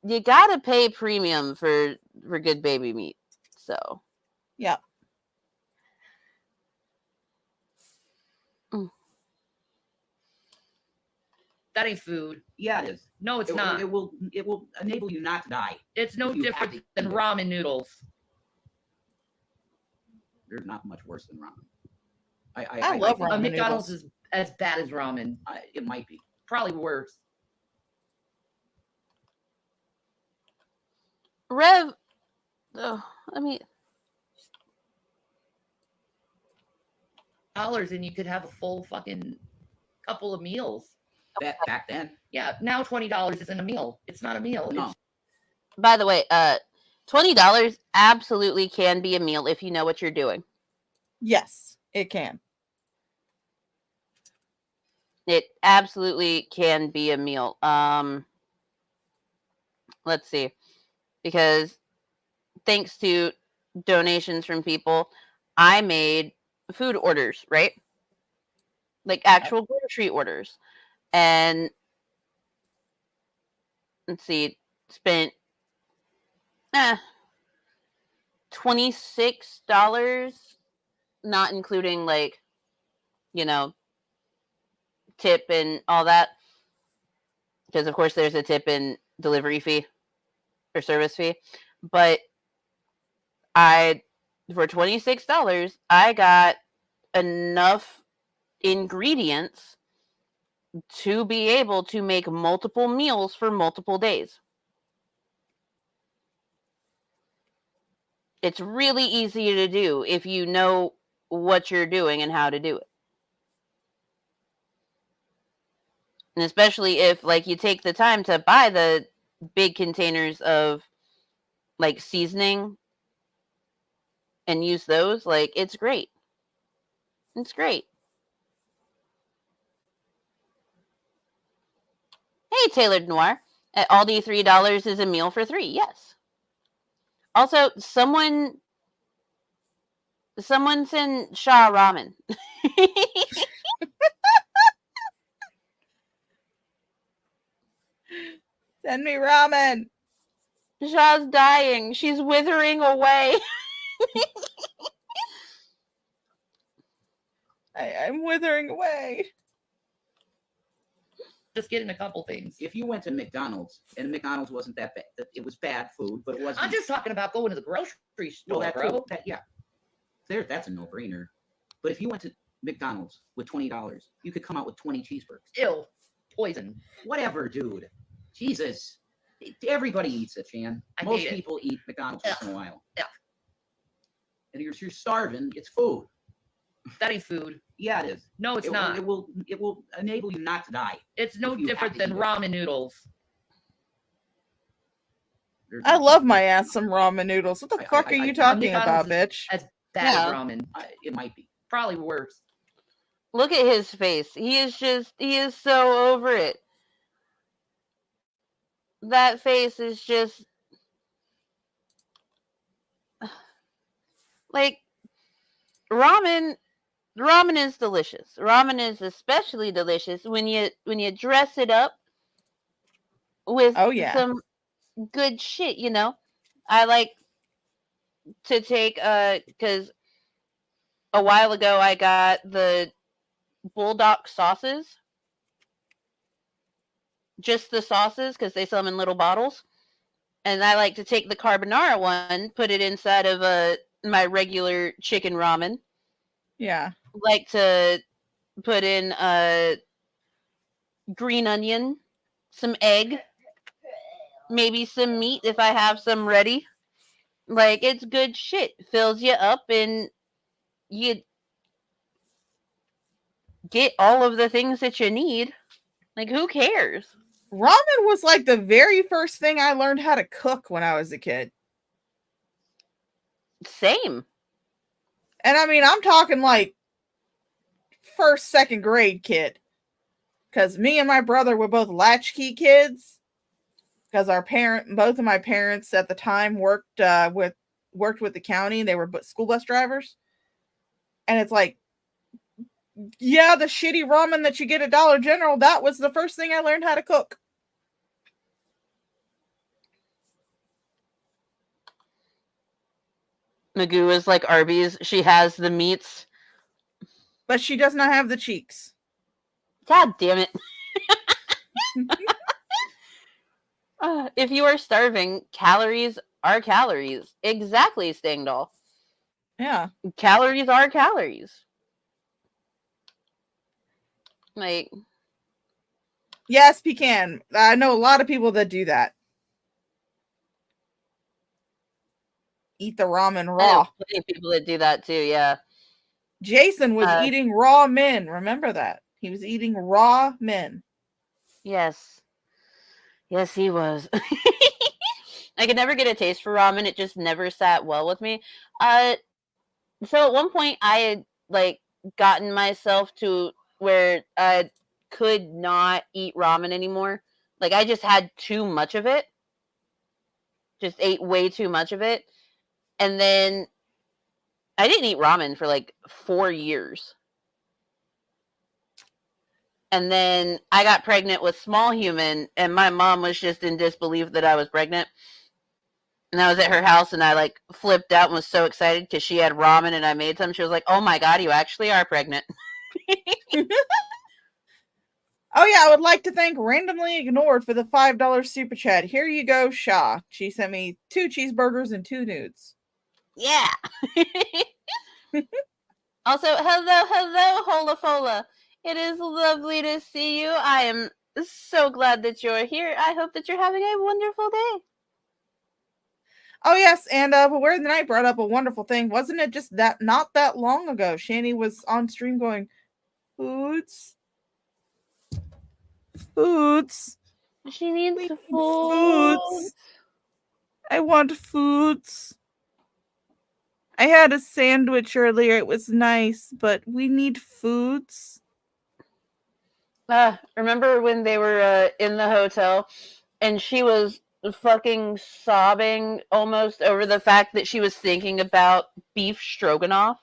you gotta pay premium for good baby meat. So, Yep. That ain't food. Yeah, it is. No, it's not. It will enable you not to die. It's no if you different have to than eat it. ramen noodles. There's not much worse than ramen. I love think ramen A McDonald's noodles. is as bad as ramen. it might be. Probably worse. Rev, oh, I mean, $2 and you could have a full fucking couple of meals. Back then. Yeah, now $20 isn't a meal. It's not a meal. No. It's, by the way, $20 absolutely can be a meal if you know what you're doing. Yes, it can. It absolutely can be a meal. Let's see. Because thanks to donations from people, I made food orders, right? Like actual grocery orders. And let's see, spent $26, not including like, you know, tip and all that. Because of course there's a tip and delivery fee or service fee. But for $26, I got enough ingredients to be able to make multiple meals for multiple days. It's really easy to do if you know what you're doing and how to do it. And especially if like you take the time to buy the big containers of like seasoning and use those, like it's great. It's great. Hey, Tailored Noir. At Aldi, $3 is a meal for 3. Yes. Also, someone send SHA ramen. Send me ramen. SHA's dying. She's withering away. I'm withering away. just getting a couple things. If you went to McDonald's and McDonald's wasn't that bad, it was bad food, but it wasn't. I'm just talking about going to the grocery store, that bro. too, yeah. That's a no-brainer. But if you went to McDonald's with $20, you could come out with 20 cheeseburgers. Ew. Poison. Whatever, dude. Jesus. Everybody eats it, Shan. I Most hate it. people eat McDonald's once in a while. Yeah. And you're starving, it's food. That ain't food. Yeah, it is. No, it's not. It will enable you not to die. It's no if you different have to than eat it. ramen noodles. I love my ass some ramen noodles. What the fuck are you talking about, bitch? As bad Yeah. as ramen. It might be. Probably worse. Look at his face. He is so over it. That face is just like ramen is delicious. Ramen is especially delicious when you dress it up with some good shit, you know. I like to take because a while ago I got the bulldog sauces. Just the sauces because they sell them in little bottles. And I like to take the carbonara one, put it inside of my regular chicken ramen. Yeah. Like to put in green onion, some egg, maybe some meat if I have some ready. Like, it's good shit. Fills you up and you get all of the things that you need. Like, who cares? Ramen was like the very first thing I learned how to cook when I was a kid. Same. And I mean, I'm talking like first, second grade kid. Because me and my brother were both latchkey kids. Because both of my parents at the time worked with the county. They were school bus drivers. And it's like, yeah, the shitty ramen that you get at Dollar General, that was the first thing I learned how to cook. Magoo is like Arby's. She has the meats. But she does not have the cheeks. God damn it. If you are starving, calories are calories. Exactly, Stangdoll. Yeah. Calories are calories. Like, Yes, pecan. I know a lot of people that do that. Eat the ramen I know raw. plenty of people that do that too. Yeah. Jason was eating raw men. Remember that? He was eating raw men. Yes. Yes, he was. I could never get a taste for ramen. It just never sat well with me. So at one point I had like gotten myself to where I could not eat ramen anymore. Like I just had too much of it. Just ate way too much of it. And then I didn't eat ramen for like 4 years. And then I got pregnant with Small Human, and my mom was just in disbelief that I was pregnant. And I was at her house, and I like flipped out and was so excited because she had ramen and I made some. She was like, "Oh my god, you actually are pregnant." Oh yeah, I would like to thank Randomly Ignored for the $5 super chat. Here you go, SHA. She sent me 2 cheeseburgers and 2 nudes. Yeah. Also, hello, Hola Fola. It is lovely to see you. I am so glad that you're here. I hope that you're having a wonderful day. Oh yes, and Where the Night brought up a wonderful thing. Wasn't it just that not that long ago? Shanny was on stream going, foods. She needs We need food. foods. I want foods. I had a sandwich earlier. It was nice, but we need foods. Remember when they were in the hotel and she was fucking sobbing almost over the fact that she was thinking about beef stroganoff?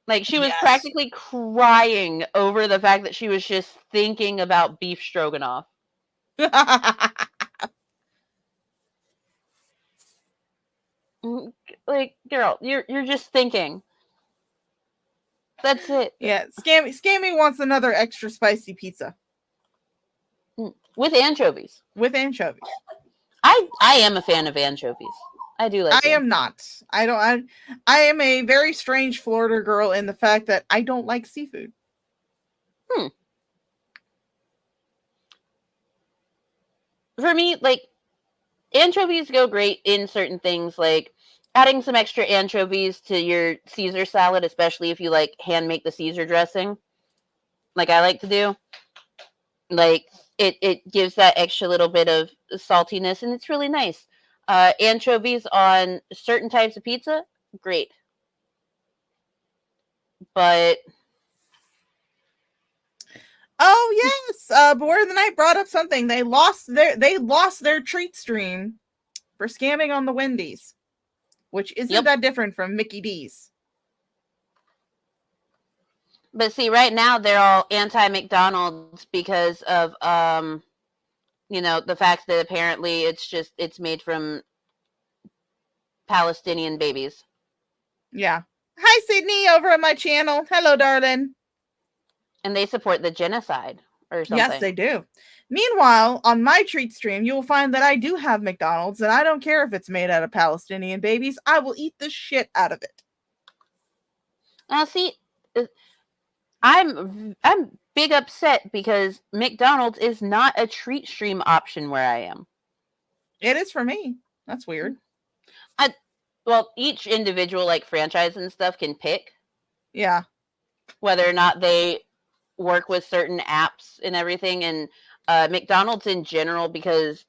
Like she was practically crying over the fact that she was just thinking about beef stroganoff. Like, girl, you're just thinking. That's it. Yeah, Scammy wants another extra spicy pizza with anchovies. With anchovies. I am a fan of anchovies. I do like. I am not. I am a very strange Florida girl in the fact that I don't like seafood. For me, like, anchovies go great in certain things, like adding some extra anchovies to your Caesar salad, especially if you like hand make the Caesar dressing, like I like to do. Like it gives that extra little bit of saltiness, and it's really nice. Anchovies on certain types of pizza, great. But oh yes, Board of the Night brought up something. They lost their treat stream for scamming on the Wendy's, which isn't that different from Mickey D's. But see, right now they're all anti-McDonald's because of the fact that apparently it's made from Palestinian babies. Yeah. Hi, Sydney, over at my channel. Hello, darling. And they support the genocide or something. Yes, they do. Meanwhile, on my treat stream, you will find that I do have McDonald's, and I don't care if it's made out of Palestinian babies. I will eat the shit out of it. Now, see, I'm big upset because McDonald's is not a treat stream option where I am. It is for me. That's weird. Well, each individual like franchise and stuff can pick. Yeah. Whether or not they work with certain apps and everything, and McDonald's in general, because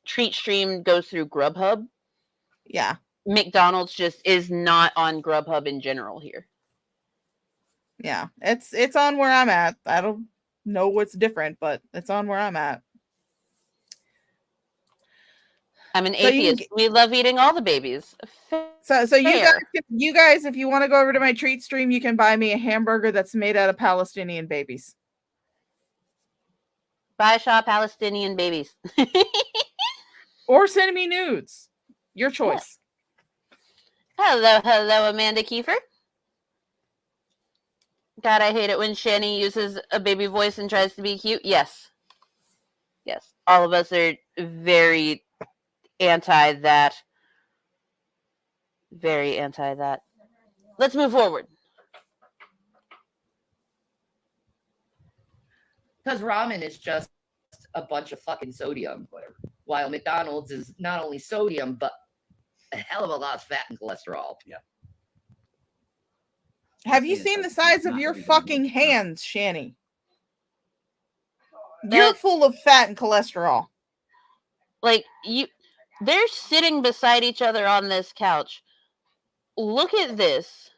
Treat Stream goes through Grubhub. Yeah. McDonald's just is not on Grubhub in general here. Yeah, it's on where I'm at. I don't know what's different, but it's on where I'm at. I'm an atheist. We love eating all the babies. So you guys, if you want to go over to my treat stream, you can buy me a hamburger that's made out of Palestinian babies. Buy SHA Palestinian babies. Or send me nudes. Your choice. Hello, Amanda Kiefer. God, I hate it when Shanny uses a baby voice and tries to be cute. Yes. Yes. All of us are very anti that. Very anti that. Let's move forward. Because ramen is just a bunch of fucking sodium, while McDonald's is not only sodium, but a hell of a lot of fat and cholesterol. Yeah. Have you Yeah, seen the it's size of not your everything fucking looks- hands, Shanny? You're That- full of fat and cholesterol. Like, they're sitting beside each other on this couch. Look at this.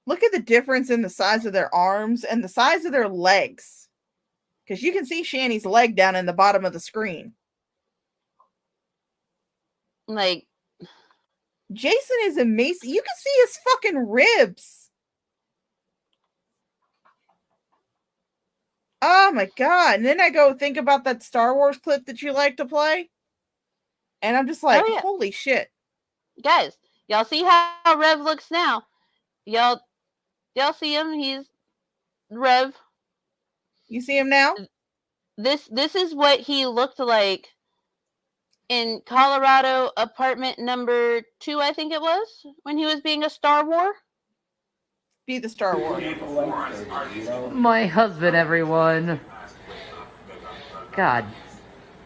Look at the difference in the size of their arms and the size of their legs. Because you can see Shanny's leg down in the bottom of the screen. Like, Jason is amazing. You can see his fucking ribs. Oh my god. And then I go think about that Star Wars clip that you like to play. And I'm just like, yeah. holy shit. guys, y'all see how Rev looks now? Y'all see him? He's Rev. You see him now? This is what he looked like in Colorado apartment number 2, I think it was, when he was being a Star Wars. Be the Star Wars. My husband, everyone. God.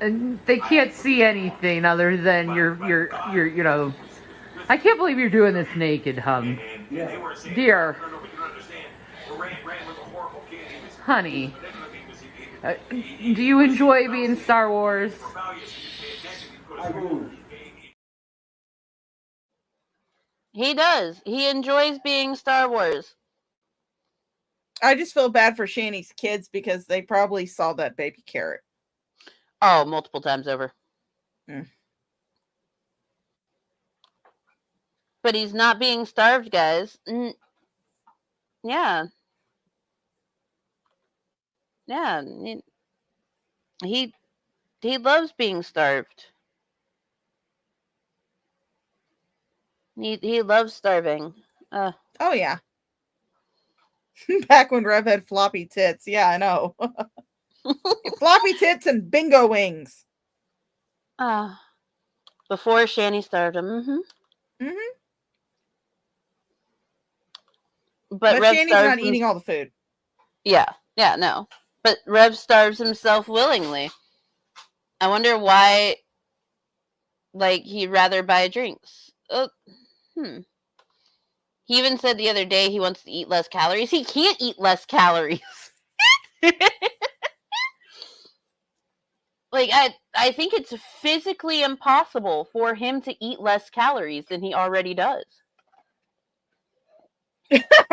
And they can't see anything other than your you know. I can't believe you're doing this naked, hum. Dear. Honey. Do you enjoy being Star Wars? He does. He enjoys being Star Wars. I just feel bad for Shanny's kids because they probably saw that baby carrot. Oh, multiple times over. Mm. But he's not being starved, guys. Yeah. Yeah. He loves being starved. He loves starving. Oh, yeah. Back when Rev had floppy tits. Yeah, I know. Floppy tits and bingo wings. Before Shanny starved him. Mm-hmm. Mm-hmm. But But Rev Shanny's starves not eating all the food. Yeah, no. But Rev starves himself willingly. I wonder why, like, he'd rather buy drinks. He even said the other day he wants to eat less calories. He can't eat less calories. Like, I think it's physically impossible for him to eat less calories than he already does.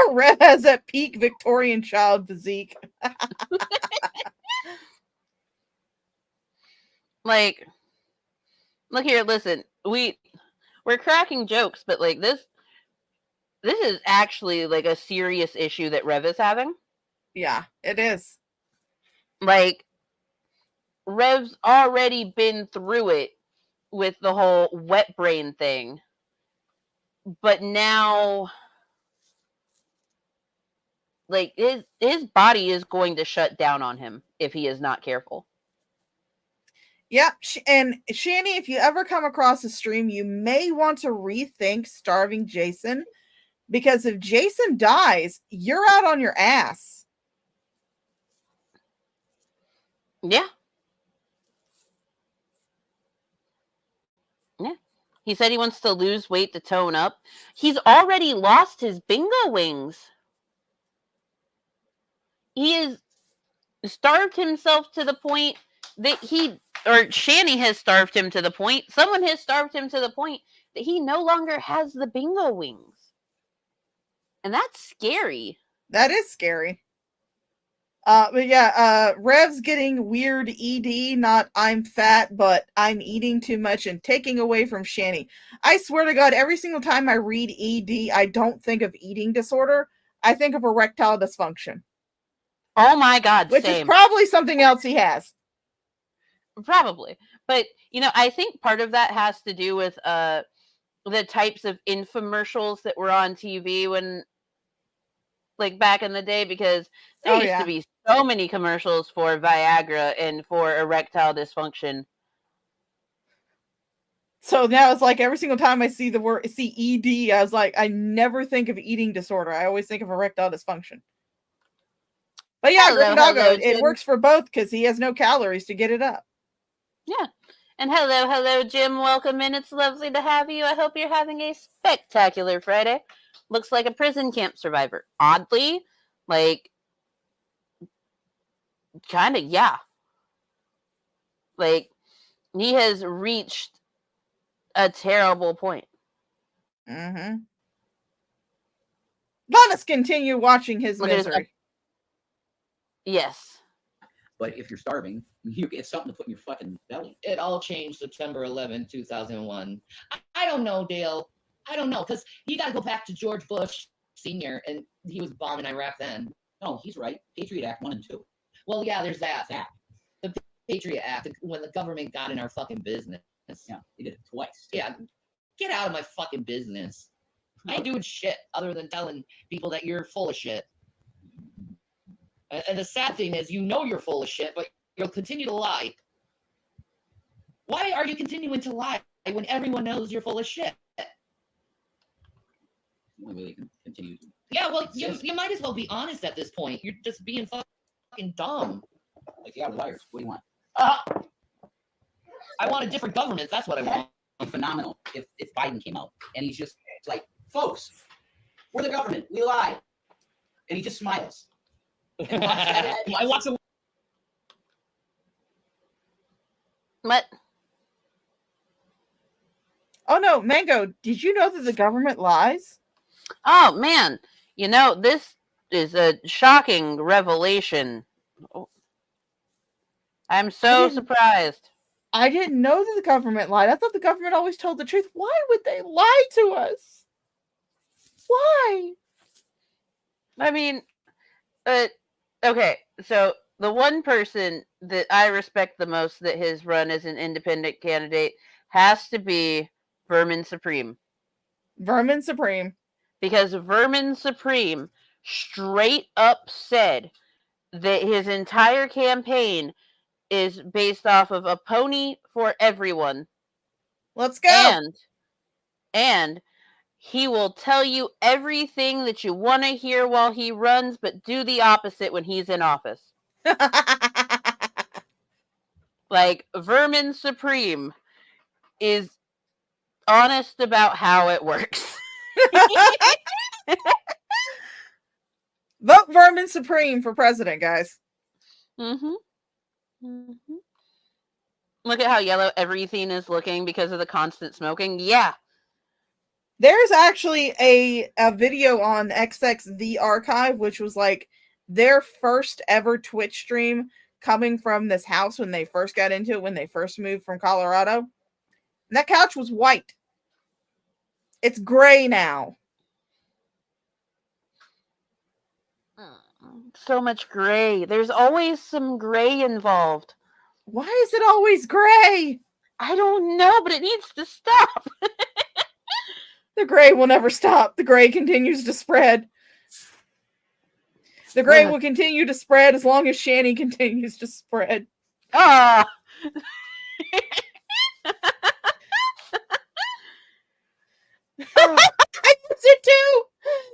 Rev has that peak Victorian child physique. Like, look here, listen. We're cracking jokes, but like this is actually like a serious issue that Rev is having. Yeah, it is. Like, Rev's already been through it with the whole wet brain thing. But now, like, his body is going to shut down on him if he is not careful. Yep. And Shanny, if you ever come across a stream, you may want to rethink starving Jason, because if Jason dies, you're out on your ass. Yeah. Yeah. He said he wants to lose weight to tone up. He's already lost his bingo wings. He has starved himself to the point that Shanny has starved him to the point, someone has starved him to the point that he no longer has the bingo wings. And that's scary. That is scary. But yeah, Rev's getting weird ED, not I'm fat, but I'm eating too much and taking away from Shanny. I swear to God, every single time I read ED, I don't think of eating disorder. I think of erectile dysfunction. Oh my God, which same. is probably something else he has. Probably. But, I think part of that has to do with the types of infomercials that were on TV when like back in the day, because there Oh, used yeah. to be so many commercials for Viagra and for erectile dysfunction. So now it's like every single time I see the word ED, I was like, I never think of eating disorder. I always think of erectile dysfunction. But yeah, Hello, Grim Doggo, hello, it Jim. works for both because he has no calories to get it up. Yeah. And hello, Jim. Welcome in. It's lovely to have you. I hope you're having a spectacular Friday. Looks like a prison camp survivor. Oddly, like, kind of, yeah. Like, he has reached a terrible point. Mm-hmm. Let us continue watching his Look at his misery. Yes. But if you're starving, you get something to put in your fucking belly. It all changed September 11, 2001. I don't know, Dale. I don't know, because you got to go back to George Bush Sr., and he was bombing Iraq then. No, he's right. Patriot Act 1 and 2. Well, yeah, there's that. The Patriot Act, when the government got in our fucking business. Yeah, they did it twice. Yeah, get out of my fucking business. I ain't doing shit other than telling people that you're full of shit. And the sad thing is, you know you're full of shit, but you'll continue to lie. Why are you continuing to lie when everyone knows you're full of shit? The only way they can continue. Yeah, well, you might as well be honest at this point. You're just being fucking dumb. Like, yeah, liars. What do you want? I want a different government. That's what I want. Phenomenal. If Biden came out and he's just like, folks, we're the government. We lie. And he just smiles. I want to. What? Oh no, Mango, did you know that the government lies? Oh, man. You know, this is a shocking revelation. I'm so surprised. I didn't know that the government lied. I thought the government always told the truth. Why would they lie to us? Why? I mean, okay, so the one person that I respect the most that has run as an independent candidate has to be Vermin Supreme. Vermin Supreme. Because Vermin Supreme straight up said that his entire campaign is based off of a pony for everyone. Let's go. And he will tell you everything that you want to hear while he runs, but do the opposite when he's in office. Like, Vermin Supreme is honest about how it works. Vote Vermin Supreme for president, guys. Mm-hmm. Mm-hmm. Look at how yellow everything is looking because of the constant smoking. Yeah. There's actually a video on XX The Archive, which was like their first ever Twitch stream coming from this house when they first got into it, when they first moved from Colorado. And that couch was white. It's gray now. So much gray. There's always some gray involved. Why is it always gray? I don't know, but it needs to stop. The gray will never stop. The gray continues to spread. The gray will continue to spread as long as Shanny continues to spread. Ah. I use it too.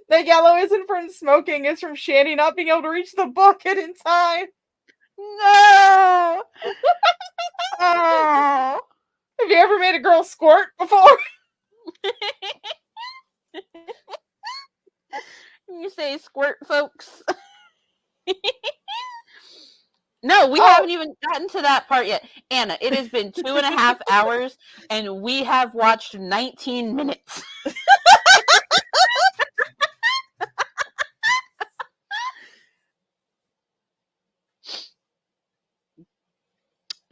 The yellow isn't from smoking, it's from Shanny not being able to reach the bucket in time. No. Oh. Have you ever made a girl squirt before? You say squirt, folks. No, we haven't even gotten to that part yet. Anna, it has been 2.5 hours and we have watched 19 minutes.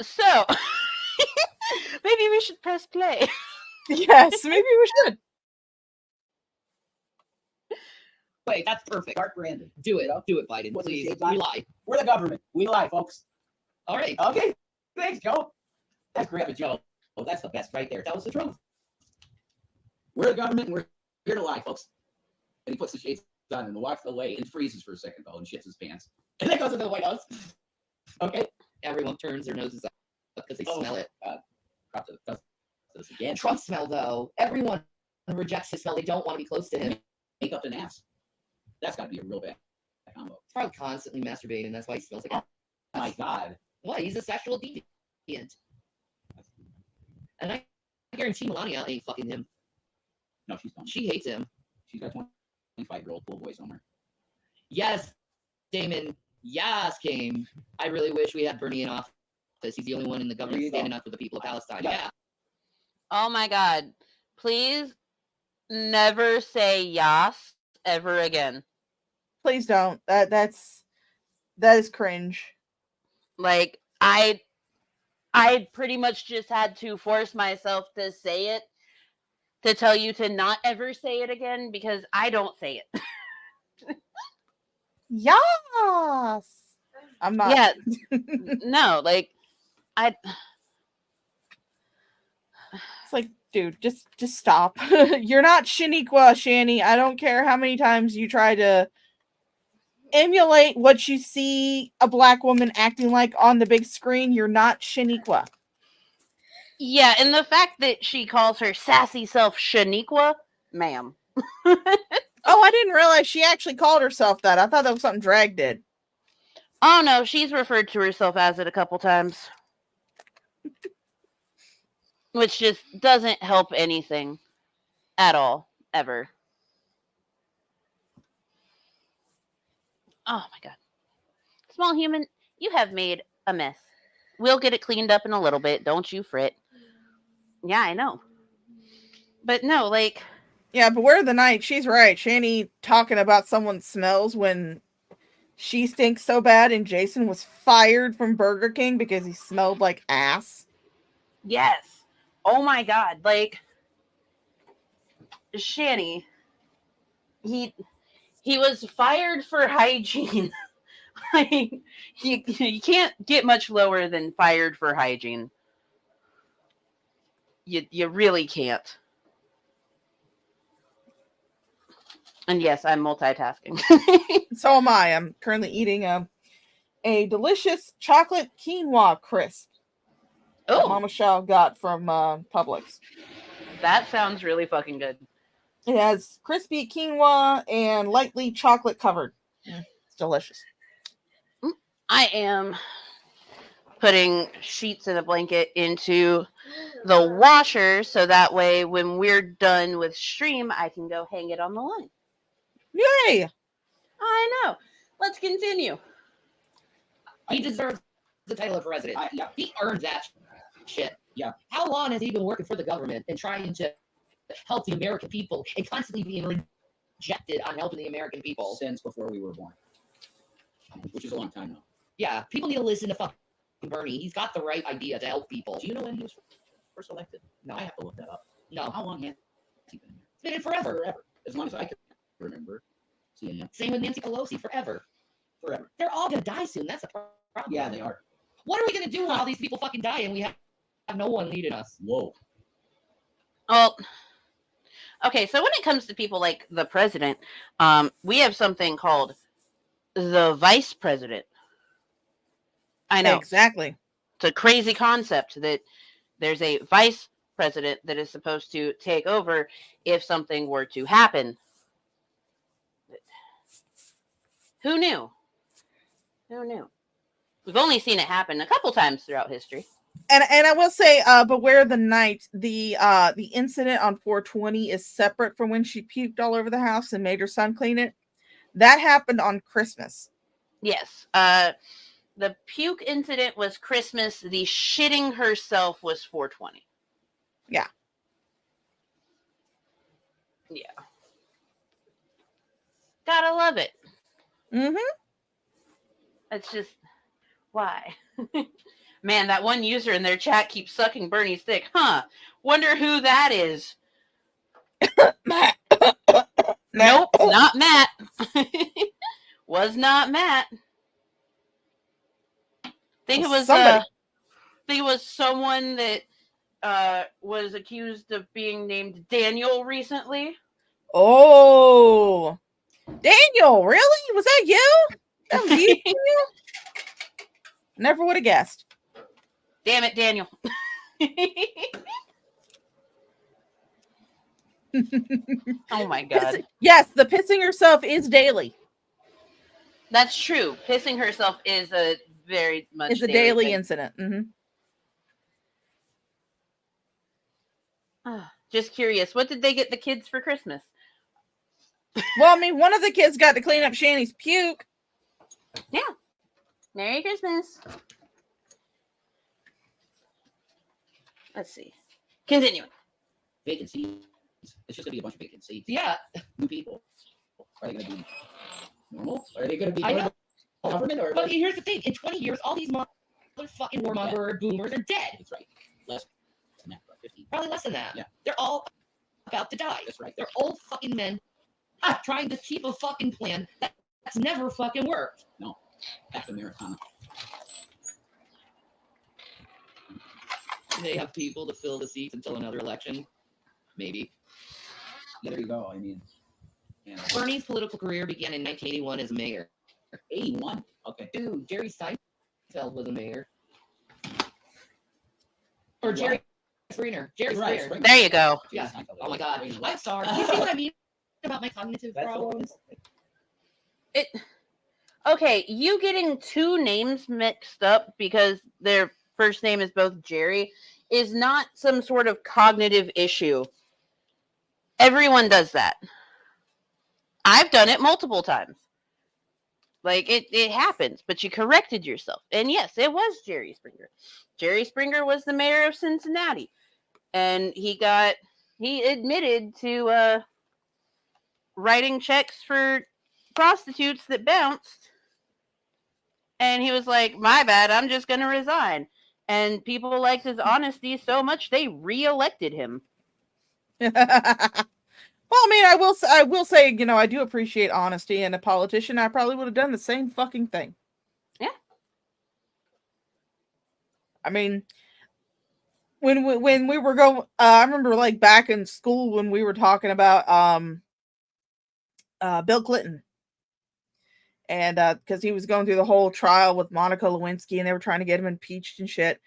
So, maybe we should press play. Yes, maybe we should. Wait, that's perfect. Start Brandon. Do it. Do it, Biden. What's Please. the date? We lie. We're the government. We lie, folks. All right. Okay. Thanks, Joe. That's great, Joe. Oh, that's the best right there. Tell us the truth. We're the government and we're here to lie, folks. And he puts the shades done and walks away and freezes for a second though and shits his pants. And then goes into the White House. Okay. Everyone turns their noses up because they smell it. Trump does this again. Trump smell, though. Everyone rejects his smell. They don't want to be close to him. Makeup and ass. That's got to be a real bad combo. He's probably constantly masturbating. That's why he smells like. Oh my God. What? He's a sexual deviant. And I guarantee Melania ain't fucking him. No, she's not. She hates him. She's got a 25-year-old pool boy somewhere. Yes, Damon. Yes, Kane. I really wish we had Bernie in office. He's the only one in the government standing up for the people of Palestine. Yeah. Oh my God. Please never say yas ever again. Please don't. That is cringe. Like, I pretty much just had to force myself to say it, to tell you to not ever say it again, because I don't say it. Yes. I'm not. Yeah. No, like, It's like, dude, just stop. You're not Shaniqua, Shanny. I don't care how many times you try to emulate what you see a black woman acting like on the big screen. You're not Shaniqua. yeah, and the fact that she calls her sassy self Shaniqua, ma'am. Oh, I didn't realize she actually called herself that. I thought that was something Drag did. Oh no, she's referred to herself as it a couple times. Which just doesn't help anything at all, ever. Oh my God. Small human, you have made a mess. We'll get it cleaned up in a little bit. Don't you fret. Yeah, I know. But no, like... Yeah, but where are the night? She's right. Shanny talking about someone's smells when she stinks so bad and Jason was fired from Burger King because he smelled like ass. Yes. Oh my God. Like, Shanny, he was fired for hygiene. Like, you can't get much lower than fired for hygiene. You really can't. And yes, I'm multitasking. So am I. I'm currently eating a delicious chocolate quinoa crisp that Mama Shaw got from Publix. That sounds really fucking good. It has crispy quinoa and lightly chocolate covered. It's delicious. I am putting sheets and a blanket into the washer so that way when we're done with stream, I can go hang it on the line. Yay! I know. Let's continue. He deserves the title of president. Yeah. He earned that shit. Yeah. How long has he been working for the government and trying to help the American people and constantly being rejected on helping the American people? Since before we were born. Which is a long time now. Yeah, people need to listen to fucking Bernie. He's got the right idea to help people. Do you know when he was first elected? No, I have to look that up. No. How long has he been here? It's been forever. Forever. As long as I can remember seeing him. Same with Nancy Pelosi, forever. Forever. They're all gonna die soon. That's the problem. Yeah, they are. What are we gonna do when all these people fucking die and we have no one leading us? Whoa. Well, okay, so when it comes to people like the president, we have something called the vice president. I know. Exactly. It's a crazy concept that there's a vice president that is supposed to take over if something were to happen. Who knew? Who knew? We've only seen it happen a couple times throughout history. And I will say, Beware the Night, the incident on 420 is separate from when she puked all over the house and made her son clean it. That happened on Christmas. Yes. The puke incident was Christmas. The shitting herself was 420. Yeah. Yeah. Gotta love it. Mm-hmm. It's just, why? Man, that one user in their chat keeps sucking Bernie's dick. Huh. Wonder who that is. Matt. Nope, not Matt. Was not Matt. Think it was someone that was accused of being named Daniel recently. Oh. Daniel, really? Was that you? That was you? Never would have guessed. Damn it, Daniel. Oh my God. Yes, the pissing herself is daily. That's true. Pissing herself is a very much It's a daily thing. incident. Just curious, what did they get the kids for Christmas? Well, I mean, one of the kids got to clean up Shanny's puke. Yeah. Merry Christmas. Let's see. Continuing. Vacancies. It's just gonna be a bunch of vacancies. Yeah. New people. Are they gonna be normal? Are they gonna be I know. government? Or But here's the thing: in 20 years, all these motherfucking warmonger boomers are dead. That's right. Less than that, about 50. Probably less than that. Yeah. They're all about to die. That's right. They're old fucking men trying to keep a fucking plan that's never fucking worked. No. That's Americana. They have people to fill the seats until another election. Maybe. Yeah, there you go. I mean, yeah. Bernie's political career began in 1981 as mayor. 81. Okay. Dude, Jerry Seinfeld was a mayor. Or Jerry Springer. Jerry Right, Springer. There you go. Yeah. Oh my God. I'm sorry. You see what I mean about my cognitive problems? Okay, you getting two names mixed up because their first name is both Jerry is not some sort of cognitive issue. Everyone does that. I've done it multiple times. Like, it happens, but you corrected yourself. And yes, it was Jerry Springer. Jerry Springer was the mayor of Cincinnati. And he admitted to writing checks for prostitutes that bounced. And he was like, my bad, I'm just going to resign. And people liked his honesty so much, they re-elected him. Well, I mean, I will say, you know, I do appreciate honesty, and a politician, I probably would have done the same fucking thing. Yeah. I mean, when we were going, I remember like back in school when we were talking about Bill Clinton, and because he was going through the whole trial with Monica Lewinsky, and they were trying to get him impeached and shit,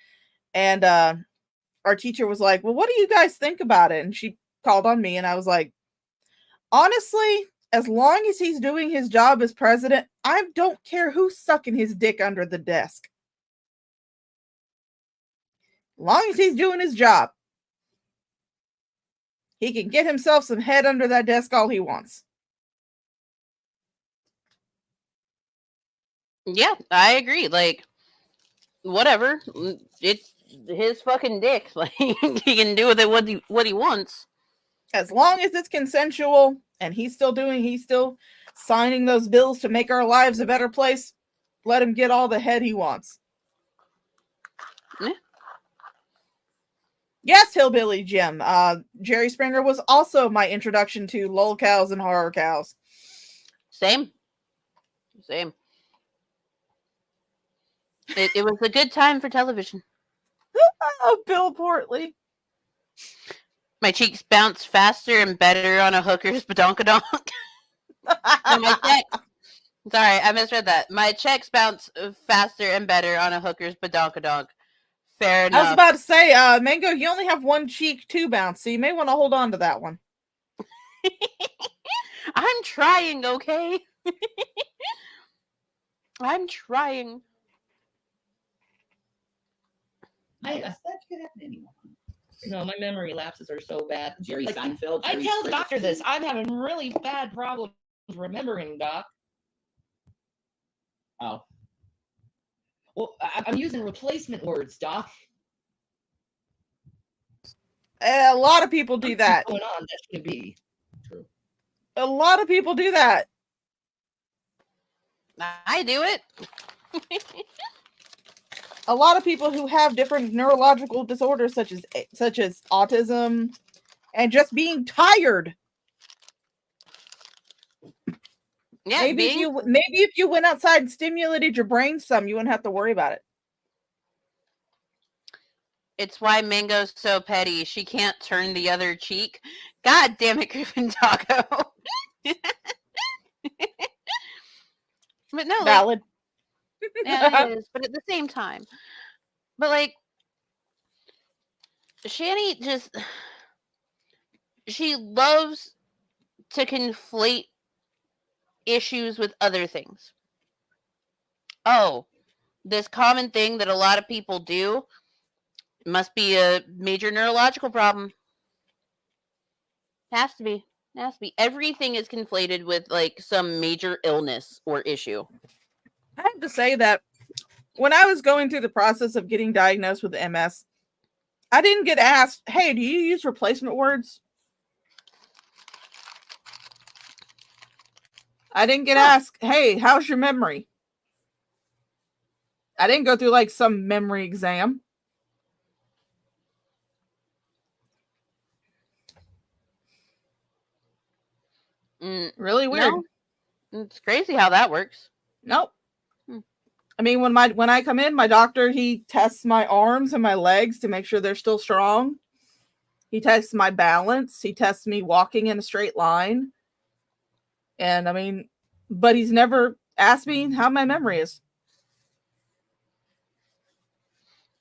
and our teacher was like, well, what do you guys think about it? And she called on me, and I was like, honestly, as long as he's doing his job as president, I don't care who's sucking his dick under the desk. As long as he's doing his job, he can get himself some head under that desk all he wants. Yeah, I agree. Like, whatever. It's his fucking dick. Like, he can do with it what he wants. As long as it's consensual and he's still signing those bills to make our lives a better place, let him get all the head he wants. Yeah. Yes, Hillbilly Jim. Jerry Springer was also my introduction to lol cows and horror cows. Same. It was a good time for television. Oh, Bill Portley. My cheeks bounce faster and better on a hooker's badonkadonk. Sorry, I misread that. My checks bounce faster and better on a hooker's badonkadonk. Fair enough. I was about to say, Mango, you only have one cheek to bounce, so you may want to hold on to that one. I'm trying, okay? I'm trying. That could happen to anyone. No, my memory lapses are so bad. Jerry Like, Seinfeld. I Jerry tell the Springer. doctor this. I'm having really bad problems remembering, Doc. Oh. Well, I'm using replacement words, Doc. A lot of people do that. What's going on? That should be True. A lot of people do that. I do it. A lot of people who have different neurological disorders such as autism and just being tired. Yeah, maybe if you went outside and stimulated your brain some, you wouldn't have to worry about it. It's why Mango's so petty. She can't turn the other cheek. God damn it, Griffin Taco. But no, like, Valid. yeah, it is. But at the same time, but like, Shanny just, she loves to conflate issues with other things. Oh, this common thing that a lot of people do must be a major neurological problem. Has to be. Has to be. Everything is conflated with like some major illness or issue. I have to say that when I was going through the process of getting diagnosed with MS, I didn't get asked, hey, do you use replacement words? I didn't get asked, hey, how's your memory? I didn't go through like some memory exam. Really weird. No, it's crazy how that works. Nope. I mean, when I come in, my doctor, he tests my arms and my legs to make sure they're still strong. He tests my balance. He tests me walking in a straight line. And I mean, but he's never asked me how my memory is.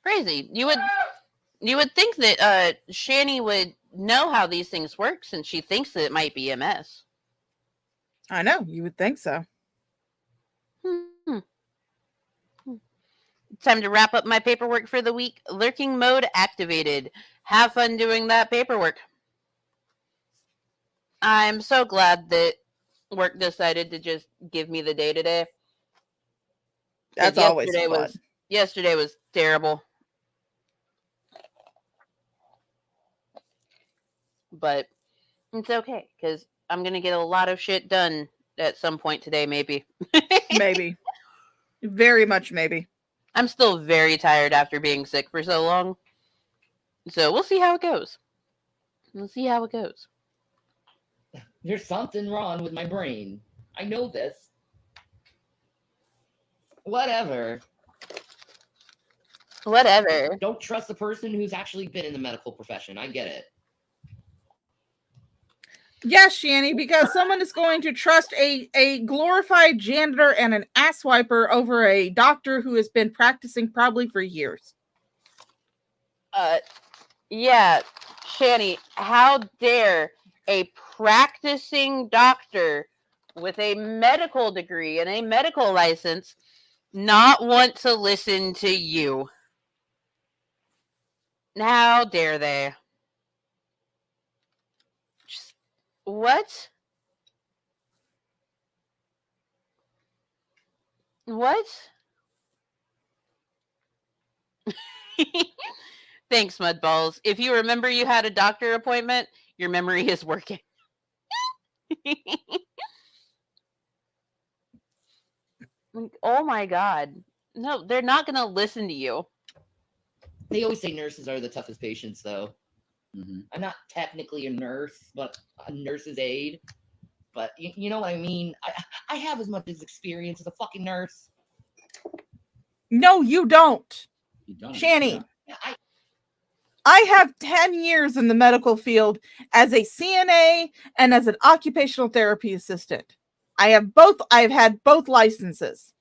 Crazy. You would think that Shanny would know how these things work since she thinks that it might be MS. I know, you would think so. Time to wrap up my paperwork for the week. Lurking mode activated. Have fun doing that paperwork. I'm so glad that work decided to just give me the day today. That's always fun. Yesterday was terrible. But it's okay, because I'm going to get a lot of shit done at some point today, maybe. Maybe. Very much maybe. I'm still very tired after being sick for so long. So we'll see how it goes. We'll see how it goes. There's something wrong with my brain. I know this. Whatever. Don't trust the person who's actually been in the medical profession. I get it. Yes, Shanny, because someone is going to trust a glorified janitor and an asswiper over a doctor who has been practicing probably for years. Yeah, Shanny, how dare a practicing doctor with a medical degree and a medical license not want to listen to you? How dare they? What? What? Thanks, Mudballs. If you remember you had a doctor appointment, your memory is working. Oh my God. No, they're not going to listen to you. They always say nurses are the toughest patients, though. Mm-hmm. I'm not technically a nurse, but a nurse's aide. But you know what I mean? I have as much experience as a fucking nurse. No, you don't. You don't. Shanny. Yeah, I have 10 years in the medical field as a CNA and as an occupational therapy assistant. I've had both licenses.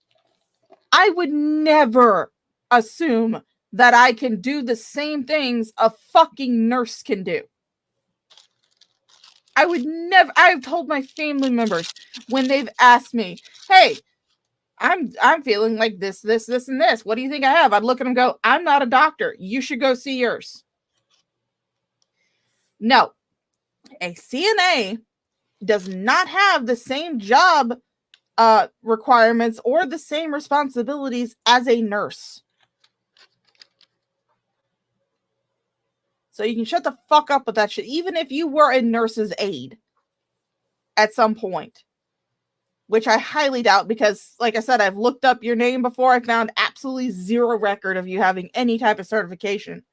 I would never assume that I can do the same things a fucking nurse can do. I would never. I've told my family members when they've asked me, hey, I'm feeling like this, and this. What do you think I have? I'd look at them and go, I'm not a doctor. You should go see yours. No, a CNA does not have the same job requirements or the same responsibilities as a nurse. So you can shut the fuck up with that shit, even if you were a nurse's aide at some point, which I highly doubt because, like I said, I've looked up your name before. I found absolutely zero record of you having any type of certification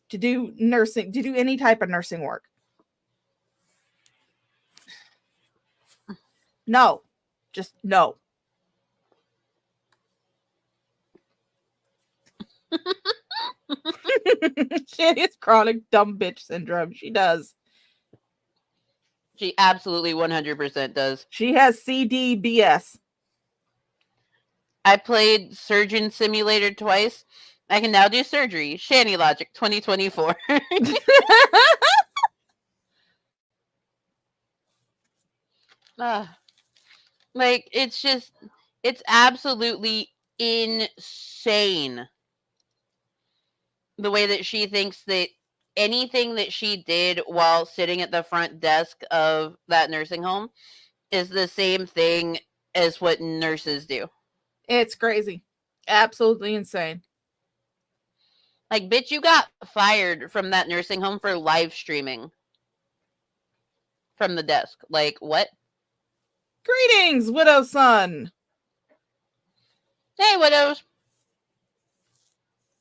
to do nursing, to do any type of nursing work. No, just no. She has chronic dumb bitch syndrome. She does. She absolutely 100% does. She has CDBS. I played Surgeon Simulator twice. I can now do surgery. Shanny Logic 2024. Like, it's absolutely insane the way that she thinks that anything that she did while sitting at the front desk of that nursing home is the same thing as what nurses do. It's crazy. Absolutely insane. Like, bitch, you got fired from that nursing home for live streaming from the desk. Like, what? Greetings, Widow Son. Hey, widows.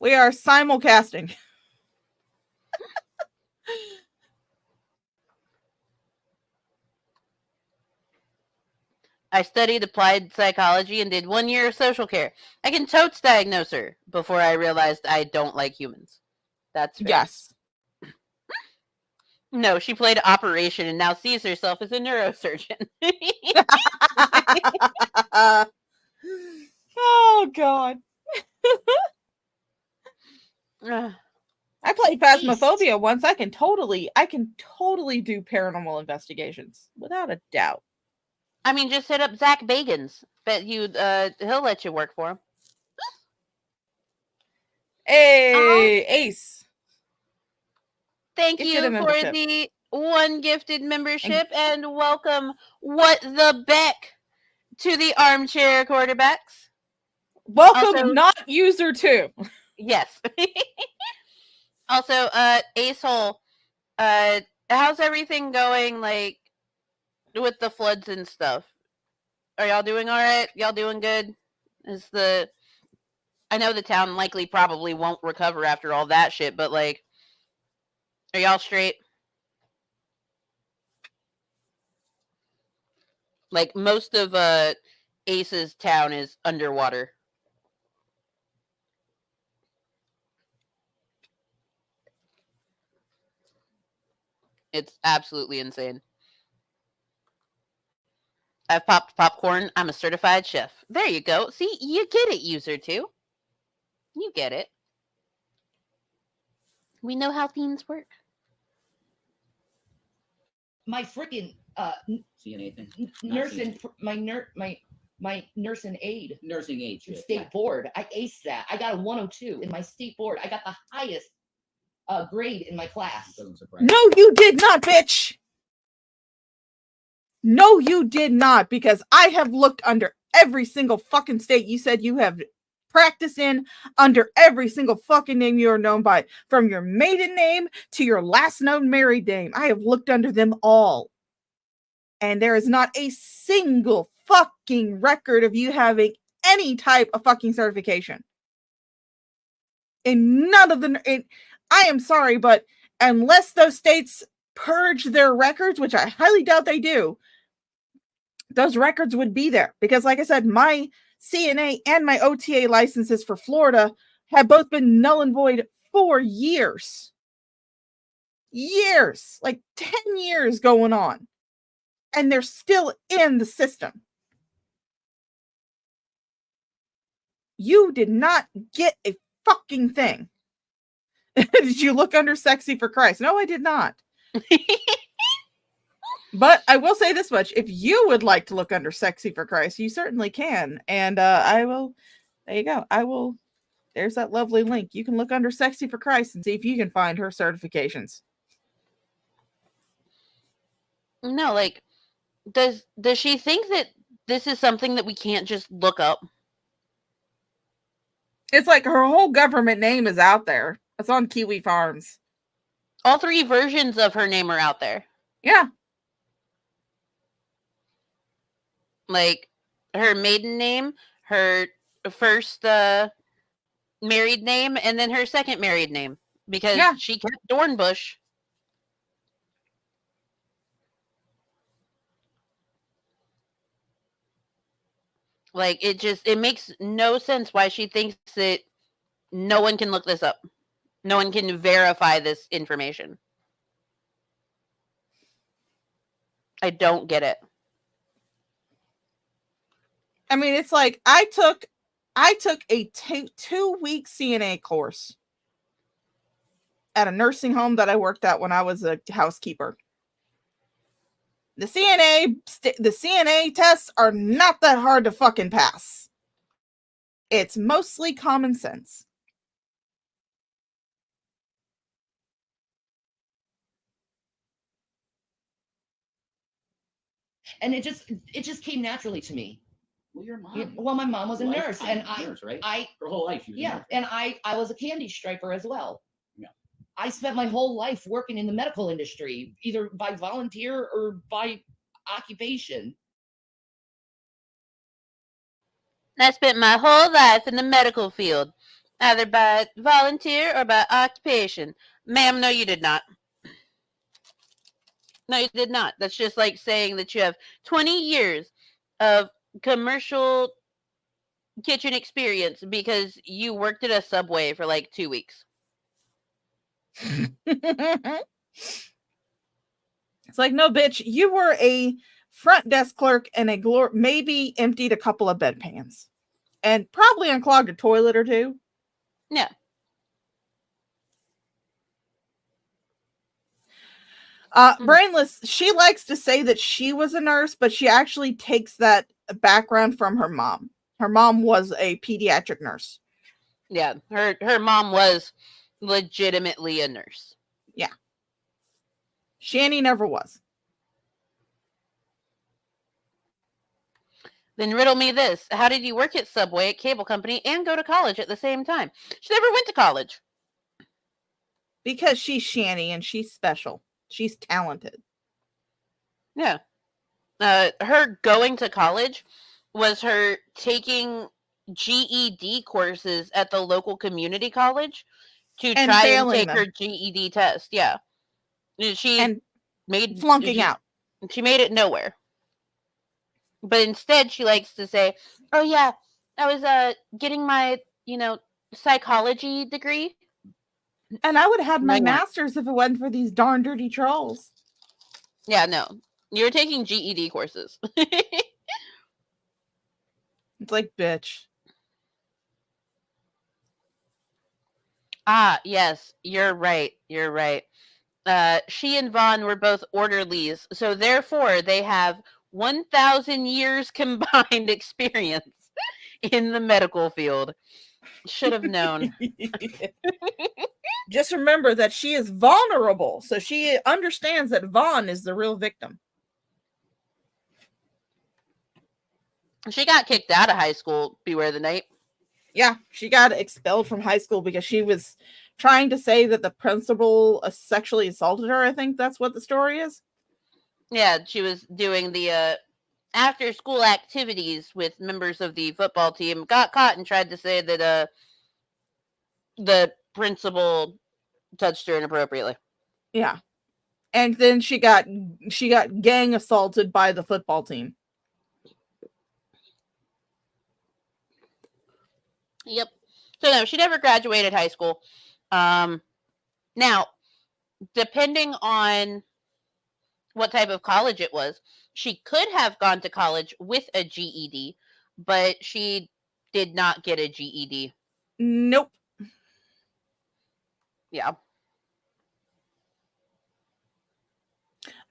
We are simulcasting. I studied applied psychology and did 1 year of social care. I can totes diagnose her before I realized I don't like humans. That's fair. Yes. No, she played Operation and now sees herself as a neurosurgeon. Oh God. I played Phasmophobia once. I can totally do paranormal investigations without a doubt. I mean, just hit up Zach Bagans. Bet you he'll let you work for him. Hey, Ace. Thank Gifted you a for membership. the 1 gifted membership and welcome What the Beck to the Armchair Quarterbacks. Welcome, Also, not user 2. Yes. Also, Ace Hole, how's everything going, like, with the floods and stuff? Are y'all doing all right? Y'all doing good? I know the town likely probably won't recover after all that shit, but, like, are y'all straight? Like, most of Ace's town is underwater. It's absolutely insane. I've popped popcorn. I'm a certified chef. There you go. See, you get it, user 2. You get it. We know how things work. My freaking See anything? nurse and my nurse and aide. Nursing aid. Shit. State board. I aced that. I got a 102 in my state board. I got the highest grade in my class. Doesn't surprise No, you did not, bitch. No, you did not, because I have looked under every single fucking state you said you have practiced in, under every single fucking name you are known by, from your maiden name to your last known married name. I have looked under them all. And there is not a single fucking record of you having any type of fucking certification. In none of them, I am sorry, but unless those states purge their records, which I highly doubt they do, those records would be there. Because like I said, my CNA and my OTA licenses for Florida have both been null and void for years. Years, like 10 years going on. And they're still in the system. You did not get a fucking thing. Did you look under Sexy for Christ? No, I did not. But I will say this much. If you would like to look under Sexy for Christ, you certainly can. And I will, there you go. There's that lovely link. You can look under Sexy for Christ and see if you can find her certifications. No, like, does she think that this is something that we can't just look up? It's like her whole government name is out there. It's on Kiwi Farms. All 3 versions of her name are out there. Yeah. Like, her maiden name, her first married name, and then her second married name. Because she kept Dornbush. Like, it makes no sense why she thinks that no one can look this up. No one can verify this information. I don't get it. I mean, it's like I took I took a 2-week CNA course at a nursing home that I worked at when I was a housekeeper. The CNA tests are not that hard to fucking pass. It's mostly common sense. And it just came naturally to me. Well, your mom. Well, my mom was a nurse, and nurse, right? I Her whole life. She was a yeah, nurse. and I was a candy striper as well. Yeah. I spent my whole life working in the medical industry, either by volunteer or by occupation. I spent my whole life in the medical field, either by volunteer or by occupation. Ma'am, no, you did not. No, you did not. That's just like saying that you have 20 years of commercial kitchen experience because you worked at a Subway for like 2 weeks. It's like, no, bitch, you were a front desk clerk and maybe emptied a couple of bedpans and probably unclogged a toilet or two. Yeah. Brainless, she likes to say that she was a nurse, but she actually takes that background from her mom. Her mom was a pediatric nurse. Yeah, her mom was legitimately a nurse. Yeah. Shanny never was. Then riddle me this. How did you work at Subway, at cable company, and go to college at the same time? She never went to college. Because she's Shanny and she's special. She's talented. Yeah. Her going to college was her taking GED courses at the local community college to And try and failing take them. her GED test. Yeah. She made flunking out. She made it nowhere. But instead she likes to say, "Oh yeah, I was getting my, psychology degree." And I would have had my No, master's if it wasn't for these darn dirty trolls. Yeah, no. You're taking GED courses. It's like, bitch. Ah, yes, you're right. You're right. She and Vaughn were both orderlies, so therefore they have 1,000 years combined experience in the medical field. Should have known. Just remember that she is vulnerable, so she understands that Vaughn is the real victim. She got kicked out of high school, Beware the Night. Yeah, she got expelled from high school because she was trying to say that the principal sexually assaulted her. I think that's what the story is. Yeah, she was doing the after school activities with members of the football team, got caught and tried to say that the principal touched her inappropriately. Yeah. And then she got gang assaulted by the football team. Yep. So no, she never graduated high school. Now, depending on what type of college it was, she could have gone to college with a GED, but she did not get a GED. Nope. Yeah.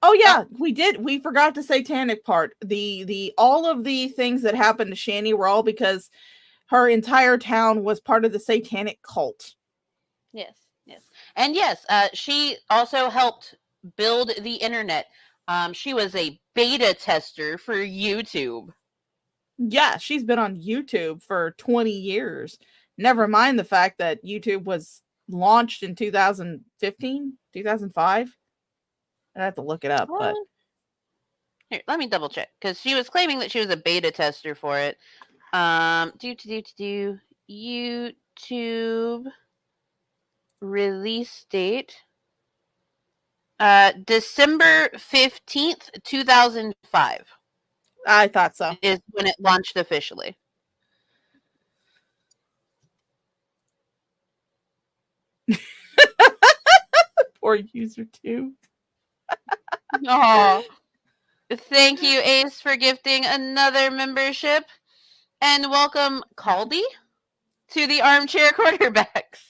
Oh yeah, we forgot the satanic part. The all of the things that happened to Shanny were all because her entire town was part of the satanic cult. Yes. And yes, she also helped build the internet. She was a beta tester for YouTube. Yeah, she's been on YouTube for 20 years. Never mind the fact that YouTube was launched in 2015, 2005. I have to look it up, but here, let me double check because she was claiming that she was a beta tester for it. YouTube release date December 15th, 2005. I thought so. Is when it launched officially. Poor user 2. Oh, thank you, Ace, for gifting another membership. And welcome Caldy to the Armchair Quarterbacks.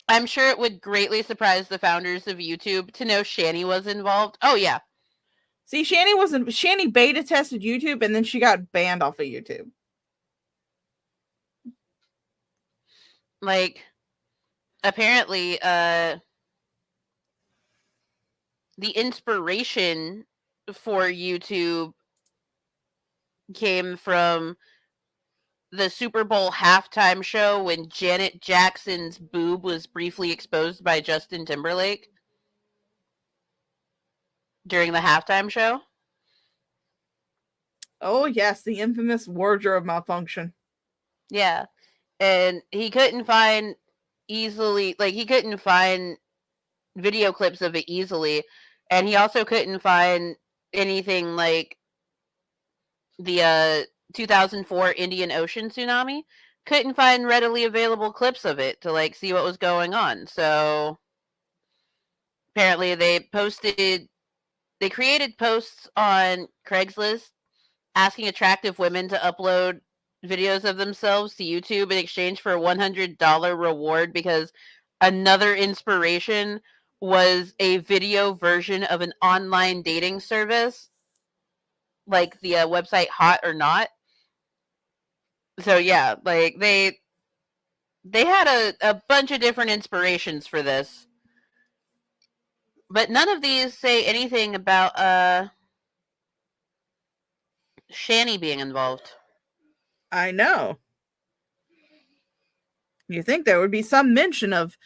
I'm sure it would greatly surprise the founders of YouTube to know Shanny was involved. Oh, yeah. See, Shanny beta tested YouTube and then she got banned off of YouTube. Like, apparently, the inspiration for YouTube came from the Super Bowl halftime show when Janet Jackson's boob was briefly exposed by Justin Timberlake during the halftime show. Oh, yes, the infamous wardrobe malfunction. Yeah. And he couldn't find video clips of it easily. And he also couldn't find anything like the 2004 Indian Ocean tsunami. Couldn't find readily available clips of it to like see what was going on. So apparently they created posts on Craigslist asking attractive women to upload videos of themselves to YouTube in exchange for a $100 reward because another inspiration was a video version of an online dating service like the website Hot or Not. So yeah, like they had a bunch of different inspirations for this. But none of these say anything about Shanny being involved. I know. You think there would be some mention of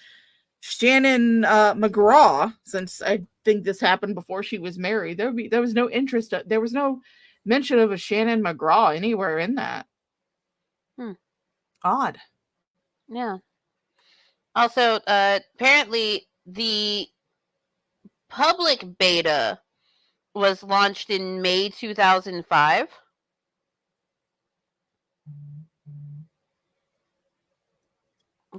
Shannon McGraw, since I think this happened before she was married. There was no interest. There was no mention of a Shannon McGraw anywhere in that. Odd. Yeah. Also, apparently the public beta was launched in May 2005.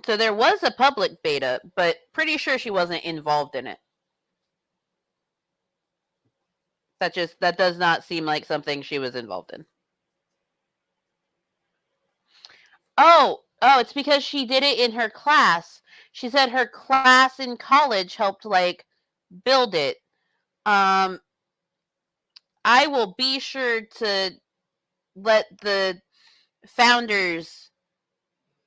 So there was a public beta, but pretty sure she wasn't involved in it. That does not seem like something she was involved in. Oh, it's because she did it in her class. She said her class in college helped like build it. I will be sure to let the founders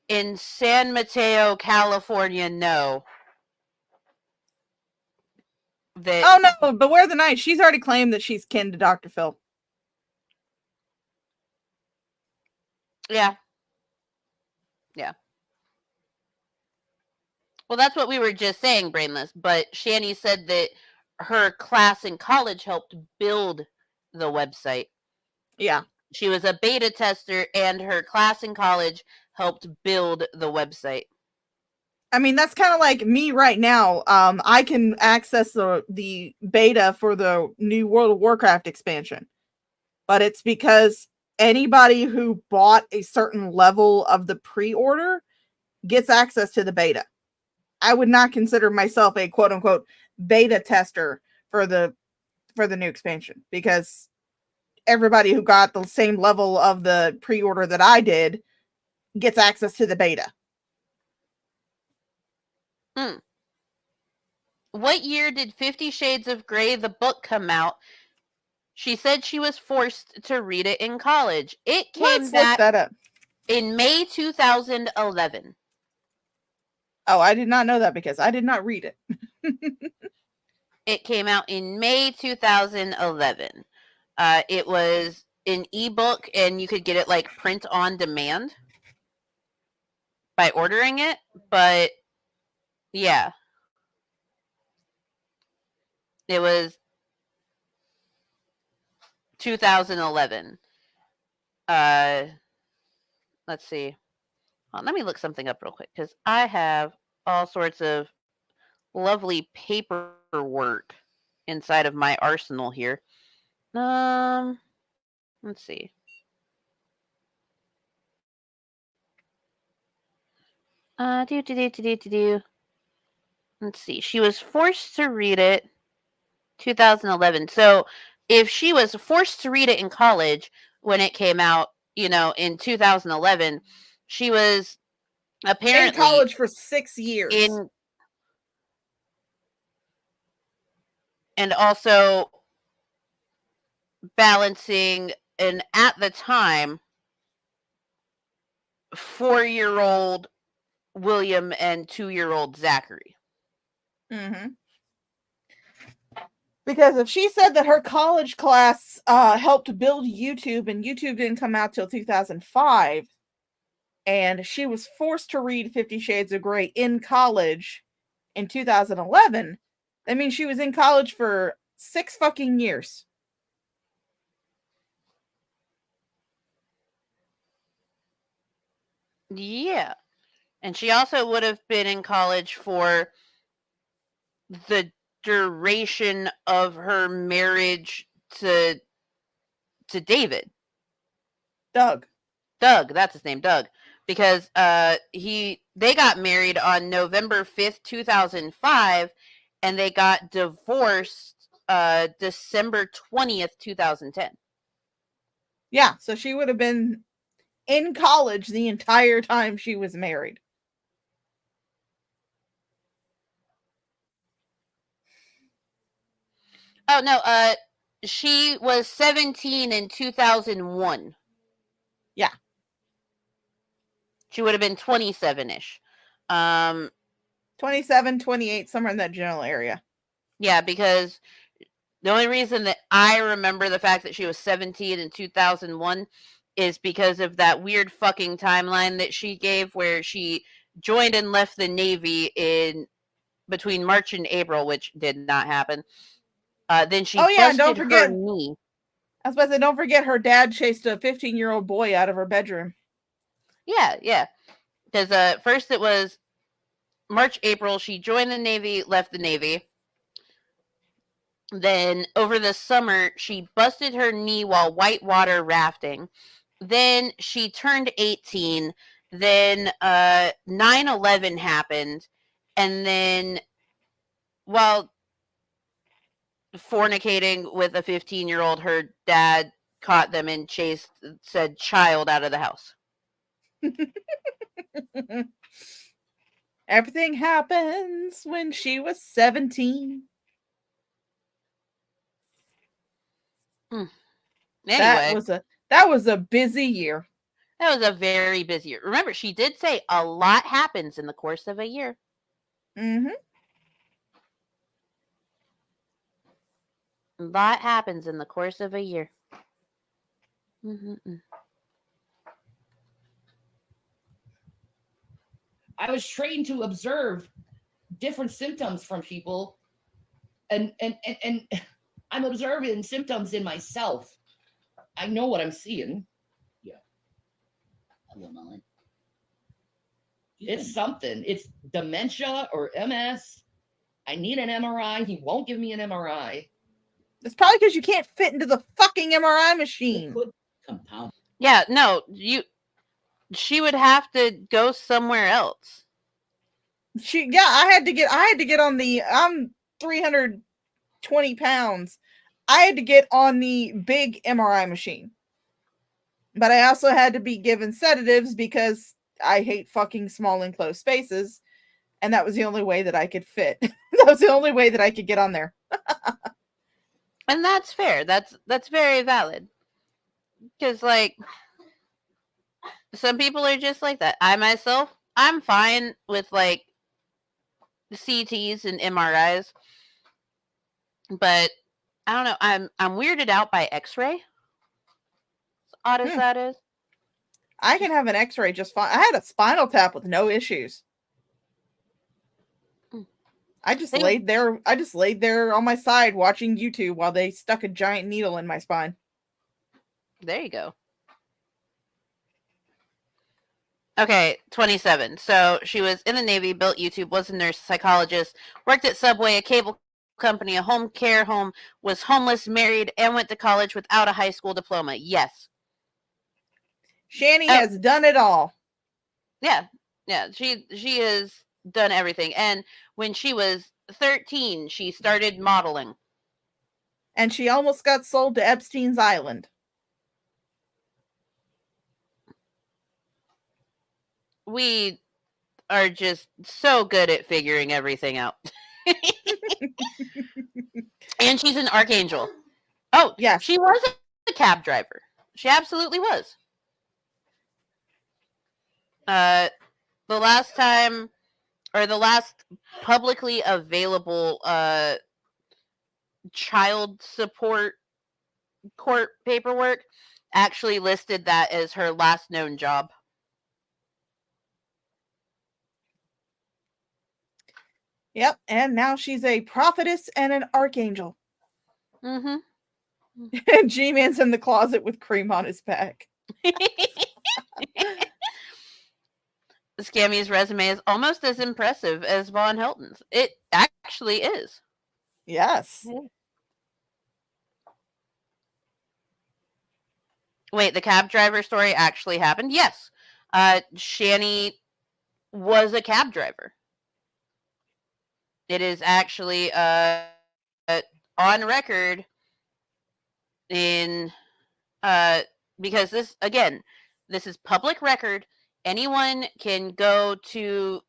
in San Mateo, California know that. Oh no, Beware the Night. She's already claimed that she's kin to Dr. Phil. Yeah. Yeah. Well, that's what we were just saying, Brainless. But Shanny said that her class in college helped build the website. Yeah. She was a beta tester, and her class in college helped build the website. I mean, that's kind of like me right now. I can access the beta for the new World of Warcraft expansion. But it's because anybody who bought a certain level of the pre-order gets access to the beta. I would not consider myself a quote-unquote beta tester for the new expansion because everybody who got the same level of the pre-order that I did gets access to the beta. What year did 50 Shades of Grey, the book, come out? She said she was forced to read it in college. It came Let's look that up. In May 2011. Oh, I did not know that because I did not read it. It came out in May 2011. It was an ebook, and you could get it like print on demand by ordering it. But yeah, it was 2011. Let's see. Well, let me look something up real quick because I have all sorts of lovely paperwork inside of my arsenal here. Let's see. Let's see. She was forced to read it 2011. So if she was forced to read it in college when it came out, in 2011, she was apparently in college for 6 years. And also balancing an, at the time, 4-year-old William and 2-year-old Zachary. Mm-hmm. Because if she said that her college class helped build YouTube and YouTube didn't come out till 2005, and she was forced to read 50 Shades of Grey in college in 2011, that means she was in college for 6 fucking years. Yeah. And she also would have been in college for the duration of her marriage to David. Doug, that's his name, Doug. Because they got married on November 5th, 2005, and they got divorced December 20th, 2010. Yeah, so she would have been in college the entire time she was married. Oh, no, she was 17 in 2001. Yeah. She would have been 27-ish. 27, 28, somewhere in that general area. Yeah, because the only reason that I remember the fact that she was 17 in 2001 is because of that weird fucking timeline that she gave where she joined and left the Navy in between March and April, which did not happen. Then she busted her knee. I was about to say, don't forget her dad chased a 15-year-old boy out of her bedroom. Yeah. Because first it was March, April. She joined the Navy, left the Navy. Then over the summer, she busted her knee while whitewater rafting. Then she turned 18. Then 9/11 happened. And then while fornicating with a 15-year-old, her dad caught them and chased said child out of the house. Everything happens when she was 17. Anyway, that was a busy year. That was a very busy year. Remember, she did say a lot happens in the course of a year. Mm-hmm. A lot happens in the course of a year. I was trained to observe different symptoms from people, and I'm observing symptoms in myself. I know what I'm seeing. Yeah. Hello, Molly. It's something. It's dementia or MS. I need an MRI. He won't give me an MRI. It's probably because you can't fit into the fucking MRI machine. It could compound. Yeah, no, she would have to go somewhere else. I had to get on the, I'm 320 pounds. I had to get on the big MRI machine. But I also had to be given sedatives because I hate fucking small enclosed spaces. And that was the only way that I could fit. That was the only way that I could get on there. And that's fair. That's very valid. Because, like, some people are just like that. I myself, I'm fine with, like, CTs and MRIs. But, I don't know, I'm weirded out by X-ray. As odd as that is. I can have an X-ray just fine. I had a spinal tap with no issues. I just laid there on my side watching YouTube while they stuck a giant needle in my spine. There you go. Okay, 27. So she was in the Navy, built YouTube, was a nurse, psychologist, worked at Subway, a cable company, a home care home, was homeless, married, and went to college without a high school diploma. Yes. Shanny has done it all. Yeah. She has done everything. And when she was 13, she started modeling. And she almost got sold to Epstein's Island. We are just so good at figuring everything out. And she's an archangel. Oh, Yes. she was a cab driver. She absolutely was. The last time, or the last publicly available child support court paperwork actually listed that as her last known job. Yep, and now she's a prophetess and an archangel. Mm-hmm. And G-Man's in the closet with cream on his back. Scammy's resume is almost as impressive as Von Helton's. It actually is. Yes. Wait, the cab driver story actually happened? Yes. Shanny was a cab driver. It is actually on record in because this is public record. Anyone can go to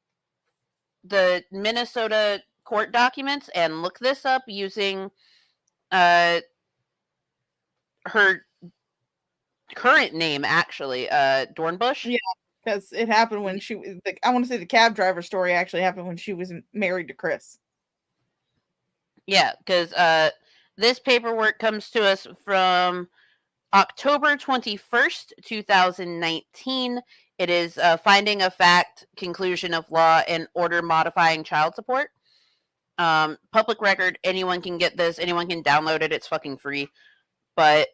the Minnesota court documents and look this up using her current name, actually, Dornbush. Yeah, because it happened when she was, I want to say the cab driver story actually happened when she was married to Chris. Yeah, because this paperwork comes to us from October 21st, 2019. It is finding of fact, conclusion of law, and order modifying child support. Public record, anyone can get this, anyone can download it, it's fucking free. But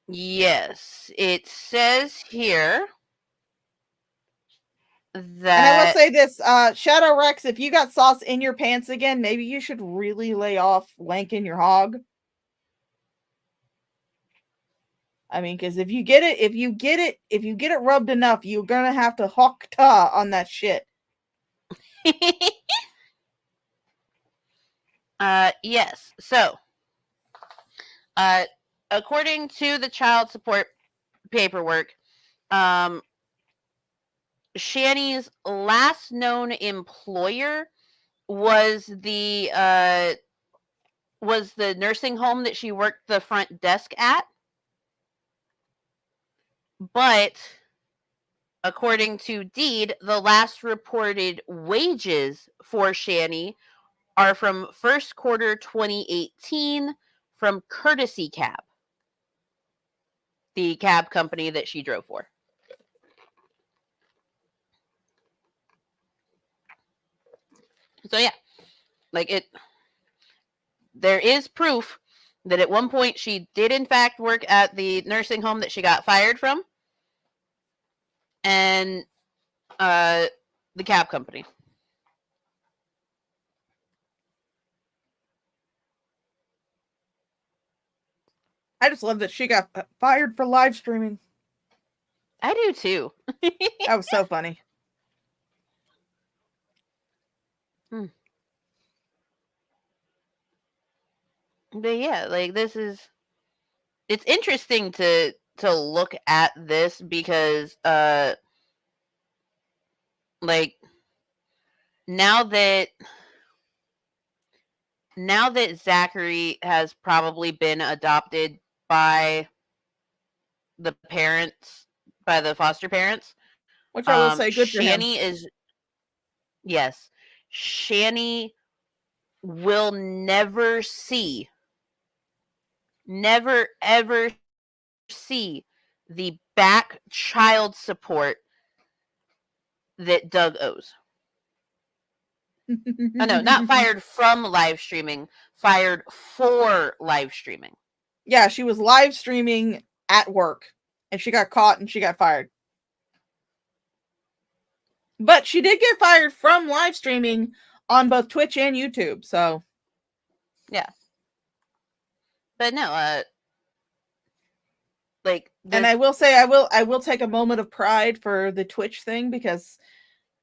yes, it says here that, and I will say this, Shadow Rex, if you got sauce in your pants again, maybe you should really lay off wanking your hog. I mean, because if you get it rubbed enough, you're gonna have to hawk ta on that shit. yes. So, according to the child support paperwork, Shanny's last known employer was the nursing home that she worked the front desk at. But according to Deed, the last reported wages for Shanny are from first quarter 2018 from Courtesy Cab, the cab company that she drove for. So yeah, there is proof that at one point she did in fact work at the nursing home that she got fired from, and the cab company. I just love that she got fired for live streaming. I do too. That was so funny. But yeah, it's interesting to look at this because now that Zachary has probably been adopted by the parents, by the foster parents, which I will say, good for him. Shanny is, yes, Shanny will never ever see the back child support that Doug owes. Oh, no, not fired from live streaming, fired for live streaming. Yeah, she was live streaming at work and she got caught and she got fired. But she did get fired from live streaming on both Twitch and YouTube, so yeah. But no, and I will say I will take a moment of pride for the Twitch thing, because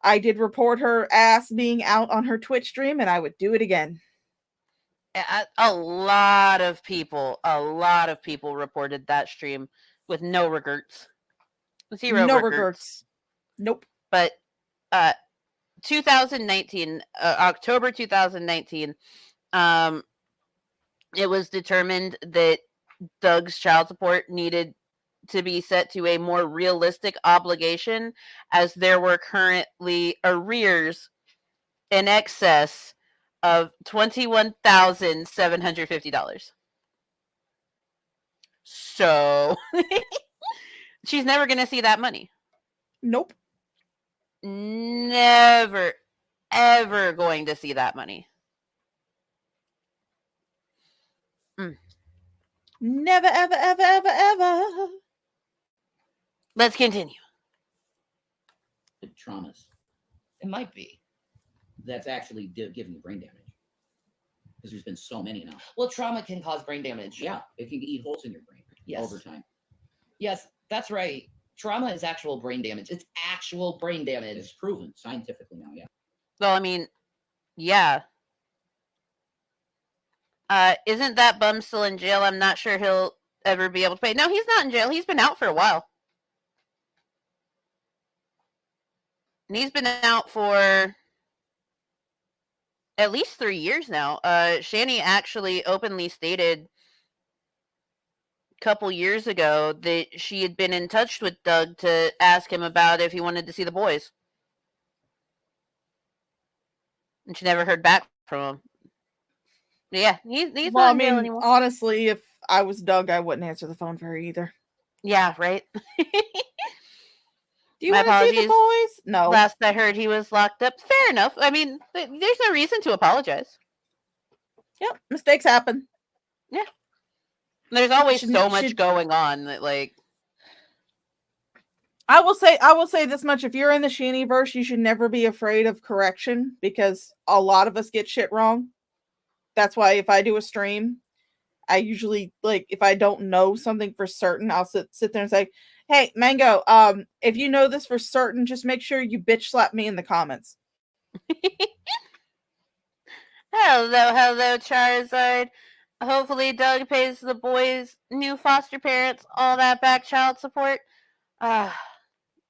I did report her ass being out on her Twitch stream and I would do it again. A lot of people reported that stream with no regrets. Zero No regrets. regrets. Nope. But 2019, October 2019, it was determined that Doug's child support needed to be set to a more realistic obligation, as there were currently arrears in excess of $21,750. So she's never going to see that money. Nope. Never, ever going to see that money. Never, ever, ever, ever, ever. Let's continue. Traumas. It might be. That's actually giving you brain damage. Because there's been so many now. Well, trauma can cause brain damage. Yeah, it can eat holes in your brain over time. Yes, that's right. Trauma is actual brain damage. It's actual brain damage. It's proven scientifically now, yeah. Well, I mean, yeah. Isn't that bum still in jail? I'm not sure he'll ever be able to pay. No, he's not in jail. He's been out for a while. And he's been out for at least 3 years now. Shanny actually openly stated a couple years ago that she had been in touch with Doug to ask him about if he wanted to see the boys. And she never heard back from him. Yeah, he's not in jail anymore. Honestly, if I was Doug, I wouldn't answer the phone for her either. Yeah, right? Do you want to see the boys? No. Last I heard, he was locked up. Fair enough. I mean, there's no reason to apologize. Yep, mistakes happen. Yeah. There's always so much going on that, like... I will say this much. If you're in the Shannyverse, you should never be afraid of correction, because a lot of us get shit wrong. That's why if I do a stream, I usually, like, if I don't know something for certain, I'll sit there and say, hey, Mango, if you know this for certain, just make sure you bitch slap me in the comments. Hello, Charizard. Hopefully Doug pays the boys' new foster parents all that back child support.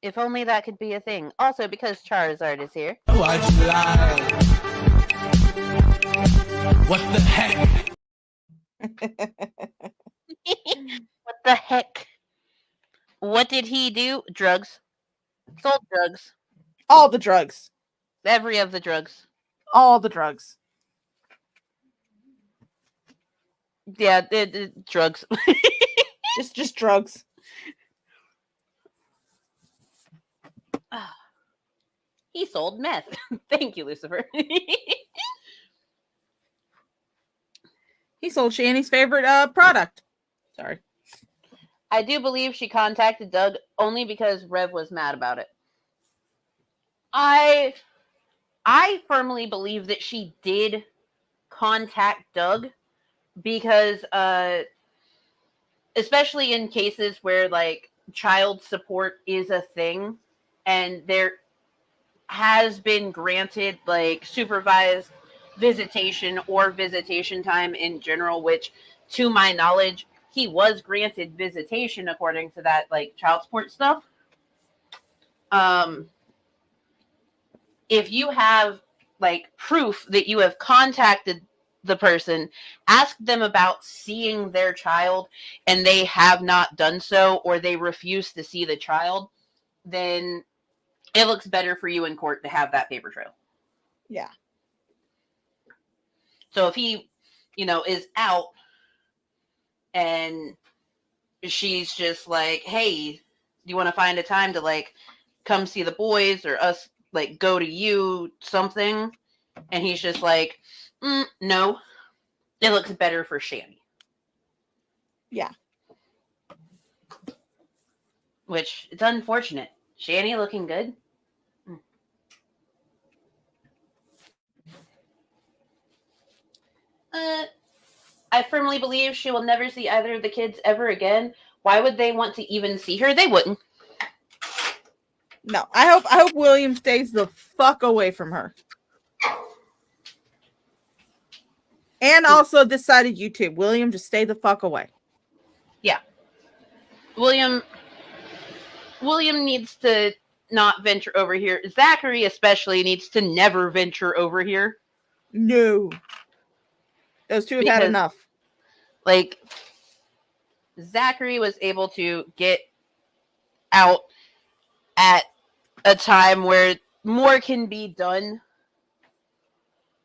If only that could be a thing. Also, because Charizard is here. Why'd you lie? What the heck? What the heck? What did he do? Drugs. Sold drugs. All the drugs. Every of the drugs. All the drugs. Yeah, drugs. just drugs. He sold meth. Thank you, Lucifer. He sold Shanny's favorite product. Sorry. I do believe she contacted Doug only because Rev was mad about it. I firmly believe that she did contact Doug because, especially in cases where, like, child support is a thing and there has been granted, like, supervised visitation or visitation time in general, which, to my knowledge, he was granted visitation according to that, like, child support stuff. If you have, like, proof that you have contacted the person, ask them about seeing their child, and they have not done so, or they refuse to see the child, then it looks better for you in court to have that paper trail. Yeah. So if he, is out and she's just like, hey, do you want to find a time to, like, come see the boys or us, like, go to you, something? And he's just like, no. It looks better for Shanny. Yeah. Which, it's unfortunate. Shanny looking good. I firmly believe she will never see either of the kids ever again. Why would they want to even see her? They wouldn't. No, I hope William stays the fuck away from her. And also this side of YouTube. William, just stay the fuck away. Yeah. William needs to not venture over here. Zachary especially needs to never venture over here. No. Those two have had Because, enough. like, Zachary was able to get out at a time where more can be done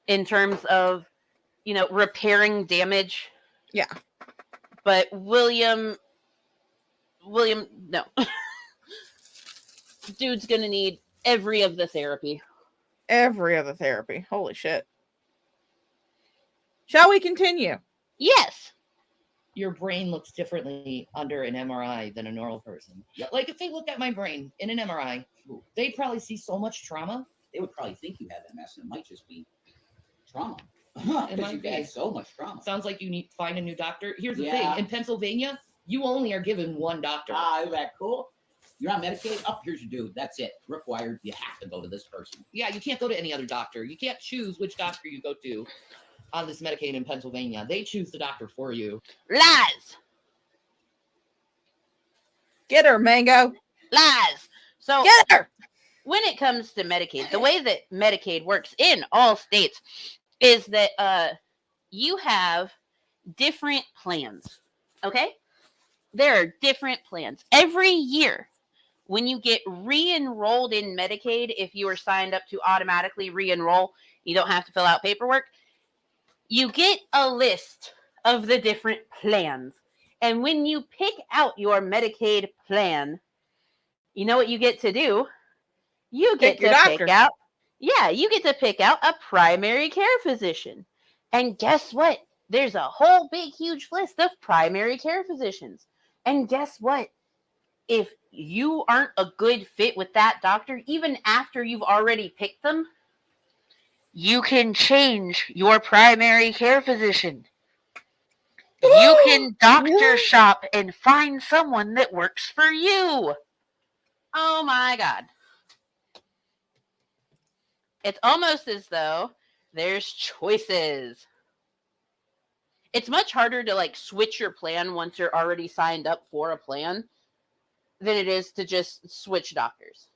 in terms of, you know, repairing damage. Yeah. But William, no. Dude's gonna need every of the therapy. Every other therapy. Holy shit. Shall we continue? Yes. Your brain looks differently under an MRI than a normal person. Yep. Like if they looked at my brain in an MRI, they'd probably see so much trauma. They would probably think you have MS, and it might just be trauma. It Because might you've be. had so much trauma. Sounds like you need to find a new doctor. Here's the Yeah. thing. In Pennsylvania, you only are given one doctor. Isn't that cool? You're on Medicaid? Oh, here's your dude. That's it. Required. You have to go to this person. Yeah, you can't go to any other doctor. You can't choose which doctor you go to on this Medicaid in Pennsylvania. They choose the doctor for you. Lies. Get her, Mango. Lies. So Get her. when it comes to Medicaid, the way that Medicaid works in all states is that you have different plans. Okay? There are different plans. Every year, when you get re-enrolled in Medicaid, if you are signed up to automatically re-enroll, you don't have to fill out paperwork, you get a list of the different plans. And when you pick out your Medicaid plan, you know what you get to do? You get Pick your to doctor. pick out, you get to pick out a primary care physician. And guess what? There's a whole big, huge list of primary care physicians. And guess what? If you aren't a good fit with that doctor, even after you've already picked them, you can change your primary care physician. You can doctor Really? shop and find someone that works for you. Oh my God. It's almost as though there's choices. It's much harder to like switch your plan once you're already signed up for a plan than it is to just switch doctors.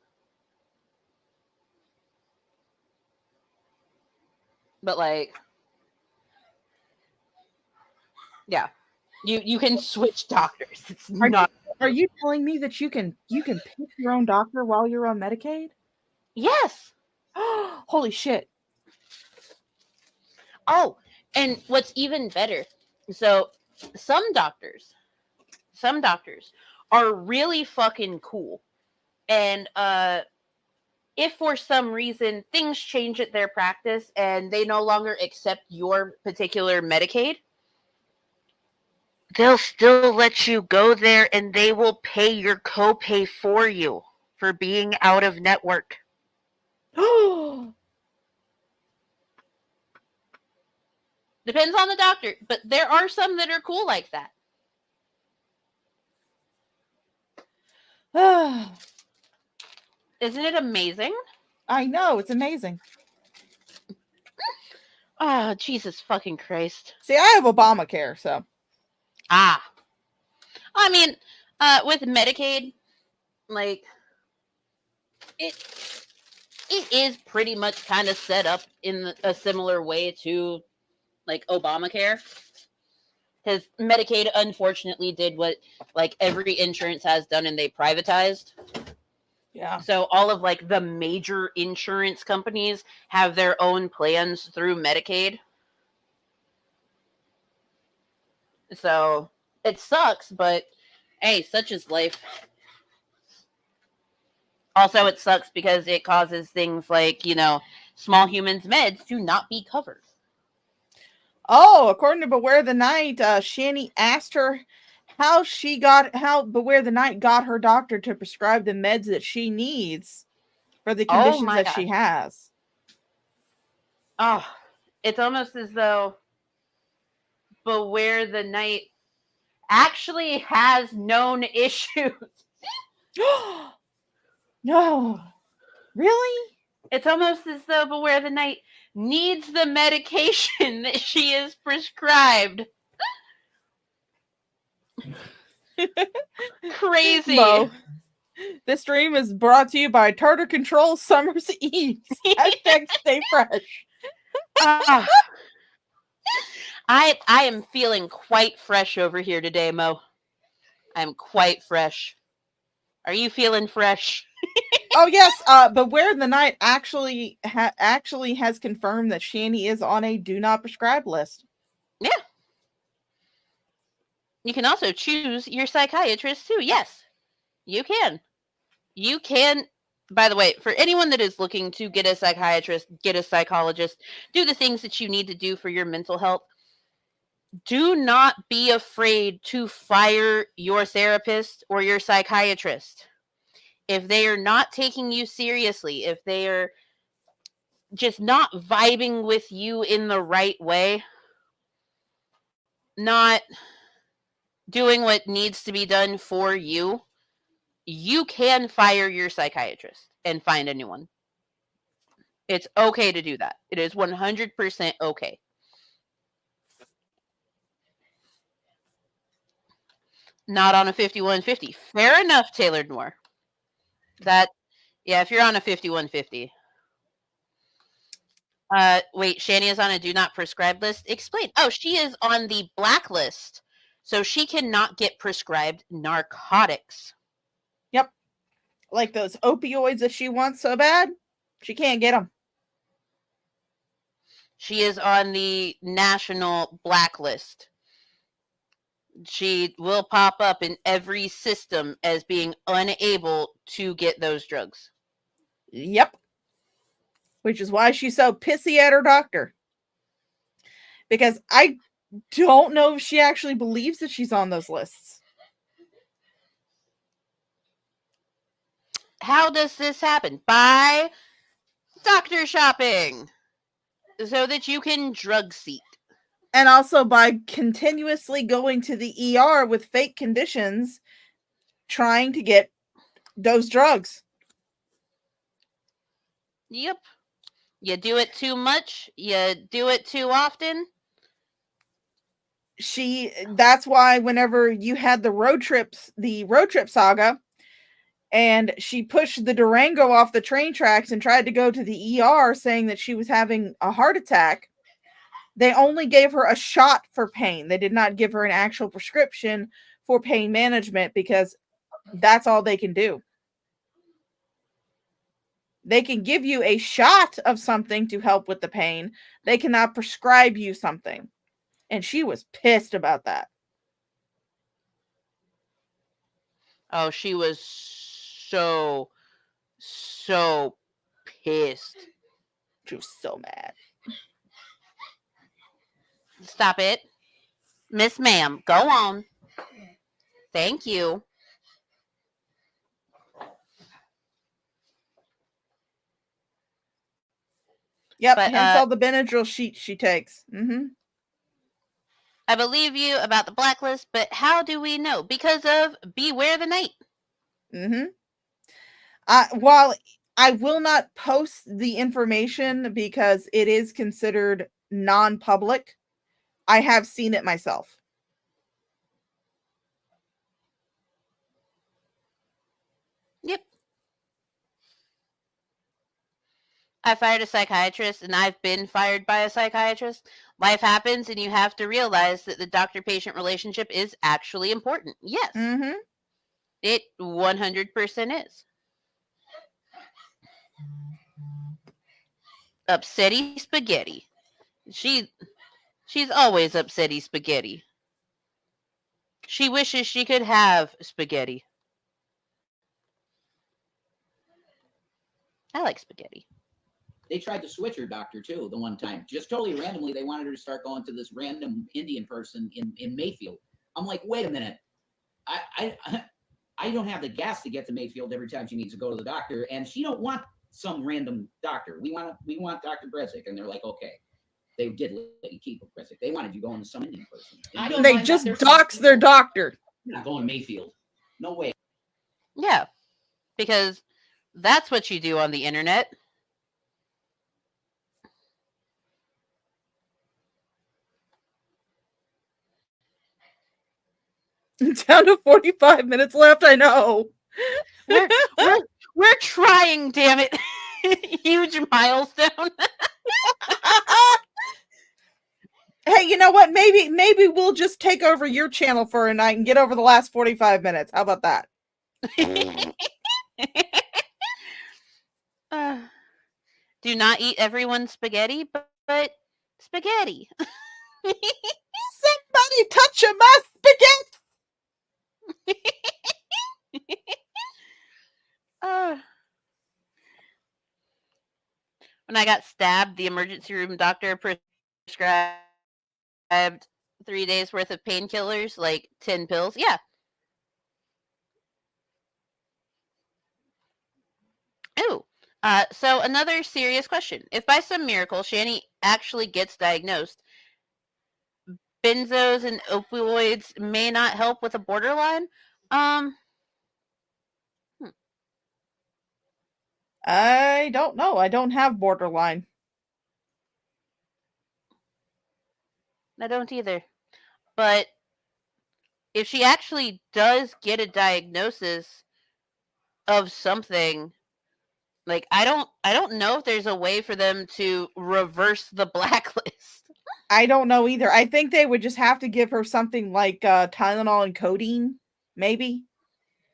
But like, yeah, you can switch doctors. It's not. Are you telling me that you can pick your own doctor while you're on Medicaid? Yes. Holy shit. Oh, and what's even better, so some doctors are really fucking cool. And if for some reason things change at their practice and they no longer accept your particular Medicaid, they'll still let you go there and they will pay your copay for you for being out of network. Depends on the doctor, but there are some that are cool like that. Isn't it amazing? I know, it's amazing. Oh, Jesus fucking Christ. See, I have Obamacare, so. I mean, with Medicaid, like, it is pretty much kind of set up in a similar way to, like, Obamacare. Because Medicaid, unfortunately, did what, like, every insurance has done, and they privatized. Yeah. So all of, like, the major insurance companies have their own plans through Medicaid. So it sucks, but hey, such is life. Also, it sucks because it causes things like, you know, small humans meds to not be covered. Oh, according to Beware the Night, Shanny asked her how Beware the Night got her doctor to prescribe the meds that she needs for the conditions that she has. Oh, it's almost as though Beware the Night actually has known issues. No. Really? It's almost as though Beware the Night needs the medication that she is prescribed. Crazy. Mo, this stream is brought to you by Tartar Control Summer's Eve. Hashtag stay fresh. I am feeling quite fresh over here today, Mo. I'm quite fresh. Are you feeling fresh? Oh yes, Beware the Night actually has confirmed that Shanny is on a do not prescribe list. Yeah. You can also choose your psychiatrist too. Yes, you can. You can. By the way, for anyone that is looking to get a psychiatrist, get a psychologist, do the things that you need to do for your mental health, do not be afraid to fire your therapist or your psychiatrist. If they are not taking you seriously, if they are just not vibing with you in the right way, not doing what needs to be done for you, you can fire your psychiatrist and find a new one. It's okay to do that. It is 100% okay. Not on a 5150. Fair enough, Tailored Noir. That, yeah, if you're on a 5150. Wait, Shanny is on a do not prescribe list? Explain. Oh, she is on the blacklist. So she cannot get prescribed narcotics. Yep. Like those opioids that she wants so bad, she can't get them. She is on the national blacklist. She will pop up in every system as being unable to get those drugs. Yep. Which is why she's so pissy at her doctor. Because I don't know if she actually believes that she's on those lists. How does this happen? By doctor shopping. So that you can drug seek. And also by continuously going to the ER with fake conditions, trying to get those drugs. Yep. You do it too much, you do it too often. That's why whenever you had the road trip saga, and she pushed the Durango off the train tracks and tried to go to the ER saying that she was having a heart attack, they only gave her a shot for pain. They did not give her an actual prescription for pain management because that's all they can do. They can give you a shot of something to help with the pain. They cannot prescribe you something. And she was pissed about that. Oh, she was so pissed. She was so mad. Stop it. Miss Ma'am, go on. Thank you. Yep, but, hence all the Benadryl sheets she takes. Mm-hmm. I believe you about the blacklist, but how do we know? Because of Beware the Night. Mm-hmm. While I will not post the information because it is considered non-public, I have seen it myself. Yep. I fired a psychiatrist and I've been fired by a psychiatrist. Life happens and you have to realize that the doctor-patient relationship is actually important. Yes. Mm-hmm. It 100% is. Upsetty spaghetti. She's always upsetty spaghetti. She wishes she could have spaghetti. I like spaghetti. They tried to switch her doctor too the one time. Just totally randomly, they wanted her to start going to this random Indian person in Mayfield. I'm like, wait a minute. I don't have the gas to get to Mayfield every time she needs to go to the doctor, and she don't want some random doctor. We want Dr. Bresic. And they're like, okay. They did let you keep Bresic. They wanted you going to some Indian person. They just dox their doctor. I'm not going to Mayfield. No way. Yeah. Because that's what you do on the internet. Down to 45 minutes left. I know. We're trying, damn it. Huge milestone. Hey, you know what? Maybe we'll just take over your channel for a night and get over the last 45 minutes. How about that? Do not eat everyone's spaghetti, but spaghetti. Somebody touch my spaghetti. When I got stabbed, the emergency room doctor prescribed 3 days worth of painkillers, like 10 pills. Yeah. Ooh. So another serious question. If by some miracle Shanny actually gets diagnosed, benzos and opioids may not help with a borderline? I don't know. I don't have borderline. I don't either. But if she actually does get a diagnosis of something, like I don't know if there's a way for them to reverse the blacklist. I don't know either. I think they would just have to give her something like Tylenol and codeine, maybe.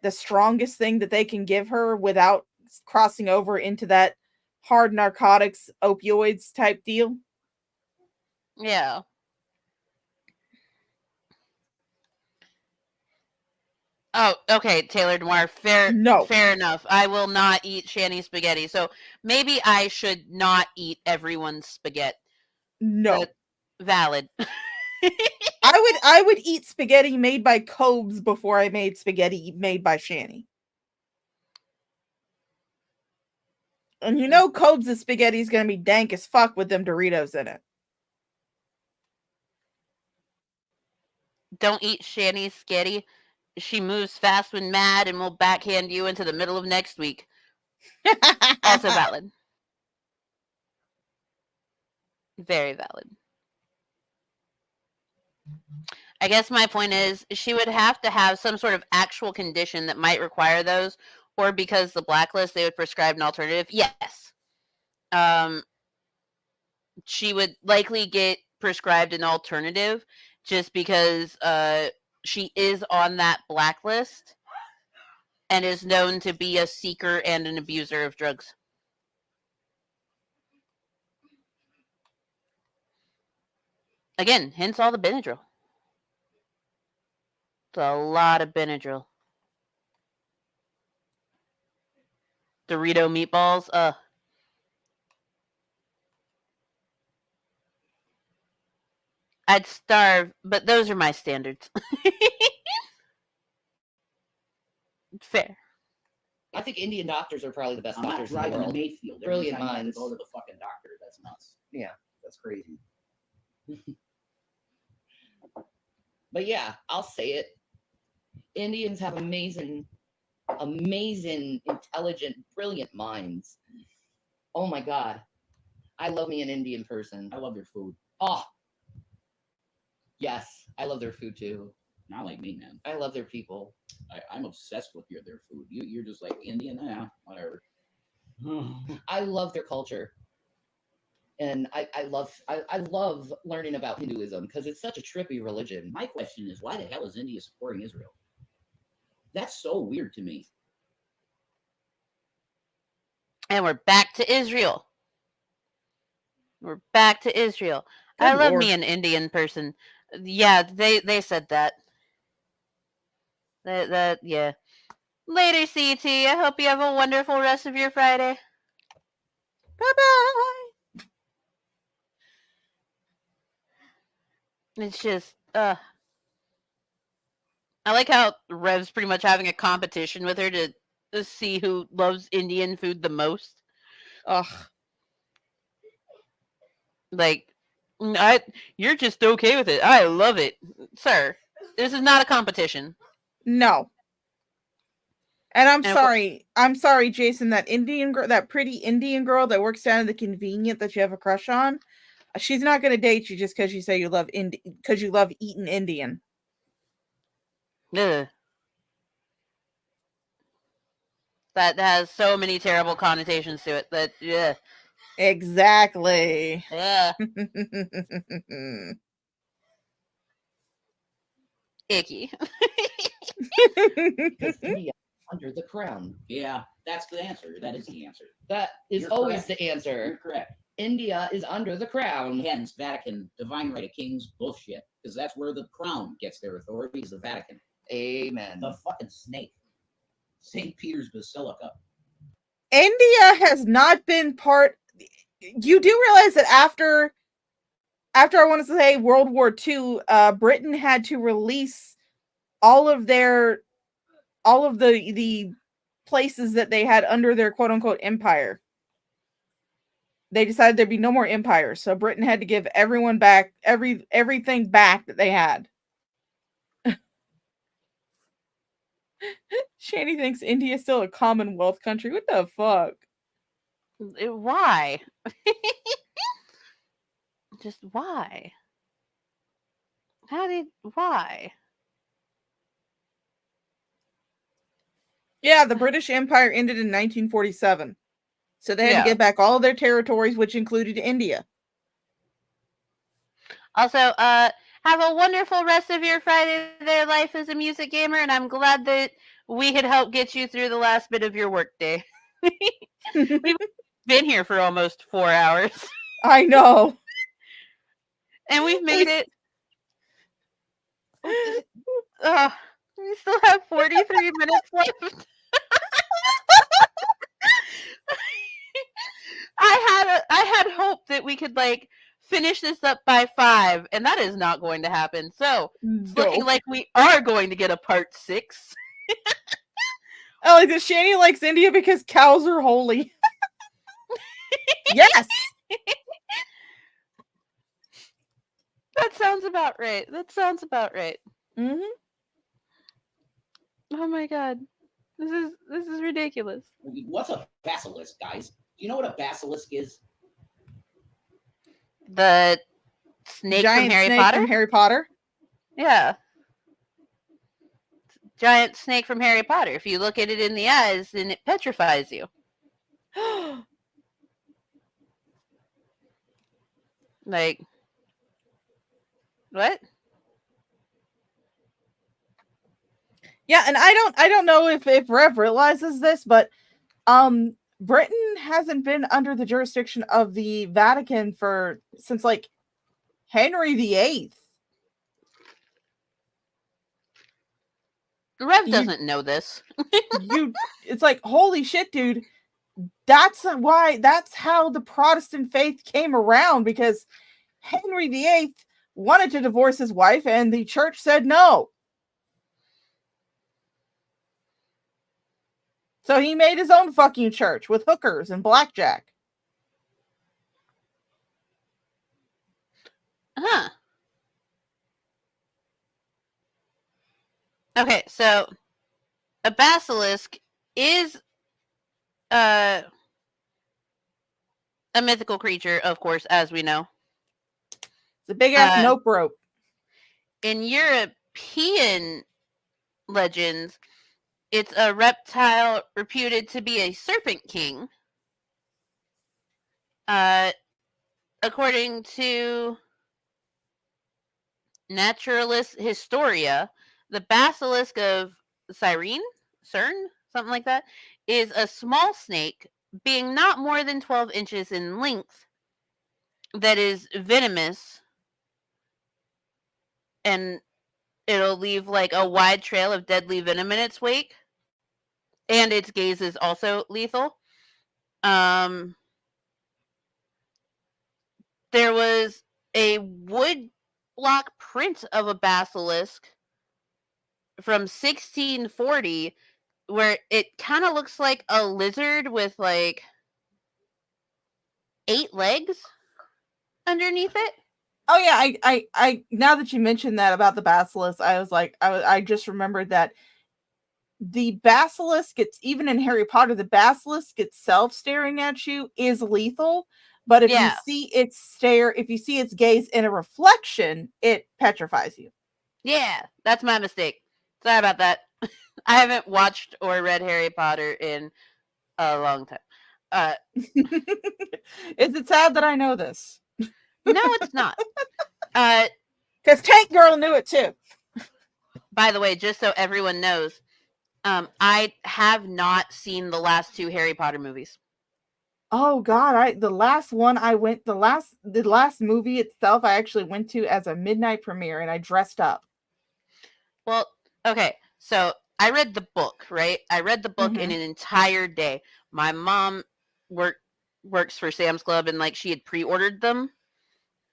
The strongest thing that they can give her without crossing over into that hard narcotics, opioids type deal. Yeah. Oh, okay, Taylor Noir. Fair enough. I will not eat Shanny spaghetti. So maybe I should not eat everyone's spaghetti. No. Valid. I would eat spaghetti made by Cobes before I made spaghetti made by Shanny. And you know Cobes' spaghetti is going to be dank as fuck with them Doritos in it. Don't eat Shanny's spaghetti. She moves fast when mad and will backhand you into the middle of next week. Also valid. Very valid. I guess my point is she would have to have some sort of actual condition that might require those, or because the blacklist, they would prescribe an alternative. Yes. She would likely get prescribed an alternative just because she is on that blacklist and is known to be a seeker and an abuser of drugs. Again, hence all the Benadryl. It's a lot of Benadryl. Dorito meatballs, I'd starve, but those are my standards. Fair. I think Indian doctors are probably the best I'm not doctors in the driving to world. Mayfield. Every Brilliant time I have to minds. go to the fucking doctor. That's nuts. Yeah. That's crazy. But yeah, I'll say it. Indians have amazing, intelligent, brilliant minds. Oh my God. I love me an Indian person. I love their food. Oh. Yes. I love their food too. Not like me, man. I love their people. I'm obsessed with their food. You're just like Indian, whatever. I love their culture. And I love learning about Hinduism because it's such a trippy religion. My question is, why the hell is India supporting Israel? That's so weird to me. And we're back to Israel. We're back to Israel. Good I love Lord. me an Indian person. Yeah, they said that. That yeah. Later, CT. I hope you have a wonderful rest of your Friday. Bye-bye. It's just, I like how Rev's pretty much having a competition with her to see who loves Indian food the most. Ugh. Like, you're just okay with it. I love it. Sir, this is not a competition. No. And I'm And sorry, Jason, that pretty Indian girl that works down at the convenient that you have a crush on, she's not going to date you just because you say you love because you love eating Indian. Ugh. That has so many terrible connotations to it. That yeah, Exactly. yeah, icky. Because India under the crown. Yeah, that's the answer. That is the answer. That is You're always correct. the answer. You're correct. India is under the crown. Hence, Vatican, divine right of kings, bullshit. Because that's where the crown gets their authority, is the Vatican. Amen. The fucking snake. St. Peter's Basilica. India has not been part. You do realize that after I want to say World War II, Britain had to release all of the places that they had under their quote unquote empire. They decided there'd be no more empires, so Britain had to give everyone back everything back that they had. Shanny thinks India is still a Commonwealth country. What the fuck? Why? Just why? Why? Yeah, the British Empire ended in 1947. So they had to get back all of their territories, which included India. Also, have a wonderful rest of your Friday there, life as a music gamer, and I'm glad that we could help get you through the last bit of your workday. We've been here for almost 4 hours. I know. And we've made it. We still have 43 minutes left. I had hope that we could finish this up by 5, and that is not going to happen. So it's looking like we are going to get a part 6. I like that Shanny likes India because cows are holy. Yes. That sounds about right. Mm-hmm. Oh my god. This is ridiculous. What's a basilisk, guys? Do you know what a basilisk is? The snake Giant from Harry snake Potter? from Harry Potter? Yeah. Giant snake from Harry Potter. If you look at it in the eyes, then it petrifies you. What? Yeah, and I don't know if Rev realizes this, but Britain hasn't been under the jurisdiction of the Vatican since Henry VIII. Rev doesn't know this. It's like, holy shit, dude. That's how the Protestant faith came around, because Henry VIII wanted to divorce his wife and the church said no. So he made his own fucking church with hookers and blackjack. Huh. Okay, so a basilisk is a mythical creature, of course, as we know. It's a big ass nope rope. In European legends, it's a reptile reputed to be a serpent king. According to Naturalis Historia, the basilisk of Cerne, something like that, is a small snake, being not more than 12 inches in length, that is venomous, and it'll leave a wide trail of deadly venom in its wake, and its gaze is also lethal. There was a wood block print of a basilisk from 1640 where it kind of looks like a lizard with 8 legs underneath it. Oh yeah, I now that you mentioned that about the basilisk, I was like, I just remembered that the basilisk, it's even in Harry Potter, the basilisk itself staring at you is lethal. But if you see its stare, if you see its gaze in a reflection, it petrifies you. Yeah, that's my mistake. Sorry about that. I haven't watched or read Harry Potter in a long time. Is it sad that I know this? No, it's not. Because Tank Girl knew it too. By the way, just so everyone knows, I have not seen the last 2 Harry Potter movies. Oh God, the last movie itself I actually went to as a midnight premiere and I dressed up. Well, okay, so I read the book, right? I read the book in an entire day. My mom works for Sam's Club, and like she had pre-ordered them,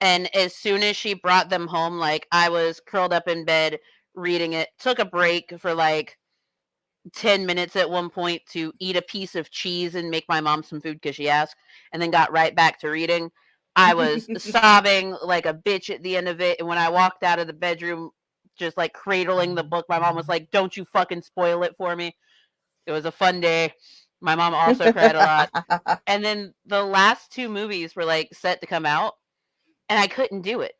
and as soon as she brought them home, like I was curled up in bed reading it. Took a break for like 10 minutes at one point to eat a piece of cheese and make my mom some food because she asked, and then got right back to reading. I was sobbing like a bitch at the end of it, and when I walked out of the bedroom just like cradling the book, my mom was like, "Don't you fucking spoil it for me." It was a fun day. My mom also cried a lot. And then the last 2 movies were like set to come out, and I couldn't do it.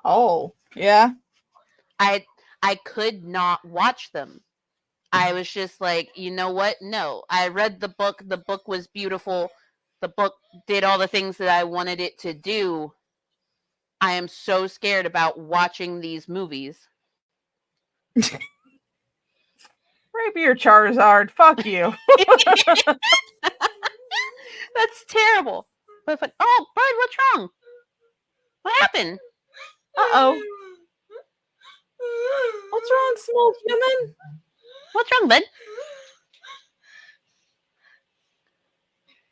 Oh, yeah. I could not watch them. I was just like, you know what? No. I read the book. The book was beautiful. The book did all the things that I wanted it to do. I am so scared about watching these movies. Rapier Charizard, fuck you. That's terrible. But it's like, oh, Bud, what's wrong? What happened? Uh-oh. What's wrong, small human? What's wrong, Bud?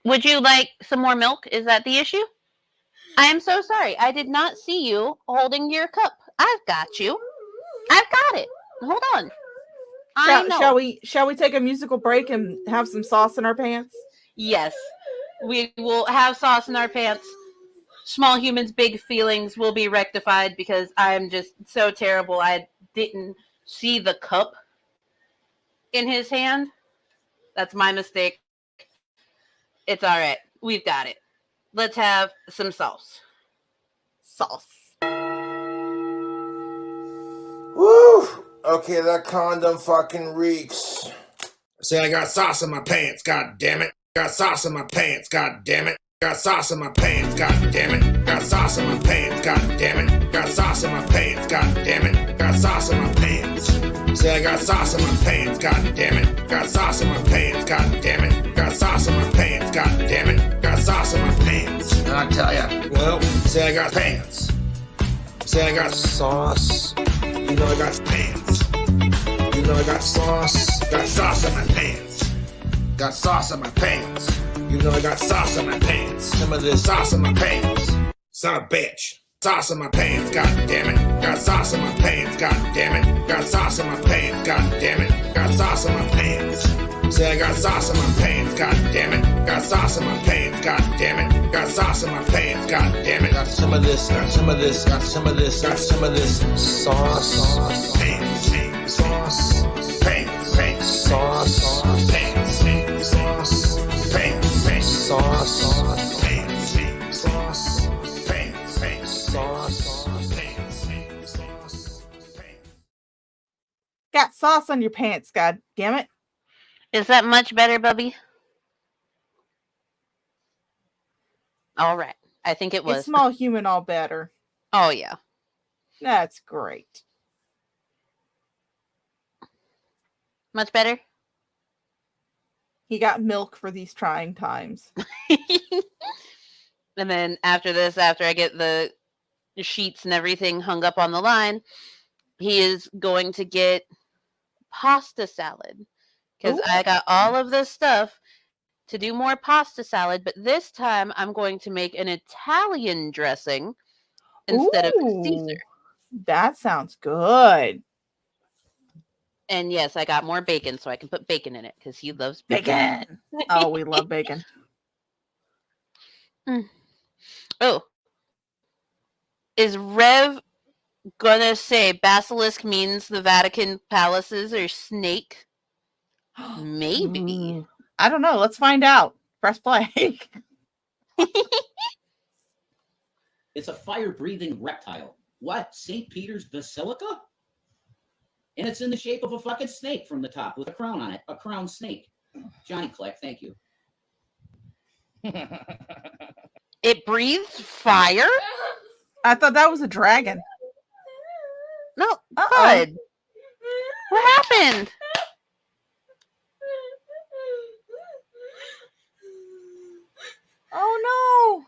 Would you like some more milk? Is that the issue? I am so sorry. I did not see you holding your cup. I've got you. I've got it. Hold on. Shall we take a musical break and have some sauce in our pants? Yes. We will have sauce in our pants. Small Human's big feelings will be rectified because I am just so terrible. I didn't see the cup in his hand. That's my mistake. It's all right. We've got it. Let's have some sauce. Sauce. Woo! Okay, that condom fucking reeks. Say I got sauce in my pants, god damn it. Got sauce in my pants, god damn it. Got sauce in my pants, god damn it. Got sauce in my pants, god damn it. Got sauce in my pants, god damn it. Got sauce in my pants. Say I got sauce in my pants, god damn it. Got sauce in my pants, god damn it. Got sauce in my pants, god damn it. Got sauce in my pants. And I tell ya, well, say I got pants. Say I got sauce. You know I got pants. You know I got sauce. Got sauce in my pants. Got sauce in my pants. You know I got sauce in my pants. Some of this sauce in my pants. Son of a bitch. Sauce in my pants, god damn it. Got sauce in my pants, god damn it. Got sauce in my pants, god damn it. Got sauce in my pants. Say I got sauce in my pants, god damn it. Got sauce in my pants, god damn it. Got sauce in my pants, god damn it. Got some of this, got some of this, got some of this, got some of this sauce. Pants, sauce, pants, pants, sauce, pants, sauce, pants, pants, sauce, pants, sauce, pants, pants, sauce, pants, sauce, pants. Got sauce on your pants, god damn it. Is that much better, Bubby? All right. I think it was. It's Small Human all better. Oh, yeah. That's great. Much better? He got milk for these trying times. And then after this, after I get the sheets and everything hung up on the line, he is going to get pasta salad. Because I got all of this stuff to do more pasta salad, but this time I'm going to make an Italian dressing instead of Caesar. That sounds good. And yes, I got more bacon, so I can put bacon in it because he loves bacon. Oh, we love bacon. Oh. Is Rev gonna say basilisk means the Vatican palaces are snake? Maybe. I don't know. Let's find out. Press play. It's a fire-breathing reptile. What? St. Peter's Basilica? And it's in the shape of a fucking snake from the top with a crown on it. A crown snake. Johnny Click, thank you. It breathes fire? I thought that was a dragon. No, Uh-oh. bud. What happened? Oh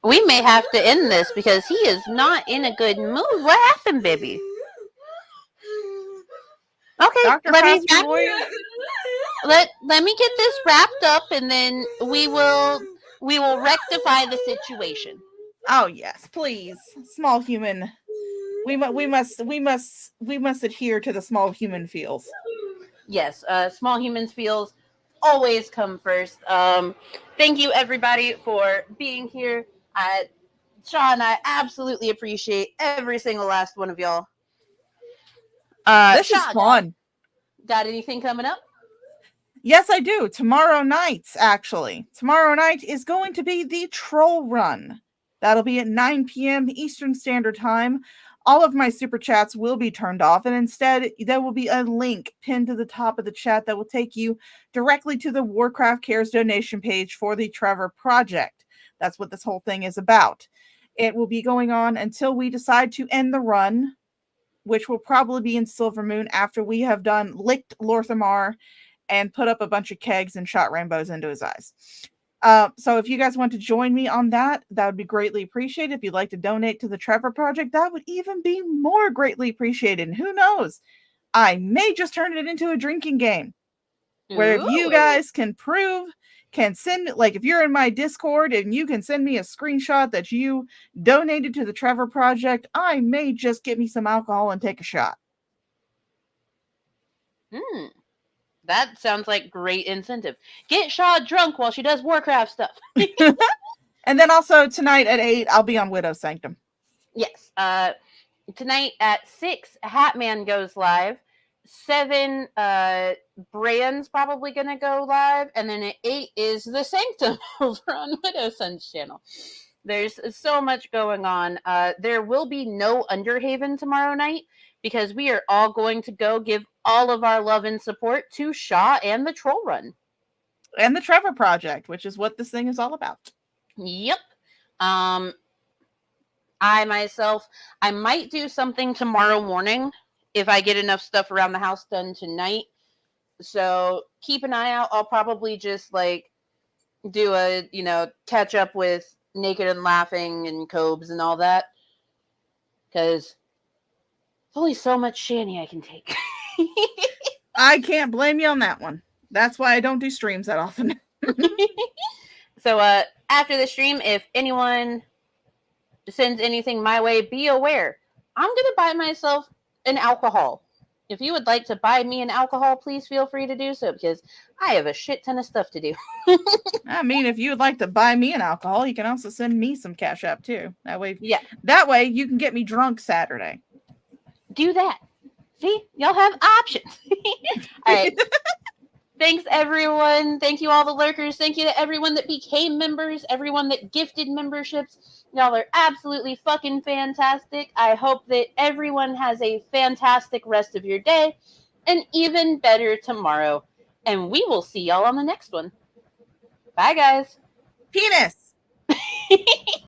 no. We may have to end this because he is not in a good mood. What happened, baby? Okay, Dr. let me Pastor Boy. let me get this wrapped up, and then we will rectify the situation. Oh yes, please, small human. We must adhere to the small human feels. Yes, small humans feels always come first. Thank you everybody for being here. Shaw and I absolutely appreciate every single last one of y'all. This is fun. Got anything coming up? Yes, I do. Tomorrow night, actually. Tomorrow night is going to be the Troll Run. That'll be at 9 p.m. Eastern Standard Time. All of my super chats will be turned off, and instead there will be a link pinned to the top of the chat that will take you directly to the Warcraft Cares donation page for the Trevor Project. That's what this whole thing is about. It will be going on until we decide to end the run, which will probably be in Silver Moon after we have done licked Lorthamar and put up a bunch of kegs and shot rainbows into his eyes. So if you guys want to join me on that, that would be greatly appreciated. If you'd like to donate to the Trevor Project, that would even be more greatly appreciated. And who knows, I may just turn it into a drinking game where if you guys can send, like if you're in my Discord and you can send me a screenshot that you donated to the Trevor Project, I may just get me some alcohol and take a shot. That sounds like great incentive. Get Shaw drunk while she does Warcraft stuff. And then also tonight at 8, I'll be on Widow Sanctum. Yes. Tonight at 6, Hatman goes live. 7, Brand's probably going to go live. And then at 8 is The Sanctum over on Widow Sun's channel. There's so much going on. There will be no Underhaven tomorrow night because we are all going to go give all of our love and support to SHA and the Troll Run. And the Trevor Project, which is what this thing is all about. Yep. I might do something tomorrow morning if I get enough stuff around the house done tonight. So keep an eye out. I'll probably just do a, catch up with Naked and Laughing and Cobes and all that. Because there's only so much Shanny I can take. I can't blame you on that one. That's why I don't do streams that often. So after the stream, if anyone sends anything my way, be aware. I'm going to buy myself an alcohol. If you would like to buy me an alcohol, please feel free to do so because I have a shit ton of stuff to do. I mean, if you would like to buy me an alcohol, you can also send me some CashApp too. That way you can get me drunk Saturday. Do that. See, y'all have options. All right. Thanks, everyone. Thank you, all the lurkers. Thank you to everyone that became members, everyone that gifted memberships. Y'all are absolutely fucking fantastic. I hope that everyone has a fantastic rest of your day and even better tomorrow. And we will see y'all on the next one. Bye, guys. Penis.